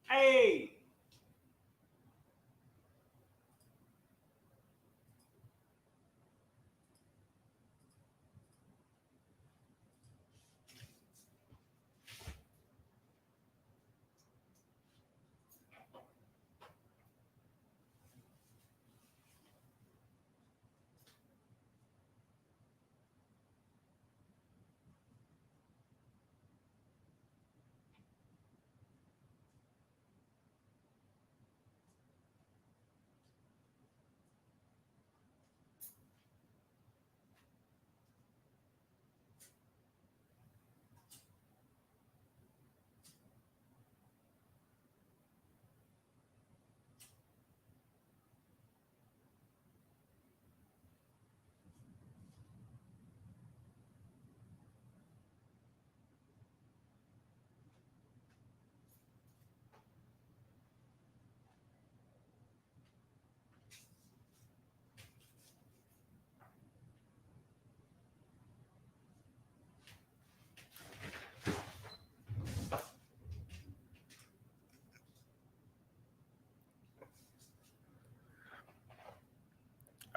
Speaker 1: Hey.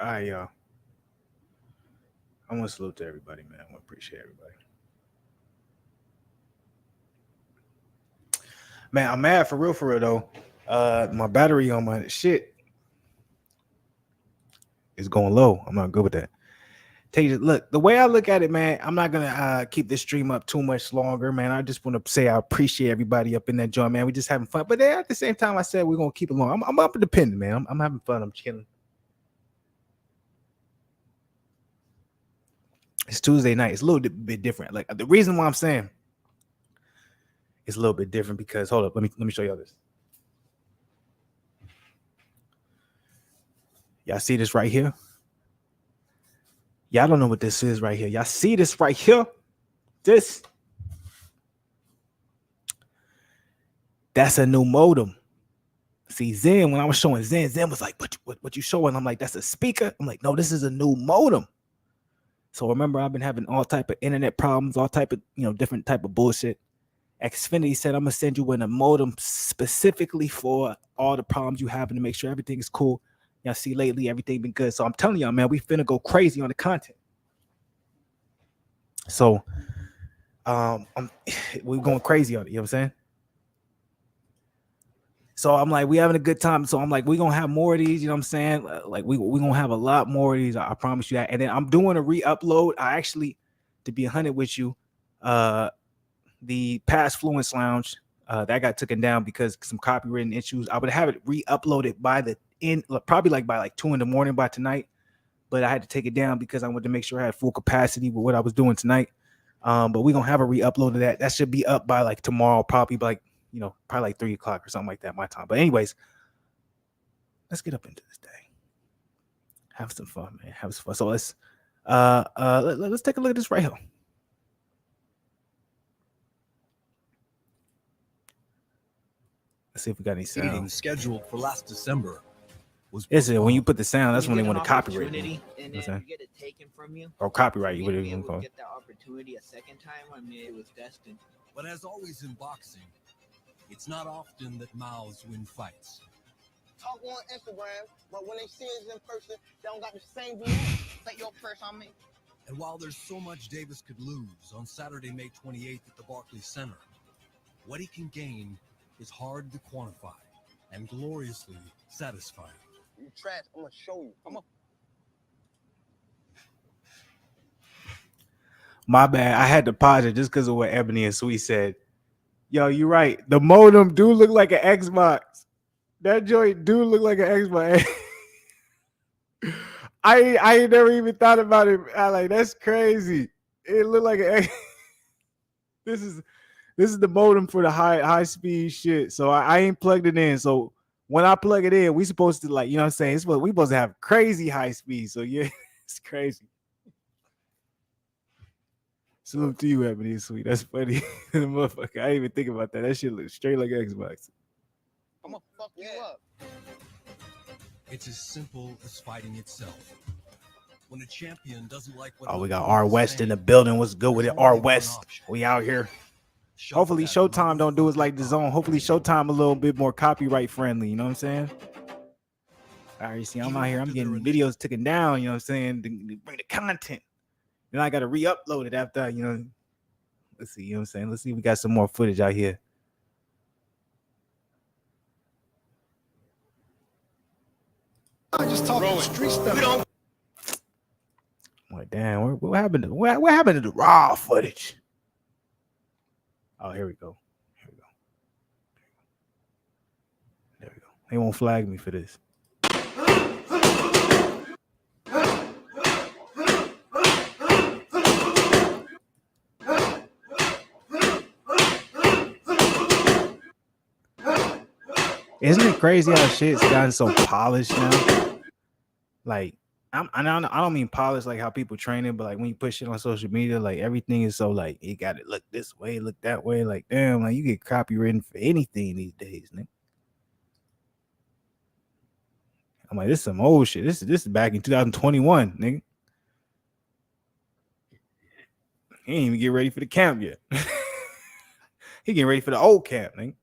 Speaker 1: All right, y'all. I want to salute to everybody, man. I want to appreciate everybody. Man, I'm mad for real though. My battery on my shit is going low. I'm not good with that. Look, the way I look at it, man, I'm not gonna keep this stream up too much longer, man. I just want to say I appreciate everybody up in that joint, man. We just having fun, but then at the same time, I said we're gonna keep it long. I'm up independent, man. I'm having fun. I'm chilling. It's Tuesday night. It's a little bit different. Like the reason why I'm saying it's a little bit different because hold up, let me show y'all this. Y'all see this right here? Y'all don't know what this is right here. Y'all see this right here? That's a new modem. See, Zien, when I was showing Zen was like, what you showing? I'm like, that's a speaker. I'm like, no, this is a new modem. So remember, I've been having all type of internet problems, all type of, different type of bullshit. Xfinity said, I'm going to send you in a modem specifically for all the problems you having to make sure everything is cool. Y'all see lately, everything been good. So I'm telling y'all, man, we finna go crazy on the content. So we're going crazy on it. You know what I'm saying? So I'm like, we having a good time. So I'm like, we're going to have more of these. You know what I'm saying? Like we going to have a lot more of these. I promise you that. And then I'm doing a re-upload. I actually, to be 100 with you, the past Fluence Lounge, that got taken down because some copywritten issues. I would have it re-uploaded by the end, probably like by 2 a.m. by tonight. But I had to take it down because I wanted to make sure I had full capacity with what I was doing tonight. But we're going to have a re-upload of that. That should be up by like tomorrow, probably by probably like 3 o'clock or something like that, my time. But anyways, let's get up into this day. Have some fun, man. Have some fun. So let's take a look at this right here. Let's see if we got any sound.
Speaker 5: Scheduled for last December.
Speaker 1: When you put the sound, that's when they want to copyright you.
Speaker 4: And then you get it taken from you.
Speaker 1: Or copyright you, whatever you want to call it.
Speaker 4: Get that opportunity a second time. I mean, it was destined.
Speaker 5: But as always in boxing, it's not often that mouths win fights.
Speaker 6: Talk on Instagram, but when they see us in person, they don't got the same view. Like your first on me.
Speaker 5: And while there's so much Davis could lose on Saturday, May 28th at the Barclays Center, what he can gain is hard to quantify and gloriously satisfying.
Speaker 6: You trash, I'm gonna show you. Come on.
Speaker 1: My bad. I had to pause it just because of what Ebony and Sweet said. Yo, you're right. The modem do look like an Xbox. That joint do look like an Xbox. I ain't never even thought about it. That's crazy. It looked like an This is the modem for the high speed shit. So I ain't plugged it in. So when I plug it in, we supposed to you know what I'm saying? We supposed to have crazy high speed. So yeah, it's crazy. Salute to you, Ebony and Sweet. That's funny. Motherfucker, I didn't even think about that. That shit looks straight like Xbox.
Speaker 6: I'm gonna fuck you up.
Speaker 5: It's as simple as fighting itself. When a champion doesn't like what
Speaker 1: we got R West in the building. What's good with it? R West. We out here. Hopefully Showtime don't do us like the Zone. Hopefully Showtime a little bit more copyright friendly. You know what I'm saying? All right, you see, I'm out here. I'm getting videos taken down. You know what I'm saying? To bring the content. Then I got to re-upload it after, Let's see, you know what I'm saying? Let's see if we got some more footage out here.
Speaker 5: I just talking street stuff.
Speaker 1: I'm like, damn, what happened to what happened to the raw footage? Oh, here we go. There we go. They won't flag me for this. Isn't it crazy how shit's gotten so polished now? Like, I don't mean polished like how people train it, but like when you push it on social media, like everything is so like you got to look this way, look that way. Like, damn, like you get copywritten for anything these days, nigga. I'm like, this is some old shit. This is back in 2021, nigga. He ain't even get ready for the camp yet. He getting ready for the old camp, nigga.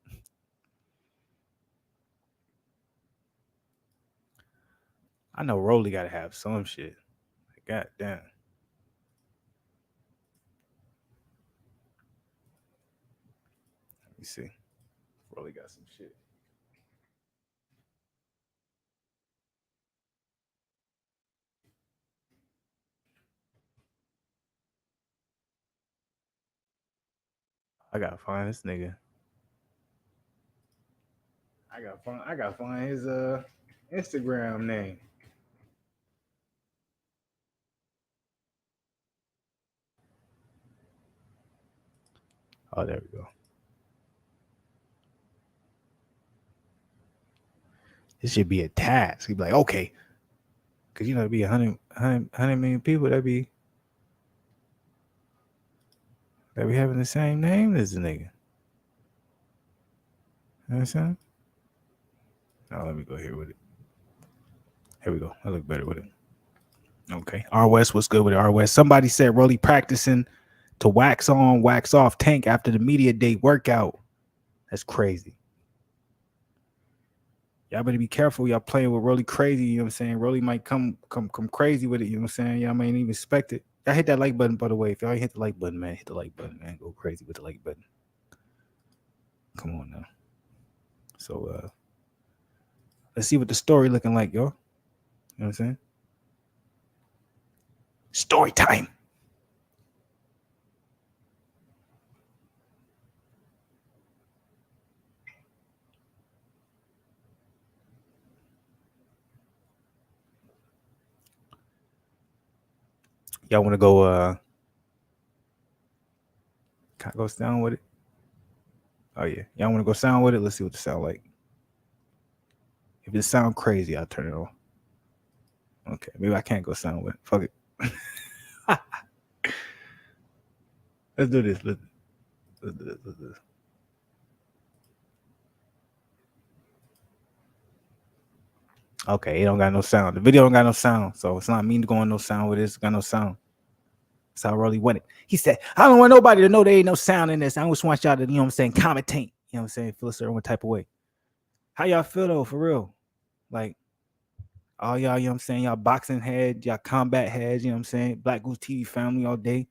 Speaker 1: I know Rolly got to have some shit. God damn. Let me see. Rolly got some shit. I gotta find this nigga. I gotta find his Instagram name. Oh, there we go. This should be a task. He'd be like, okay, because you know it'd be 100 million people that be having the same name as the nigga. You know what I'm saying? Now let me go here with it. Here we go. I look better with it. Okay. R West, what's good with it? R West. Somebody said Rolly practicing to wax on, wax off Tank after the media day workout. That's crazy. Y'all better be careful. Y'all playing with Rolly crazy. You know what I'm saying? Rolly might come crazy with it. You know what I'm saying? Y'all might even expect it. Y'all hit that like button, by the way. If y'all ain't hit the like button, man, hit the like button, man. Go crazy with the like button. Come on now. So let's see what the story looking like, yo. You know what I'm saying? Story time. Y'all want to go can I go sound with it? Oh yeah. Y'all want to go sound with it? Let's see what it sound like. If it sound crazy, I'll turn it on. Okay, maybe I can't go sound with it. Fuck it. Let's do this. Let's do this. Let's do this. Okay, it don't got no sound. The video don't got no sound, so it's not me going no sound with this. It's got no sound. That's how Rolly went it. He said, I don't want nobody to know there ain't no sound in this. I just want y'all to, you know what I'm saying, commentate. You know what I'm saying? Feel a certain type of way. How y'all feel though, for real? Like, all y'all, you know what I'm saying, y'all boxing heads, y'all combat heads, you know what I'm saying? Black Goose TV family all day.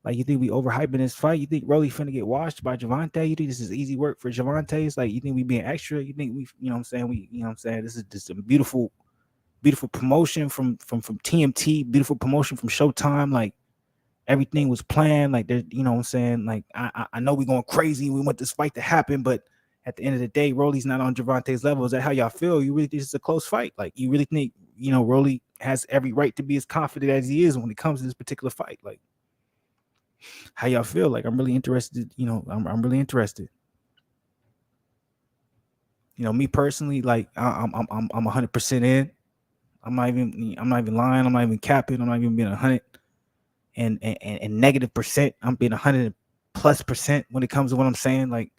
Speaker 1: Like, you think we overhyping this fight? You think Rolly finna get washed by Javante? You think this is easy work for Javante? It's like, you think we being extra? You think we, you know what I'm saying? You know what I'm saying? This is just a beautiful promotion from TMT, beautiful promotion from Showtime. Like, everything was planned. Like, there's, you know what I'm saying? Like, I know we going crazy. We want this fight to happen, but at the end of the day, Rolly's not on Javante's level. Is that how y'all feel? You really think it's a close fight? Like, you really think, you know, Rolly has every right to be as confident as he is when it comes to this particular fight? Like, how y'all feel? Like, I'm really interested. You know, I'm really interested. You know, me personally, like, I'm 100% in. I'm not even lying. I'm not even capping. I'm not even being 100 and negative percent. I'm being 100+% when it comes to what I'm saying. Like,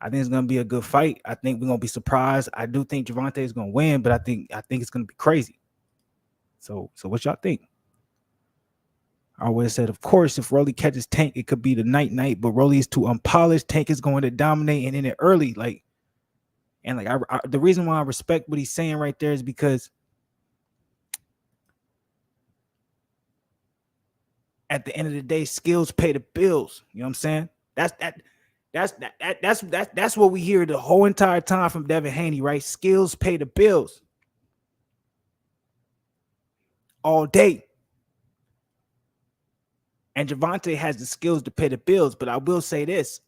Speaker 1: I think it's gonna be a good fight. I think we're gonna be surprised. I do think Javante is gonna win, but I think it's gonna be crazy. So what y'all think? I always said, of course, if Rolly catches Tank, it could be the night, but Rolly is too unpolished. Tank is going to dominate and in it early. Like, and like I the reason why I respect what he's saying right there is because at the end of the day, skills pay the bills. You know what I'm saying? That's what we hear the whole entire time from Devin Haney, right? Skills pay the bills all day. And Javante has the skills to pay the bills. But I will say this,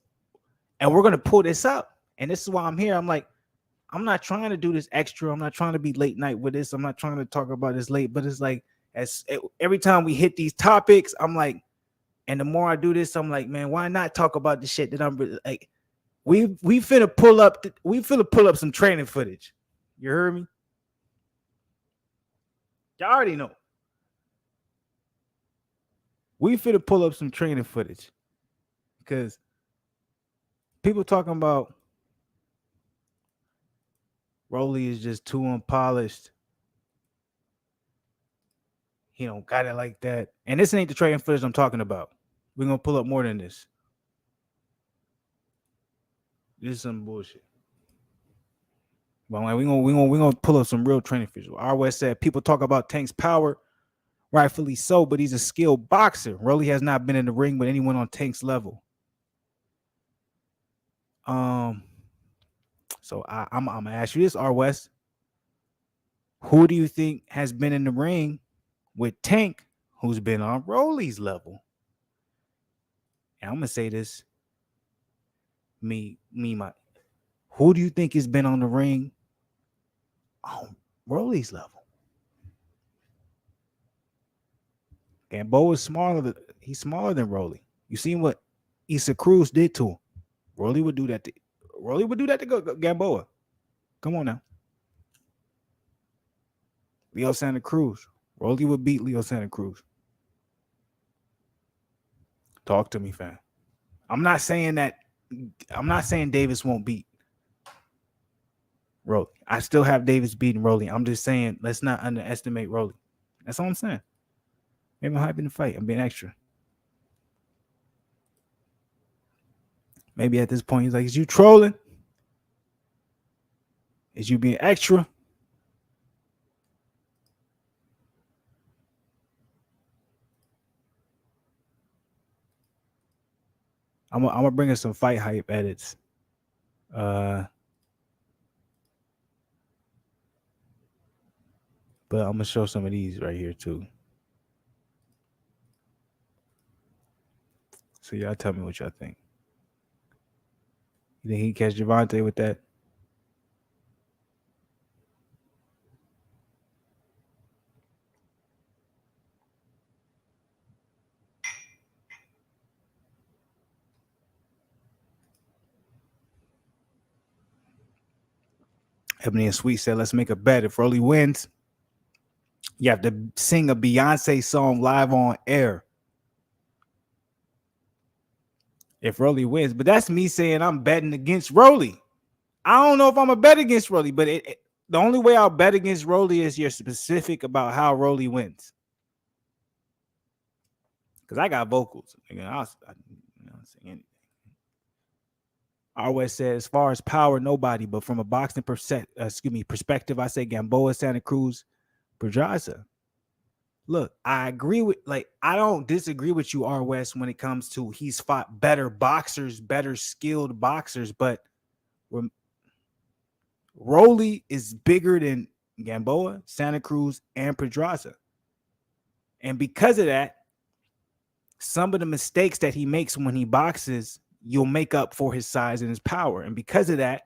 Speaker 1: and we're going to pull this up. And this is why I'm here. I'm like, I'm not trying to do this extra. I'm not trying to be late night with this. I'm not trying to talk about this late. But it's like, every time we hit these topics, I'm like, and the more I do this, I'm like, man, why not talk about the shit that I'm like, we finna pull up some training footage. You heard me? Y'all already know. We finna pull up some training footage because people talking about Rolly is just too unpolished. He don't got it like that. And this ain't the training footage I'm talking about. We're gonna pull up more than this. This is some bullshit. But like, we gonna pull up some real training visual. R. West said people talk about Tank's power, rightfully so, but he's a skilled boxer. Rolly has not been in the ring with anyone on Tank's level. So I'm gonna ask you this, R. West. Who do you think has been in the ring with Tank, who's been on Rolly's level? And I'm gonna say this. Who do you think has been on the ring on Rolly's level? Gamboa is smaller. He's smaller than Rolly. You seen what Issa Cruz did to him? Rolly would do that to Gamboa. Come on now. Leo Santa Cruz. Rolly would beat Leo Santa Cruz. Talk to me, fam. I'm not saying Davis won't beat Rolly. I still have Davis beating Rolly. I'm just saying let's not underestimate Rolly. That's all I'm saying. Maybe I'm hyping the fight. I'm being extra. Maybe at this point he's like, is you trolling? Is you being extra? I'm gonna bring in some fight hype edits. But I'm gonna show some of these right here too. So y'all tell me what y'all think. You think he catch Javante with that? Ebony and Sweet said, let's make a bet. If Rolly wins, you have to sing a Beyonce song live on air. If Rolly wins, but that's me saying I'm betting against Rolly. I don't know if I'm a bet against Rolly, but the only way I'll bet against Rolly is you're specific about how Rolly wins. Because I got vocals. I don't sing anything. I always said, as far as power, nobody. But from a boxing perspective, I say Gamboa, Santa Cruz, Pedraza. Look, I agree with, I don't disagree with you, R. West, when it comes to he's fought better boxers, better skilled boxers, but Rolly is bigger than Gamboa, Santa Cruz, and Pedraza. And because of that, some of the mistakes that he makes when he boxes, you'll make up for his size and his power. And because of that,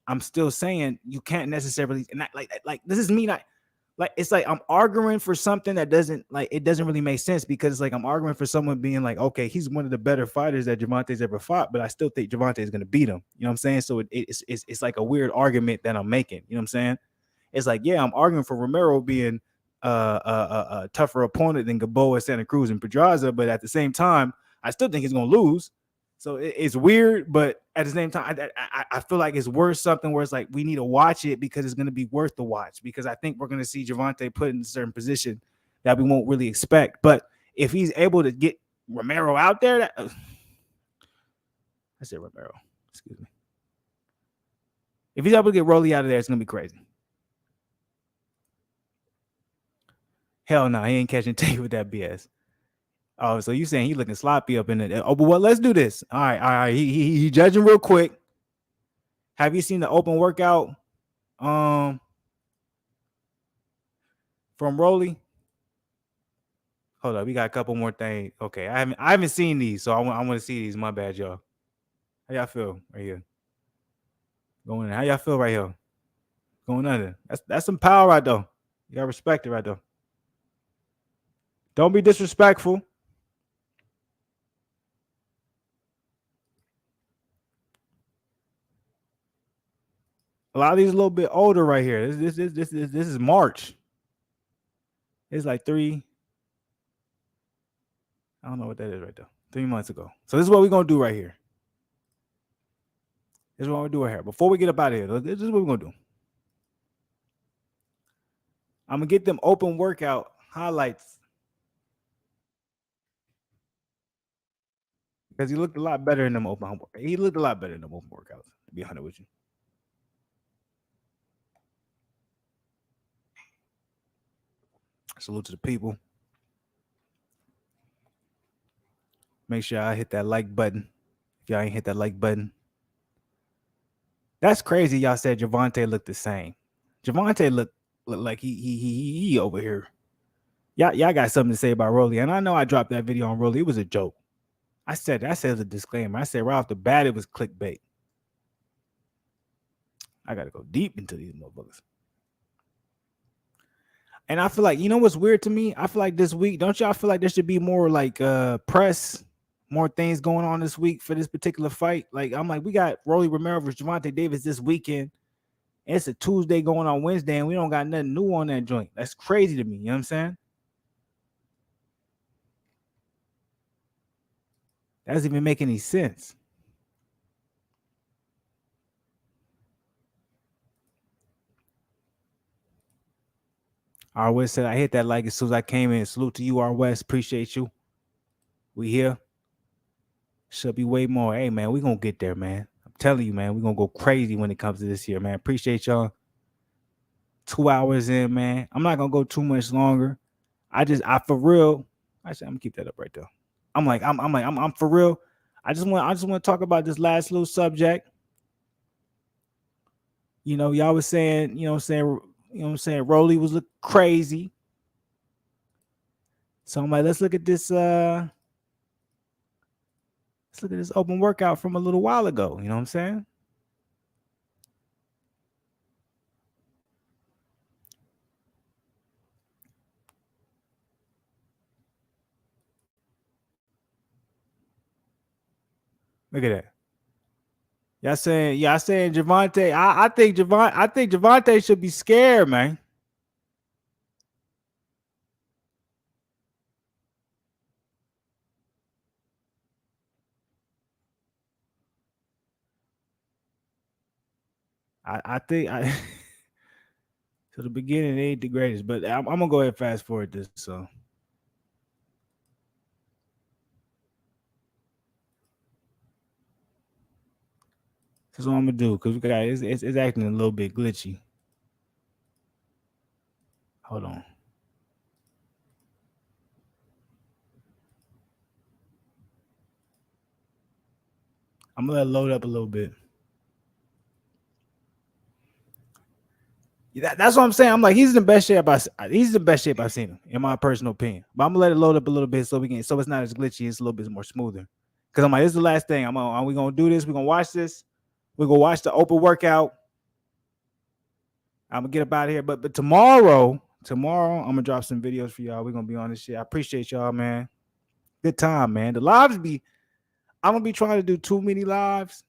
Speaker 1: I'm still saying you can't necessarily, and like this is me not, like, it's like I'm arguing for something that doesn't really make sense, because it's like I'm arguing for someone being like, okay, he's one of the better fighters that Javante's ever fought, but I still think Javante is going to beat him. You know what I'm saying? So it's like a weird argument that I'm making. You know what I'm saying? It's like, yeah, I'm arguing for Romero being a tougher opponent than Gamboa, Santa Cruz, and Pedraza, but at the same time, I still think he's going to lose. So it's weird, but at the same time, I feel like it's worth something where it's like we need to watch it because it's going to be worth the watch, because I think we're going to see Javante put in a certain position that we won't really expect. But if he's able to get Romero out there, I said Romero, excuse me. If he's able to get Rolly out of there, it's going to be crazy. Hell no, he ain't catching Tate with that BS. Oh, so you saying he looking sloppy up in it? Oh, but what? Let's do this. All right. He judging real quick. Have you seen the open workout from Rolly? Hold up, we got a couple more things. Okay, I haven't seen these, so I want to see these. My bad, y'all. How y'all feel right here? Going in. How y'all feel right here? Going under. That's some power right there. You gotta respect it right there. Don't be disrespectful. A lot of these a little bit older right here. This is March. It's like 3. I don't know what that is right there. 3 months ago. So this is what we're gonna do right here. This is what we're gonna do right here. Before we get up out of here, this is what we're gonna do. I'm gonna get them open workout highlights, because he looked a lot better in them open. He looked a lot better in them open workouts, to be honest with you. Salute to the people. Make sure I hit that like button. If y'all ain't hit that like button. That's crazy. Y'all said Javante looked the same. Javante looked like he over here. Y'all got something to say about Rolly. And I know I dropped that video on Rolly. It was a joke. I said it was a disclaimer. I said right off the bat it was clickbait. I gotta go deep into these motherfuckers. And I feel like, you know what's weird to me? I feel like this week, don't y'all feel like there should be more like press, more things going on this week for this particular fight? Like, I'm like, we got Rolly Romero versus Javante Davis this weekend. It's a Tuesday going on Wednesday, and we don't got nothing new on that joint. That's crazy to me. You know what I'm saying? That doesn't even make any sense. I always said I hit that like as soon as I came in. Salute to you, R West. Appreciate you. We here. Should be way more. Hey, man, we going to get there, man. I'm telling you, man, we're going to go crazy when it comes to this year, man. Appreciate y'all. 2 hours in, man. I'm not going to go too much longer. I for real. Actually, I'm going to keep that up right there. I'm for real. I just want to talk about this last little subject. You know, y'all was saying, Rolly was looking crazy. So I'm like, let's look at this open workout from a little while ago. You know what I'm saying? Look at that. Y'all saying Javante. I think Javante should be scared, man. I think to the beginning it ain't the greatest, but I'm gonna go ahead and fast forward this. So that's what I'm gonna do because it's acting a little bit glitchy. Hold on. I'm gonna let it load up a little bit. That's what I'm saying. I'm like, he's in the best shape I've seen him, in my personal opinion. But I'm gonna let it load up a little bit so it's not as glitchy, it's a little bit more smoother. Because I'm like, this is the last thing. Are we gonna do this? We're gonna watch this. We're gonna watch the open workout. I'm gonna get up out of here. But tomorrow, I'm gonna drop some videos for y'all. We're gonna be on this shit. I appreciate y'all, man. Good time, man. The lives I'm gonna be trying to do too many lives.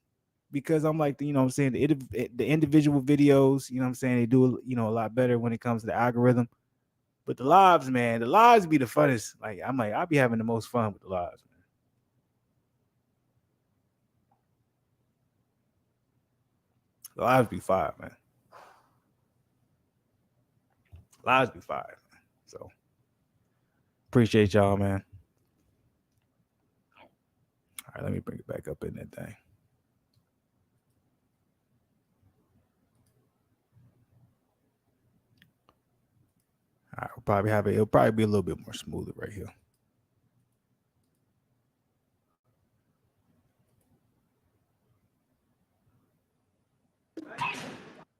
Speaker 1: Because I'm like, you know what I'm saying, the individual videos, you know what I'm saying, they do, a lot better when it comes to the algorithm. But the lives, man, be the funnest. Like, I'm like, I'll be having the most fun with the lives, man. The lives be fire, man. Lives be fire, man. So, appreciate y'all, man. All right, let me bring it back up in that thing. All right, it'll probably be a little bit more smoother right here.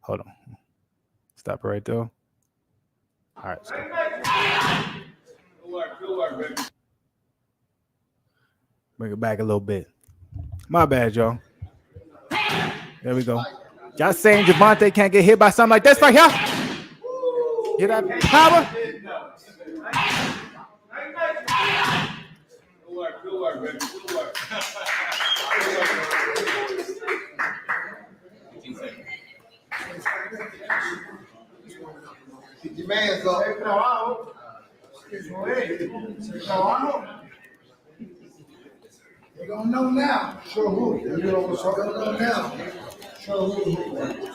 Speaker 1: Hold on. Stop it right there. All right, let's go. Good work, baby. Bring it back a little bit. My bad, y'all. There we go. Y'all saying Javante can't get hit by something like this right here? Get that power. Good work, baby. Good work.
Speaker 7: Keep your man's up. You're gonna know now. Sure who. You know what's going on now. Sure who. You know.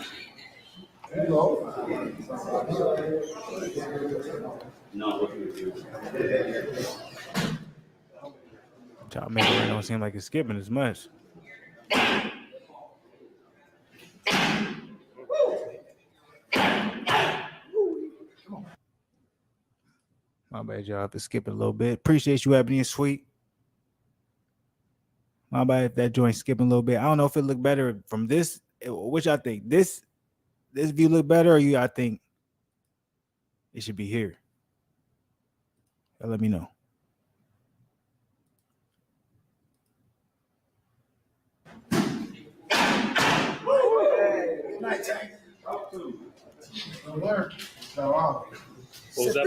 Speaker 1: Y'all making it don't seem like it's skipping as much. My bad, y'all, for skipping a little bit. Appreciate you, Ebony and Sweet. My bad if that joint skipping a little bit. I don't know if it look better from this. Which I think this view look better, or I think it should be here. Y'all let me know.
Speaker 7: Good night, Tank. Don't learn. So,
Speaker 8: What was that?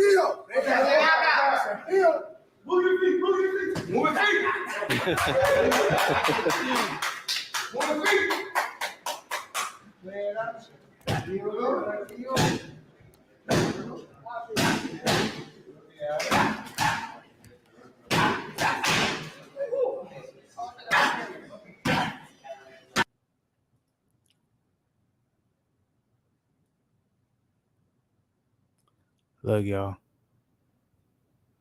Speaker 7: Move your feet. Move your feet. Move your feet. Move your feet. Here we go.
Speaker 1: Look, y'all.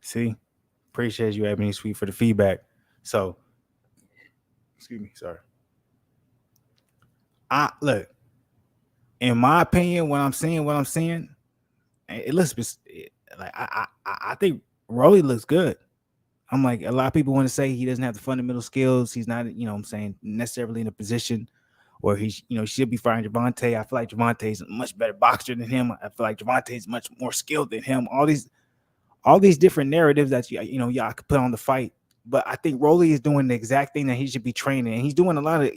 Speaker 1: See? Appreciate you, Ebony Sweet, for the feedback. So, excuse me, sorry. Look, in my opinion, what I'm seeing, it looks like I think Rolly looks good. I'm like, a lot of people want to say he doesn't have the fundamental skills. He's not, you know what I'm saying, necessarily in a position where he's, should be fighting Gervonta. I feel like Gervonta is a much better boxer than him. I feel like Gervonta is much more skilled than him. All these different narratives that y'all could put on the fight. But I think Rolly is doing the exact thing that he should be training. And he's doing a lot of,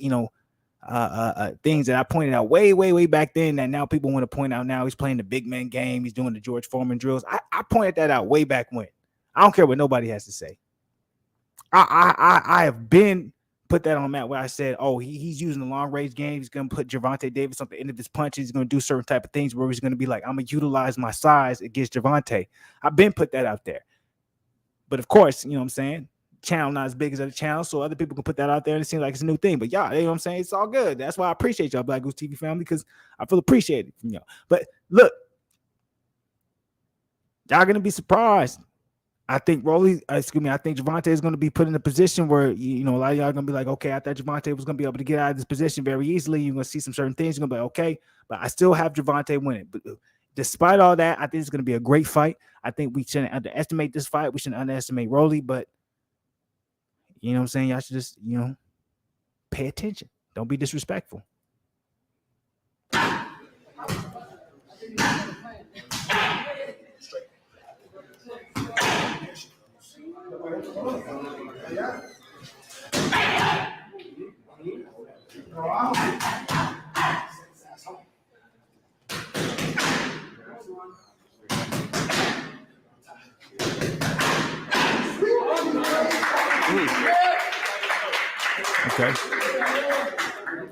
Speaker 1: things that I pointed out way back then that now people want to point out now. He's playing the big man game. He's doing the George Foreman drills. I pointed that out way back when. I don't care what nobody has to say. I have been put that on the map where I said, oh, he's using the long range game. He's going to put Gervonta Davis on the end of his punches. He's going to do certain type of things where he's going to be like, I'm going to utilize my size against Gervonta. I've been put that out there. But of course, you know what I'm saying? Channel not as big as other channels, so other people can put that out there and it seems like it's a new thing. But y'all, you know what I'm saying? It's all good. That's why I appreciate y'all, Black Goose TV family, because I feel appreciated from y'all. But look, y'all going to be surprised. I think I think Gervonta is going to be put in a position where, a lot of y'all are going to be like, okay, I thought Gervonta was going to be able to get out of this position very easily. You're going to see some certain things. You're going to be like, okay, but I still have Gervonta winning. But despite all that, I think it's going to be a great fight. I think we shouldn't underestimate this fight. We shouldn't underestimate Rolly, but you know what I'm saying? Y'all should just, pay attention. Don't be disrespectful.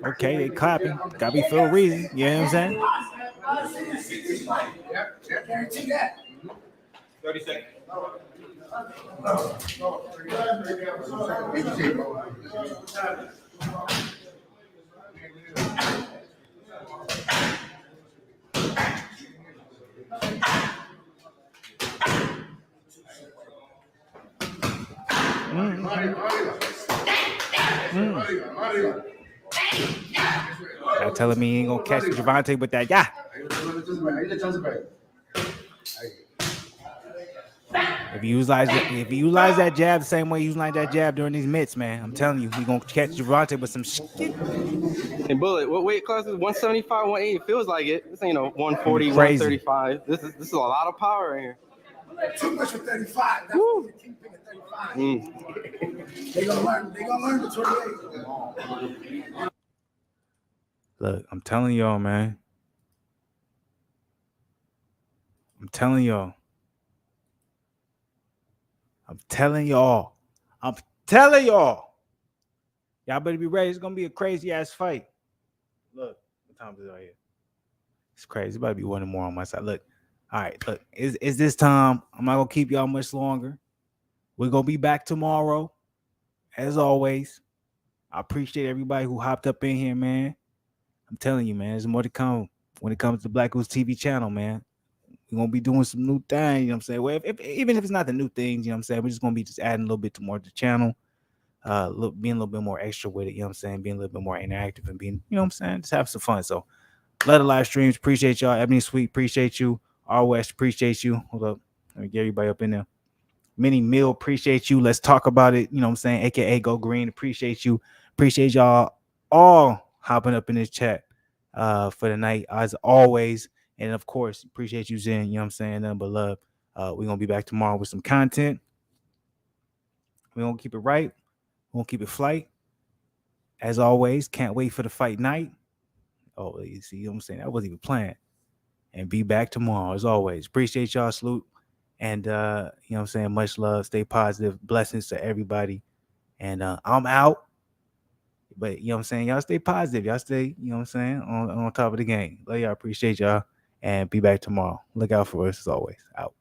Speaker 1: Okay, they clapping. Gotta be for a reason. You know what I'm saying?
Speaker 7: Yep, guarantee that.
Speaker 8: 30 seconds.
Speaker 1: Y'all telling me he ain't gonna catch Gervonta with that. Yeah. If you utilize that jab the same way you utilize that jab during these mitts, man, I'm telling you, he gonna catch Gervonta with some shit.
Speaker 9: And Bullet, what weight class is 175, 180? It feels like it. This ain't 140,
Speaker 1: Crazy.
Speaker 9: 135. This is a lot of power in here.
Speaker 7: Too much for 35. That's the kingpin at 35. They're gonna learn the 28.
Speaker 1: Look, I'm telling y'all, man. I'm telling y'all. Y'all better be ready. It's gonna be a crazy ass fight. Look, what time is it right here? It's crazy. It's about to be one or more on my side. Look, all right. Look, is this time? I'm not gonna keep y'all much longer. We're gonna be back tomorrow, as always. I appreciate everybody who hopped up in here, man. I'm telling you, man, there's more to come when it comes to the Black Goose TV channel, man. We're gonna be doing some new things, you know what I'm saying? Well, even if it's not the new things, you know what I'm saying, we're just gonna be just adding a little bit more to the channel, being a little bit more extra with it, you know what I'm saying, being a little bit more interactive and being, you know what I'm saying, just have some fun. So a lot of live streams, appreciate y'all. Ebony Sweet, appreciate you. R West, appreciate you. Hold up. Let me get everybody up in there. Mini Mill, appreciate you. Let's talk about it. You know what I'm saying? AKA Go Green. Appreciate you. Appreciate y'all all hopping up in this chat for the night, as always. And of course, appreciate you, Zen. You know what I'm saying? Nothing but love. We're gonna be back tomorrow with some content. We're gonna keep it right. We're gonna keep it flight. As always, can't wait for the fight night. Oh, you see what I'm saying? That wasn't even planned. And be back tomorrow, as always. Appreciate y'all. Salute. And you know what I'm saying? Much love. Stay positive. Blessings to everybody. And I'm out. But you know what I'm saying? Y'all stay positive. Y'all stay, you know what I'm saying, on top of the game. Love y'all. Appreciate y'all. And be back tomorrow. Look out for us as always. Out.